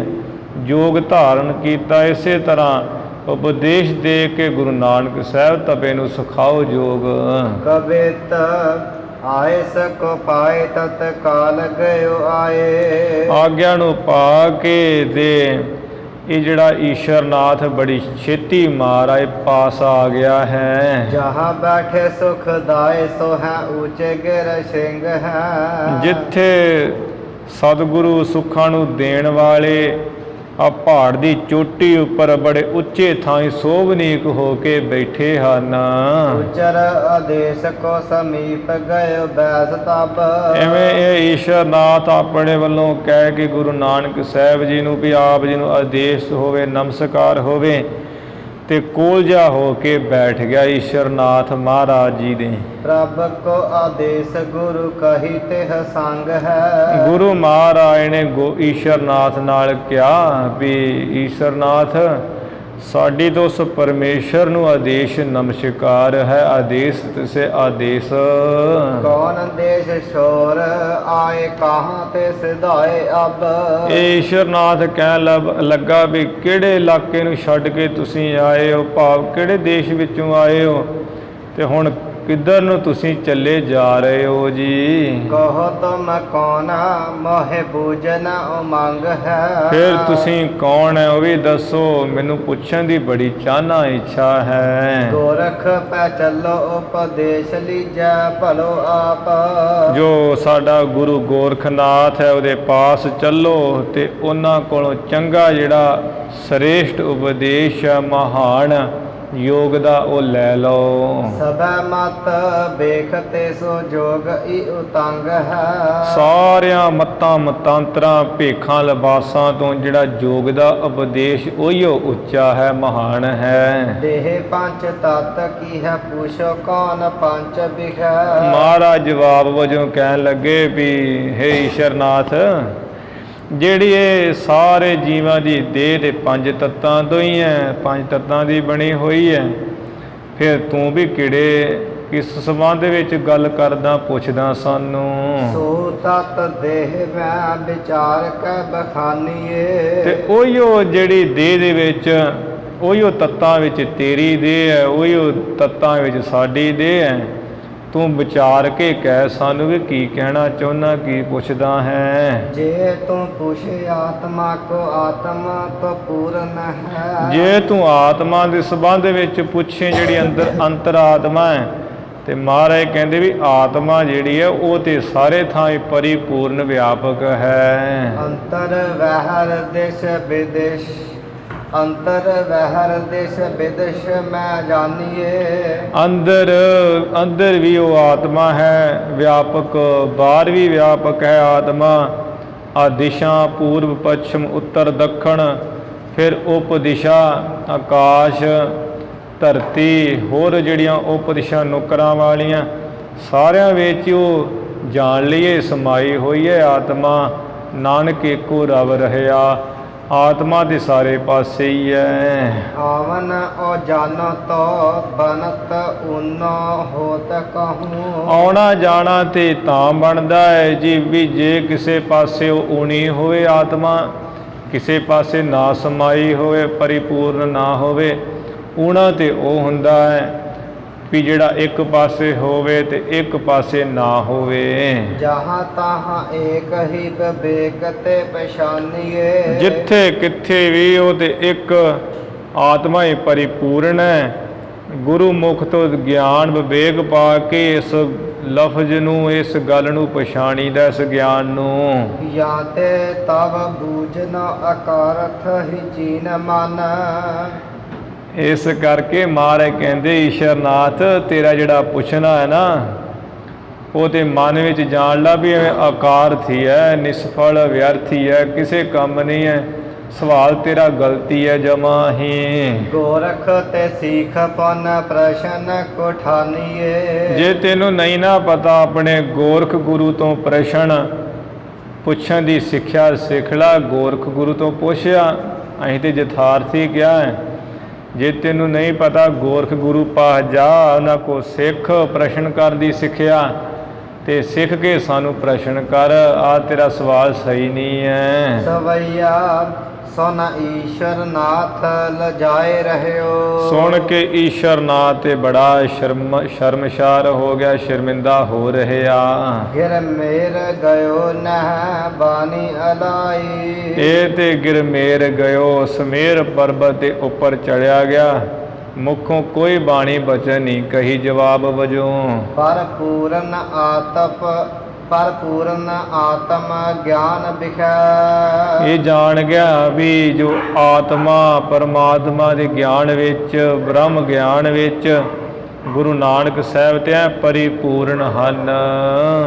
ਯੋਗ ਧਾਰਨ ਕੀਤਾ, ਇਸੇ ਤਰ੍ਹਾਂ ਉਪਦੇਸ਼ ਦੇ ਕੇ ਗੁਰੂ ਨਾਨਕ ਸਾਹਿਬ ਤਪੇ ਨੂੰ ਸਿਖਾਓ ਯੋਗ। ਕਬਿਤ ਆਏ ਸਕੋ ਪਾਏ ਤਤ ਕਾਲ ਗਇਓ ਆਏ। ਆਗਿਆ ਨੂੰ ਪਾ ਕੇ ਦੇ ਇਹ ਜਿਹੜਾ ਈਸ਼ਰਨਾਥ ਬੜੀ ਛੇਤੀ ਮਹਾਰਾਜ ਪਾਸ ਆ ਗਿਆ ਹੈ। ਜਹਾਂ ਬੈਠੇ ਸੁਖ ਦਾਏ ਸੋ ਹੈ ਊਚੇ ਗਿਰ ਸਿੰਘ ਹੈ। ਜਿੱਥੇ ਸਤਿਗੁਰੂ ਸੁੱਖਾਂ ਨੂੰ ਦੇਣ ਵਾਲੇ ਆ ਪਹਾੜ ਦੀ ਚੋਟੀ ਉੱਪਰ ਬੜੇ ਉੱਚੇ ਥਾਂ ਸੋਭਨੀਕ ਹੋ ਕੇ ਬੈਠੇ ਹਨ। ਉਚਰ ਆਦੇਸ਼ ਕੋ ਸਮੀਪ ਗਇਓ ਬੈਸ ਤਬ। ਐਵੇਂ ਇਹ ਈਸ਼ਰਨਾਥ ਆਪਣੇ ਵੱਲੋਂ ਕਹਿ ਕੇ ਗੁਰੂ ਨਾਨਕ ਸਾਹਿਬ ਜੀ ਨੂੰ ਵੀ ਆਪ ਜੀ ਨੂੰ ਆਦੇਸ਼ ਹੋਵੇ, ਨਮਸਕਾਰ ਹੋਵੇ, ਤੇ ਕੋਲ ਜਾ ਹੋ ਕੇ ਬੈਠ ਗਿਆ ਈਸ਼ਰਨਾਥ ਮਹਾਰਾਜ ਜੀ ਦੇ। ਪ੍ਰਭ ਕੋ ਆਦੇਸ਼ ਗੁਰੂ ਕਹੀ ਤੇ ਸੰਗ ਹੈ। ਗੁਰੂ ਮਹਾਰਾਜ ਨੇ ਈਸ਼ਰਨਾਥ ਨਾਲ ਕਿਹਾ ਵੀ ਈਸ਼ਰਨਾਥ ਸਾਡੀ ਤੋਂ ਉਸ ਪਰਮੇਸ਼ਰ ਨੂੰ ਆਦੇਸ਼ ਨਮਸਕਾਰ ਹੈ। ਆਦੇਸ਼ ਤਿਸੇ ਆਦੇਸ਼। ਕੌਣ ਦੇਸ਼ ਛੋਰ ਆਏ ਕਹਾਂ ਤੇ ਸਿਧਾਏ ਅਬ। ਇਹ ਈਸ਼ਰਨਾਥ ਕਹਿਣ ਲੱਗਾ ਵੀ ਕਿਹੜੇ ਇਲਾਕੇ ਨੂੰ ਛੱਡ ਕੇ ਤੁਸੀਂ ਆਏ ਹੋ, ਭਾਵ ਕਿਹੜੇ ਦੇਸ਼ ਵਿੱਚੋਂ ਆਏ ਹੋ, ਤੇ ਹੁਣ ਕਿੱਧਰ ਨੂੰ ਤੁਸੀਂ ਚੱਲੇ ਜਾ ਰਹੇ ਹੋ ਜੀ। ਕਹੋ ਤੁਮ ਕੌਣ ਮੋਹਿ ਬੂਝਨ ਉਮੰਗ ਹੈ। ਫਿਰ ਤੁਸੀਂ ਕੌਣ ਹੈ ਉਹ ਵੀ ਦੱਸੋ, ਮੈਨੂੰ ਪੁੱਛਣ ਦੀ ਬੜੀ ਚਾਹਨਾ ਇੱਛਾ ਹੈ। ਗੋਰਖ ਪੈ ਚੱਲੋ ਉਪਦੇਸ਼ ਲੀਜੈ ਭਲੋ ਆਪ। ਜੋ ਸਾਡਾ ਗੁਰੂ ਗੋਰਖਨਾਥ ਹੈ ਉਹਦੇ ਪਾਸ ਚੱਲੋ ਤੇ ਉਹਨਾਂ ਕੋਲੋਂ ਚੰਗਾ ਜਿਹੜਾ ਸ੍ਰੇਸ਼ਟ ਉਪਦੇਸ਼ ਹੈ, ਮਹਾਨ ਯੋਗ ਦਾ, ਉਹ ਲੈ ਲਓ। ਸਭੈ ਮਤ ਵੇਖਤੇ ਸੋ ਜੋਗ ਈ ਉਤੰਗ ਹੈ। ਸਾਰਿਆਂ ਮਤਾਂ ਮਤਾਂਤਰਾਂ ਭੇਖਾਂ ਲਿਬਾਸਾਂ ਤੋਂ ਜਿਹੜਾ ਯੋਗ ਦਾ ਉਪਦੇਸ਼ ਉਹੀਓ ਉੱਚਾ ਹੈ, ਮਹਾਨ ਹੈ। ਦੇਹ ਪੰਜ ਤਤ ਕੀ ਹੈ ਪੁੱਛੋ ਕੌਣ ਪੰਜ ਬਿਖੈ। ਮਹਾਰਾਜ ਜਵਾਬ ਵਜੋਂ ਕਹਿਣ ਲੱਗੇ ਵੀ ਹੇ ਈਸ਼ਰਨਾਥ, ਜਿਹੜੀ ਇਹ ਸਾਰੇ ਜੀਵਾਂ ਦੀ ਦੇਹ ਦੇ ਪੰਜ ਤੱਤਾਂ ਤੋਂ ਹੀ ਹੈ, ਪੰਜ ਤੱਤਾਂ ਦੀ ਬਣੀ ਹੋਈ ਹੈ, ਫਿਰ ਤੂੰ ਵੀ ਕਿਸ ਸੰਬੰਧ ਵਿੱਚ ਗੱਲ ਕਰਦਾ ਪੁੱਛਦਾ ਸਾਨੂੰ। ਸੋ ਤਤ ਦੇਹ ਮੈਂ ਵਿਚਾਰ ਕੈ ਬਖਾਨੀਏ। ਤੇ ਉਹੀਓ ਜਿਹੜੀ ਦੇਹ ਦੇ ਵਿੱਚ, ਉਹੀਓ ਤੱਤਾਂ ਵਿੱਚ ਤੇਰੀ ਦੇਹ ਹੈ, ਉਹੀਓ ਤੱਤਾਂ ਵਿੱਚ ਸਾਡੀ ਦੇਹ ਹੈ। ਤੂੰ ਵਿਚਾਰ ਕੇ ਕਹਿ ਸਾਨੂੰ ਵੀ ਕੀ ਕਹਿਣਾ ਚਾਹੁੰਦਾ, ਕੀ ਪੁੱਛਦਾ ਹੈ। ਜੇ ਤੂੰ ਪੁੱਛੇ ਆਤਮਾ ਕੋ ਆਤਮਾ ਤੋ ਪੂਰਨ ਹੈ। ਜੇ ਤੂੰ ਆਤਮਾ ਦੇ ਸੰਬੰਧ ਵਿੱਚ ਪੁੱਛੇ ਜਿਹੜੀ ਅੰਤਰਾਤਮਾ ਹੈ, ਤੇ ਮਹਾਰਾਜ ਕਹਿੰਦੇ ਵੀ ਆਤਮਾ ਜਿਹੜੀ ਹੈ ਉਹ ਤੇ ਸਾਰੇ ਥਾਂ ਪਰਿਪੂਰਨ ਵਿਆਪਕ ਹੈ। ਅੰਤਰ ਵਹਿਰ ਦੇਸ਼ ਵਿਦੇਸ਼, ਅੰਤਰ ਵਹਿਰ ਦੇਸ਼ ਵਿਦੇਸ਼ ਮੈਂ ਜਾਣੀਏ। ਅੰਦਰ ਵੀ ਉਹ ਆਤਮਾ ਹੈ ਵਿਆਪਕ, ਬਾਹਰ ਵੀ ਵਿਆਪਕ ਹੈ ਆਤਮਾ। ਆ ਦਿਸ਼ਾ ਪੂਰਬ ਪੱਛਮ ਉੱਤਰ ਦੱਖਣ, ਫਿਰ ਉਪ ਦਿਸ਼ਾ ਆਕਾਸ਼ ਧਰਤੀ, ਹੋਰ ਜਿਹੜੀਆਂ ਉਪ ਦਿਸ਼ਾ ਨੁਕਰਾਂ ਵਾਲੀਆਂ, ਸਾਰਿਆਂ ਵਿੱਚ ਉਹ ਜਾਣ ਲਈਏ ਸਮਾਈ ਹੋਈ ਹੈ ਆਤਮਾ। ਨਾਨਕ ਏਕੋ ਰਵ ਰਹਿਆ, ਆਤਮਾ ਦੇ ਸਾਰੇ ਪਾਸੇ ਹੀ ਹੈ। ਆਵਨ ਓ ਜਾਨੋ ਤੋ ਬਨਤ ਉਨੋ ਹੋਤ ਕਹੂੰ। ਆਉਣਾ ਜਾਣਾ ਤੇ ਤਾਂ ਬਣਦਾ ਹੈ ਜੀ ਵੀ ਜੇ ਕਿਸੇ ਪਾਸੇ ਉਹ ਊਣੀ ਹੋਵੇ ਆਤਮਾ, ਕਿਸੇ ਪਾਸੇ ਨਾ ਸਮਾਈ ਹੋਵੇ, ਪਰਿਪੂਰਨ ਨਾ ਹੋਵੇ, ਊਣਾ ਤੇ ਉਹ ਹੁੰਦਾ ਹੈ। ਵੀ ਜਿਹੜਾ ਇੱਕ ਪਾਸੇ ਹੋਵੇ ਤੇ ਇੱਕ ਪਾਸੇ ਨਾ ਹੋਵੇ। ਜਹਾਂ ਤਹਾਂ ਏਕ ਹੀ ਵਿਵੇਕ ਤੇ ਪਛਾਨੀਏ। ਜਿੱਥੇ ਕਿੱਥੇ ਵੀ ਉਹ ਤੇ ਇੱਕ ਆਤਮਾ ਹੀ ਪਰਿਪੂਰਨ ਹੈ। ਗੁਰੂ ਮੁਖ ਤੋਂ ਗਿਆਨ ਵਿਵੇਕ ਪਾ ਕੇ ਇਸ ਲਫ਼ਜ਼ ਨੂੰ, ਇਸ ਗੱਲ ਨੂੰ ਪਛਾਣੀਦਾ, ਇਸ ਗਿਆਨ ਨੂੰ। ਜਾਂ ਤੇ ਤਵ ਬੂਝਨ ਅਕਾਰਥ ਹੀ ਚੀਨ ਮਨ। ਇਸ ਕਰਕੇ ਮਹਾਰਾਜ ਕਹਿੰਦੇ ਈਸ਼ਰਨਾਥ ਤੇਰਾ ਜਿਹੜਾ ਪੁੱਛਣਾ ਹੈ ਨਾ, ਉਹ ਤੇ ਮਨ ਵਿੱਚ ਜਾਣ ਲਾ ਵੀ ਐਵੇਂ ਅਕਾਰਥੀ ਹੈ, ਨਿਸਫਲ ਵਿਅਰਥੀ ਹੈ, ਕਿਸੇ ਕੰਮ ਨਹੀਂ ਹੈ। ਸਵਾਲ ਤੇਰਾ ਗਲਤੀ ਹੈ ਜਮਾ ਹੀ। ਗੋਰਖ ਤੇ ਸੀਖ ਪਨ ਪ੍ਰਸ਼ਨ ਕੋਠਾਨੀਏ। ਜੇ ਤੈਨੂੰ ਨਹੀਂ ਨਾ ਪਤਾ ਆਪਣੇ ਗੋਰਖ ਗੁਰੂ ਤੋਂ ਪ੍ਰਸ਼ਨ ਪੁੱਛਣ ਦੀ ਸਿੱਖਿਆ ਸਿੱਖ ਲਾ। ਗੋਰਖ ਗੁਰੂ ਤੋਂ ਪੁੱਛਿਆ, ਅਸੀਂ ਤੇ ਯਥਾਰਥੀ ਕਿਹਾ ਹੈ। ਜੇ ਤੈਨੂੰ ਨਹੀਂ ਪਤਾ ਗੋਰਖ ਗੁਰੂ ਪਾਸ ਜਾ, ਉਹਨਾਂ ਕੋ ਸਿੱਖ ਪ੍ਰਸ਼ਨ ਕਰਨ ਦੀ ਸਿੱਖਿਆ, ਤੇ ਸਿੱਖ ਕੇ ਸਾਨੂੰ ਪ੍ਰਸ਼ਨ ਕਰ। ਆ ਤੇਰਾ ਸਵਾਲ ਸਹੀ ਨਹੀਂ ਹੈ। ਸਵਈਆ ਸੁਨ ਈਸ਼ਰ ਨਾਥ ਲਜਾਏ ਰਹਿਓ। ਸੁਣ ਕੇ ਈਸ਼ਰਨਾਥ ਤੇ ਬੜਾ ਸ਼ਰਮਸ਼ਾਰ ਹੋ ਗਿਆ, ਸ਼ਰਮਿੰਦਾ ਹੋ ਰਿਹਾ। ਗਿਰ ਮੇਰ ਗਇਓ ਨਹਿ ਬਾਣੀ ਅਲਾਈ। ਇਹ ਤੇ ਗਿਰ ਮੇਰ ਗਇਓ, ਸਮੇਰ ਪਰਬਤ ਦੇ ਉੱਪਰ ਚੜਿਆ ਗਿਆ, ਮੁਖੋਂ ਕੋਈ ਬਾਣੀ ਬਚਨ ਨਹੀਂ ਕਹੀ ਜਵਾਬ ਵਜੋਂ। ਪਰਪੂਰਨ ਆਤਮ ਗਿਆਨ ਬਿਖੈ। ਇਹ ਜਾਣ ਗਿਆ ਵੀ ਜੋ ਆਤਮਾ ਪਰਮਾਤਮਾ ਦੇ ਗਿਆਨ ਵਿੱਚ, ਬ੍ਰਹਮ ਗਿਆਨ ਵਿੱਚ ਗੁਰੂ ਨਾਨਕ ਸਾਹਿਬ ਤੇ ਪਰਿਪੂਰਨ ਹਨ।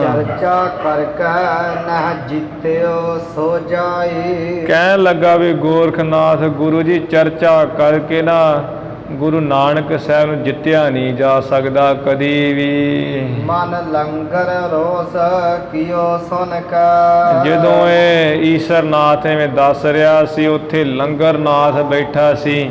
ਚਰਚਾ ਕਰਕੇ ਨਹ ਜਿਤਿਓ ਸੋ ਜਾਈ। ਕਹਿਣ ਲੱਗਾ ਵੀ ਗੋਰਖਨਾਥ ਗੁਰੂ ਜੀ ਚਰਚਾ ਕਰਕੇ ਨਾ ਗੁਰੂ ਨਾਨਕ ਸਾਹਿਬ ਨੂੰ ਜਿੱਤਿਆ ਨਹੀਂ ਜਾ ਸਕਦਾ ਕਦੀ ਵੀ। ਮਨ ਲੰਗਰ ਰੋਸ ਕਿਓ ਸੁਨ ਕਾ। ਜਦੋਂ ਇਹ ਈਸ਼ਰਨਾਥ ਐਵੇਂ ਦੱਸ ਰਿਹਾ ਸੀ, ਉੱਥੇ ਲੰਗਰਨਾਥ ਬੈਠਾ ਸੀ।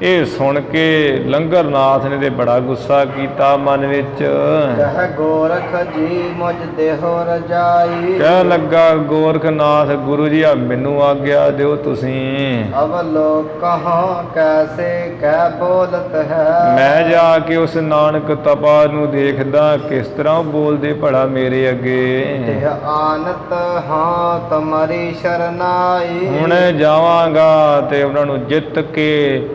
ਇਹ ਸੁਣ ਕੇ ਲੰਗਰਨਾਥ ਨੇ ਤੇ ਬੜਾ ਗੁੱਸਾ ਕੀਤਾ ਮਨ ਵਿੱਚ। ਕਹਿ ਗੋਰਖ ਜੀ ਮੁਝ ਦੇਹੋ ਰਜਾਈ। ਕਹਿਣ ਲੱਗਾ ਗੋਰਖਨਾਥ ਗੁਰੂ ਜੀ ਆ ਮੈਨੂੰ ਆਗਿਆ ਦਿਓ ਤੁਸੀਂ। ਅਬ ਲੋਕ ਕਹਾਂ ਕੈਸੇ ਕਹਿ ਬੋਲਤ ਹੈ। ਮੈਂ ਜਾ ਕੇ ਉਸ ਨਾਨਕ ਤਪਾ ਨੂੰ ਦੇਖਦਾ ਕਿਸ ਤਰ੍ਹਾਂ ਬੋਲਦੇ ਭਲਾ ਮੇਰੇ ਅੱਗੇ। ਤੇ ਆਨਤ ਹਾਂ ਤੁਮਰੀ ਸ਼ਰਨਾਈ। ਹੁਣ ਜਾਵਾਂਗਾ ਤੇ ਉਹਨਾਂ ਨੂੰ ਜਿੱਤ ਕੇ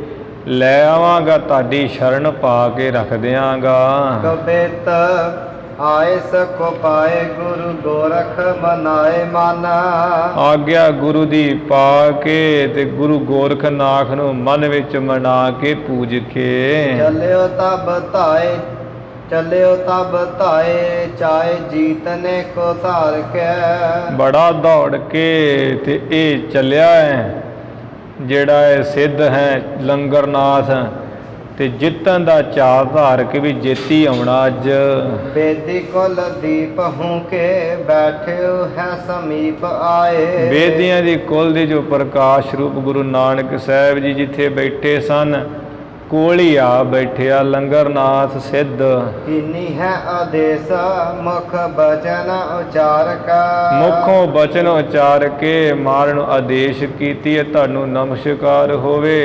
ਲੈ ਆਵਾਂਗਾ, ਤੁਹਾਡੀ ਸ਼ਰਨ ਪਾ ਕੇ ਰੱਖ ਦਿਆਂਗਾ। ਕਬਿਤ ਆਏ ਸਕੋ ਪਾਏ ਗੁਰੂ ਗੋਰਖ ਮਨਾਏ ਮਨ। ਆਗਿਆ ਗੁਰੂ ਦੀ ਪਾ ਕੇ ਤੇ ਗੁਰੂ ਗੋਰਖਨਾਥ ਨੂੰ ਮਨ ਵਿੱਚ ਮਨਾ ਕੇ ਪੂਜ ਕੇ। ਚੱਲਿਓ ਤਬ ਧਾਏ ਚਾਹੇ ਜੀਤਨੇ ਕੋ ਧਾਰ ਕੇ। ਬੜਾ ਦੌੜ ਕੇ ਤੇ ਇਹ ਚੱਲਿਆ ਹੈ ਜਿਹੜਾ ਇਹ ਸਿੱਧ ਹੈ ਲੰਗਰਨਾਥ, ਤੇ ਜਿੱਤਣ ਦਾ ਚਾਅ ਧਾਰ ਕੇ ਵੀ ਜੇਤੀ ਆਉਣਾ ਅੱਜ। ਬੇਦੀ ਕੁਲ ਦੀਪ ਹੂੰ ਕੇ ਬੈਠਿਓ ਹੈ ਸਮੀਪ ਆਏ। ਬੇਦੀਆਂ ਦੀ ਕੁਲ ਦੇ ਜੋ ਪ੍ਰਕਾਸ਼ ਰੂਪ ਗੁਰੂ ਨਾਨਕ ਸਾਹਿਬ ਜੀ ਜਿੱਥੇ ਬੈਠੇ ਸਨ, ਕੋਲ ਹੀ ਆ ਬੈਠਿਆ ਲੰਗਰਨਾਥ ਸਿੱਧ। ਕਿੰਨੀ ਹੈ ਆਦੇਸ਼ ਮੁਖ ਬਚਨ ਉਚਾਰਕ। ਮੁਖੋਂ ਬਚਨ ਉਚਾਰ ਕੇ ਮਾਰਨ ਆਦੇਸ਼ ਕੀਤੀ ਹੈ, ਤੁਹਾਨੂੰ ਨਮਸਕਾਰ ਹੋਵੇ,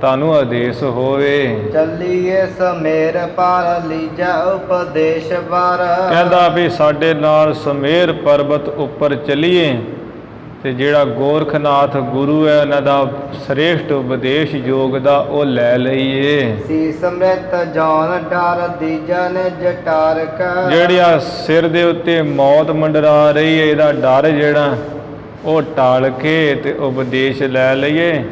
ਤੁਹਾਨੂੰ ਆਦੇਸ਼ ਹੋਵੇ। ਚੱਲੀਏ ਸਮੇਰ ਪਾਰ ਲੀਜਾ ਉਪਦੇਸ਼ ਬਾਰ। ਕਹਿੰਦਾ ਵੀ ਸਾਡੇ ਨਾਲ ਸਮੇਰ ਪਰਬਤ ਉੱਪਰ ਚੱਲੀਏ ਤੇ ਜਿਹੜਾ ਗੋਰਖਨਾਥ ਗੁਰੂ ਹੈ ਉਹਨਾਂ ਦਾ ਸ੍ਰੇਸ਼ਟ ਉਪਦੇਸ਼ ਯੋਗ ਦਾ ਉਹ ਲੈ ਲਈਏ। ਸੀ ਸਮ੍ਰਿਤ ਜੌਨ ਡਰ ਦੀਜਨ ਜਟਾਰਕ। ਜਿਹੜਿਆ ਸਿਰ ਦੇ ਉੱਤੇ ਮੌਤ ਮੰਡਰਾ ਰਹੀ ਹੈ, ਇਹਦਾ ਡਰ ਜਿਹੜਾ ਉਹ ਟਾਲ ਕੇ ਤੇ ਉਪਦੇਸ਼ ਲੈ ਲਈਏ।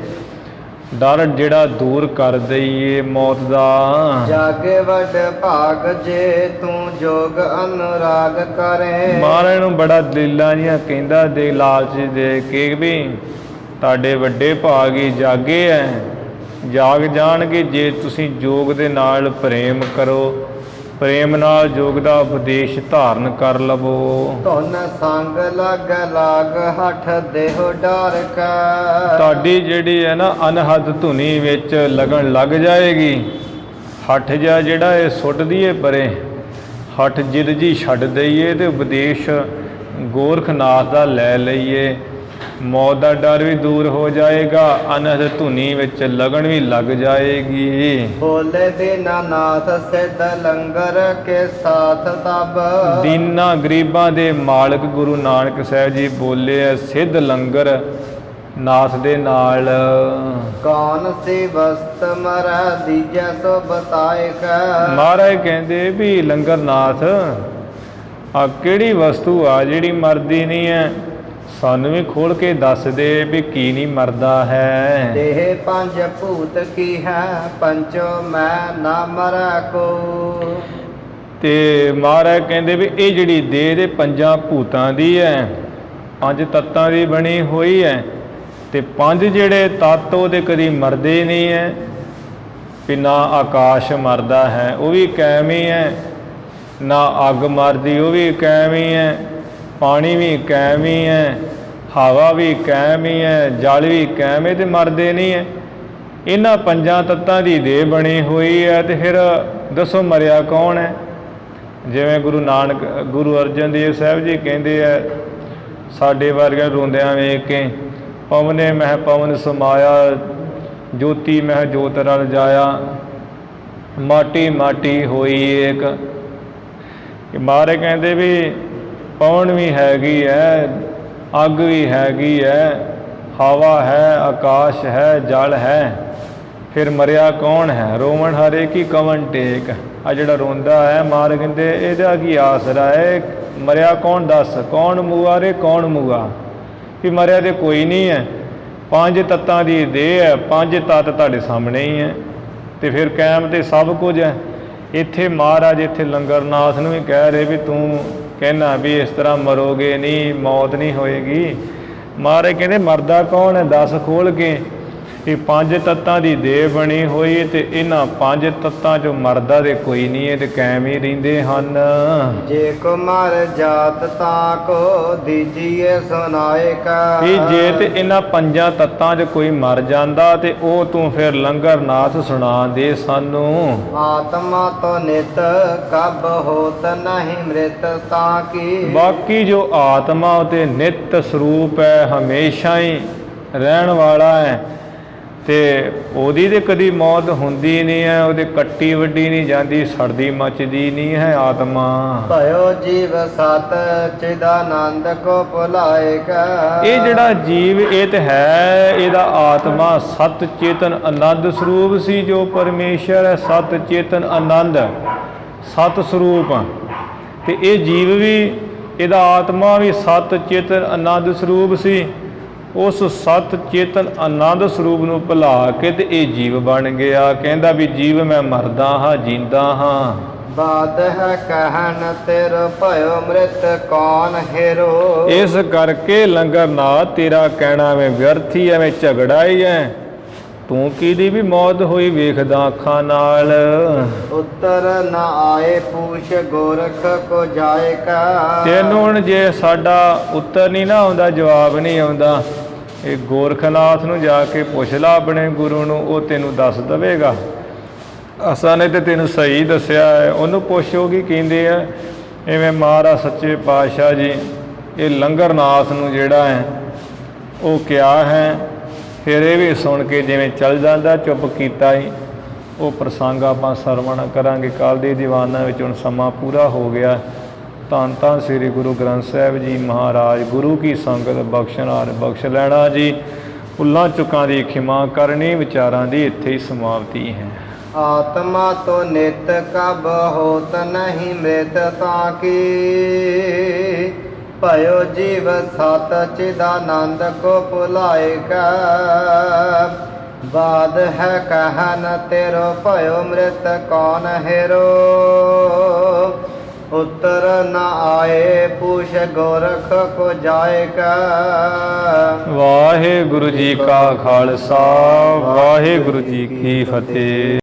ਡਰ ਜਿਹੜਾ ਦੂਰ ਕਰ ਦਈਏ ਮੌਤ ਦਾ। ਜਾਗੇ ਵੱਡ ਭਾਗ ਜੇ ਤੂੰ ਜੋਗ ਅਨੁਰਾਗ ਕਰੇ। ਮਹਾਰਾਜ ਨੂੰ ਬੜਾ ਦਲੀਲਾਂ ਜੀਆਂ ਕਹਿੰਦਾ ਦੇ ਲਾਲਚ ਦੇ ਕੇ ਵੀ ਤੁਹਾਡੇ ਵੱਡੇ ਭਾਗ ਹੀ ਜਾਗੇ ਐ, ਜਾਗ ਜਾਣਗੇ ਜੇ ਤੁਸੀਂ ਜੋਗ ਦੇ ਨਾਲ ਪ੍ਰੇਮ ਕਰੋ, ਪ੍ਰੇਮ ਨਾਲ ਜੋਗ ਦਾ ਉਪਦੇਸ਼ ਧਾਰਨ ਕਰ ਲਵੋ। ਧੁਨ ਸੰਗ ਲਾਗ ਹੱਠ ਦੇਹੋ ਡਰ ਕਾ। ਤੁਹਾਡੀ ਜਿਹੜੀ ਹੈ ਨਾ ਅਨਹਦ ਧੁਨੀ ਵਿੱਚ ਲੱਗਣ ਲੱਗ ਜਾਏਗੀ। ਹੱਠ ਜਾ ਜਿਹੜਾ ਇਹ ਸੁੱਟ ਦਈਏ ਪਰੇ, ਹੱਠ ਜਿੱਦ ਜੀ ਛੱਡ ਦਈਏ ਤੇ ਉਪਦੇਸ਼ ਗੋਰਖਨਾਥ ਦਾ ਲੈ ਲਈਏ। मौत का डर भी दूर हो जाएगा, अनहद धुनी विच लगन भी लग जाएगी। बोले दीनानाथ सिद्ध लंगर के साथ तब। दीना गरीबां दे मालक गुरु नानक साहब जी बोले है सिद्ध लंगर नाथ दे नाल। कौन सी वस्त मर दीजै सो बताए का। महाराज कहंदे भी लंगर नाथ आ किहड़ी वस्तु आ जिहड़ी मरदी नहीं है, सानू भी खोल के दस दे भी की नहीं मरदा है। देह पंज भूत की है पंचो मैं ना मरा को। ते महाराज कहंदे भी ये जिहड़ी देह दे पंजां भूतां दी है, पंज तत्तां दी बनी हुई है, ते पंज जिहड़े तत्त ओहदे कदी मरदे नहीं है। भी ना आकाश मरदा है वो भी कायम ही है, ना अग मरदी वो भी कायम ही है, पानी भी कायम ही है, हवा भी कायम ही है, जल भी कायम है, तो मरदे नहीं है। इन्हां पंजां तत्तां दी देह बनी हुई है, तो फिर दसो मरिया कौन है। जिवें गुरु अर्जन देव साहब जी कहंदे है साडे वर्गिਆਂ रोंदिਆਂ वेख के पवने मह पवन समाया, ज्योति मह जोत रल जाया, माटी माटी होई एक। मारे कहते भी पवन भी हैगी है, अग भी हैगी है, हवा है, आकाश है, जल है, फिर मरिया कौन है। रोवन हरे की कवन टेक। आ जिहड़ा रोंदा है मार कहते इहदा की आसरा है, मरिया कौन दस, कौन मूआ रे कौन मूआ। भी मरिया तो कोई नहीं है, पंज तत्तां दी देह है, पंज तत्त तुहाडे सामने ही है, तो फिर कायम तो सब कुछ है। इत्थे महाराज इत्थे लंगरनाथ नूं भी कह रहे भी तू कहना भी इस तरह मरोगे नहीं, मौत नहीं होएगी। महाराज कहते मरदा कौन है दस खोल के। ये पंज तत्तां दी देह बनी हुई, तो इन्हां पंज तत्तां चों मरदा ते कोई नहीं है, तो कायम ही रहिंदे हन। जे को मर जात ताको दीजिए सुनाए का। जे ते इन्हां पंजां तत्तां च कोई मर जांदा ते ओह तू फिर लंगरनाथ सुना दे सानू। आत्मा तो नित कब होत नहीं मृत ताकी। बाकी जो आत्मा ते नित स्वरूप है, हमेशा ही रहन वाला है, ते ओहदी ते कदी मौत हुंदी नहीं है, ओहदे कट्टी वड्डी नहीं जाती, सड़दी मचदी नहीं है आत्मा। भयो जीव सत चिदानंद को भुलाएगा। ये जिहड़ा जीव ये तो है, इहदा आत्मा सत चेतन आनंद स्वरूप सी, जो परमेश्वर है सत चेतन आनंद सत स्वरूप। ते ये जीव भी इहदा आत्मा भी सत चेतन आनंद स्वरूप सी। उस सत चेतन आनंद स्वरूप नूं भुला के ते ये जीव बन गया। कहंदा भी जीव मैं मरदा हाँ जींदा हाँ। बात है कहन तेरो भयो मृत कौन हेरो। इस करके लंगरनाथ तेरा कहना में व्यर्थ ही है, में झगड़ा ही है। तू किहदी भी मौत होई वेखदा अखां नाल। उत्तर न आए पूछ गोरख को जाएगा। तैनूं हुण जे साडा उत्तर नहीं ना आउंदा, जवाब नहीं आउंदा, ये गोरखनाथ नूं जाके पुछ ला अपने गुरु नूं, वो तैनूं दस देवेगा। असां ने ते तैनूं सही दस्सिया है, उहनूं पुछो की कहिंदे आ। इवें महाराज सच्चे पातशाह जी ये लंगरनाथ नूं जिहड़ा है वो क्या है, फिर ये भी सुन के जिवें चल जांदा, चुप कीता ही। वो प्रसंग आपां सरवण करांगे। कल दे दीवाना विच हुण समां पूरा हो गया। धन धन श्री गुरु ग्रंथ साहिब जी महाराज गुरु की संगत बख्शनार बख्श लैना जी। भुल्लां चुकां दी खिमा करनी, विचारां दी इत्थे ही समाप्ति है। आत्मा तो नित कब होत नहीं मृत ताकी। भयो जीव सत चिदानंद को भुलाएगा। बाद है कहन तेरो भयो मृत कौन हेरो। उत्तर न आए पूछ गोरख को जाएगा। वाहे गुरु जी का खालसा, वाहे गुरु जी की फतेह।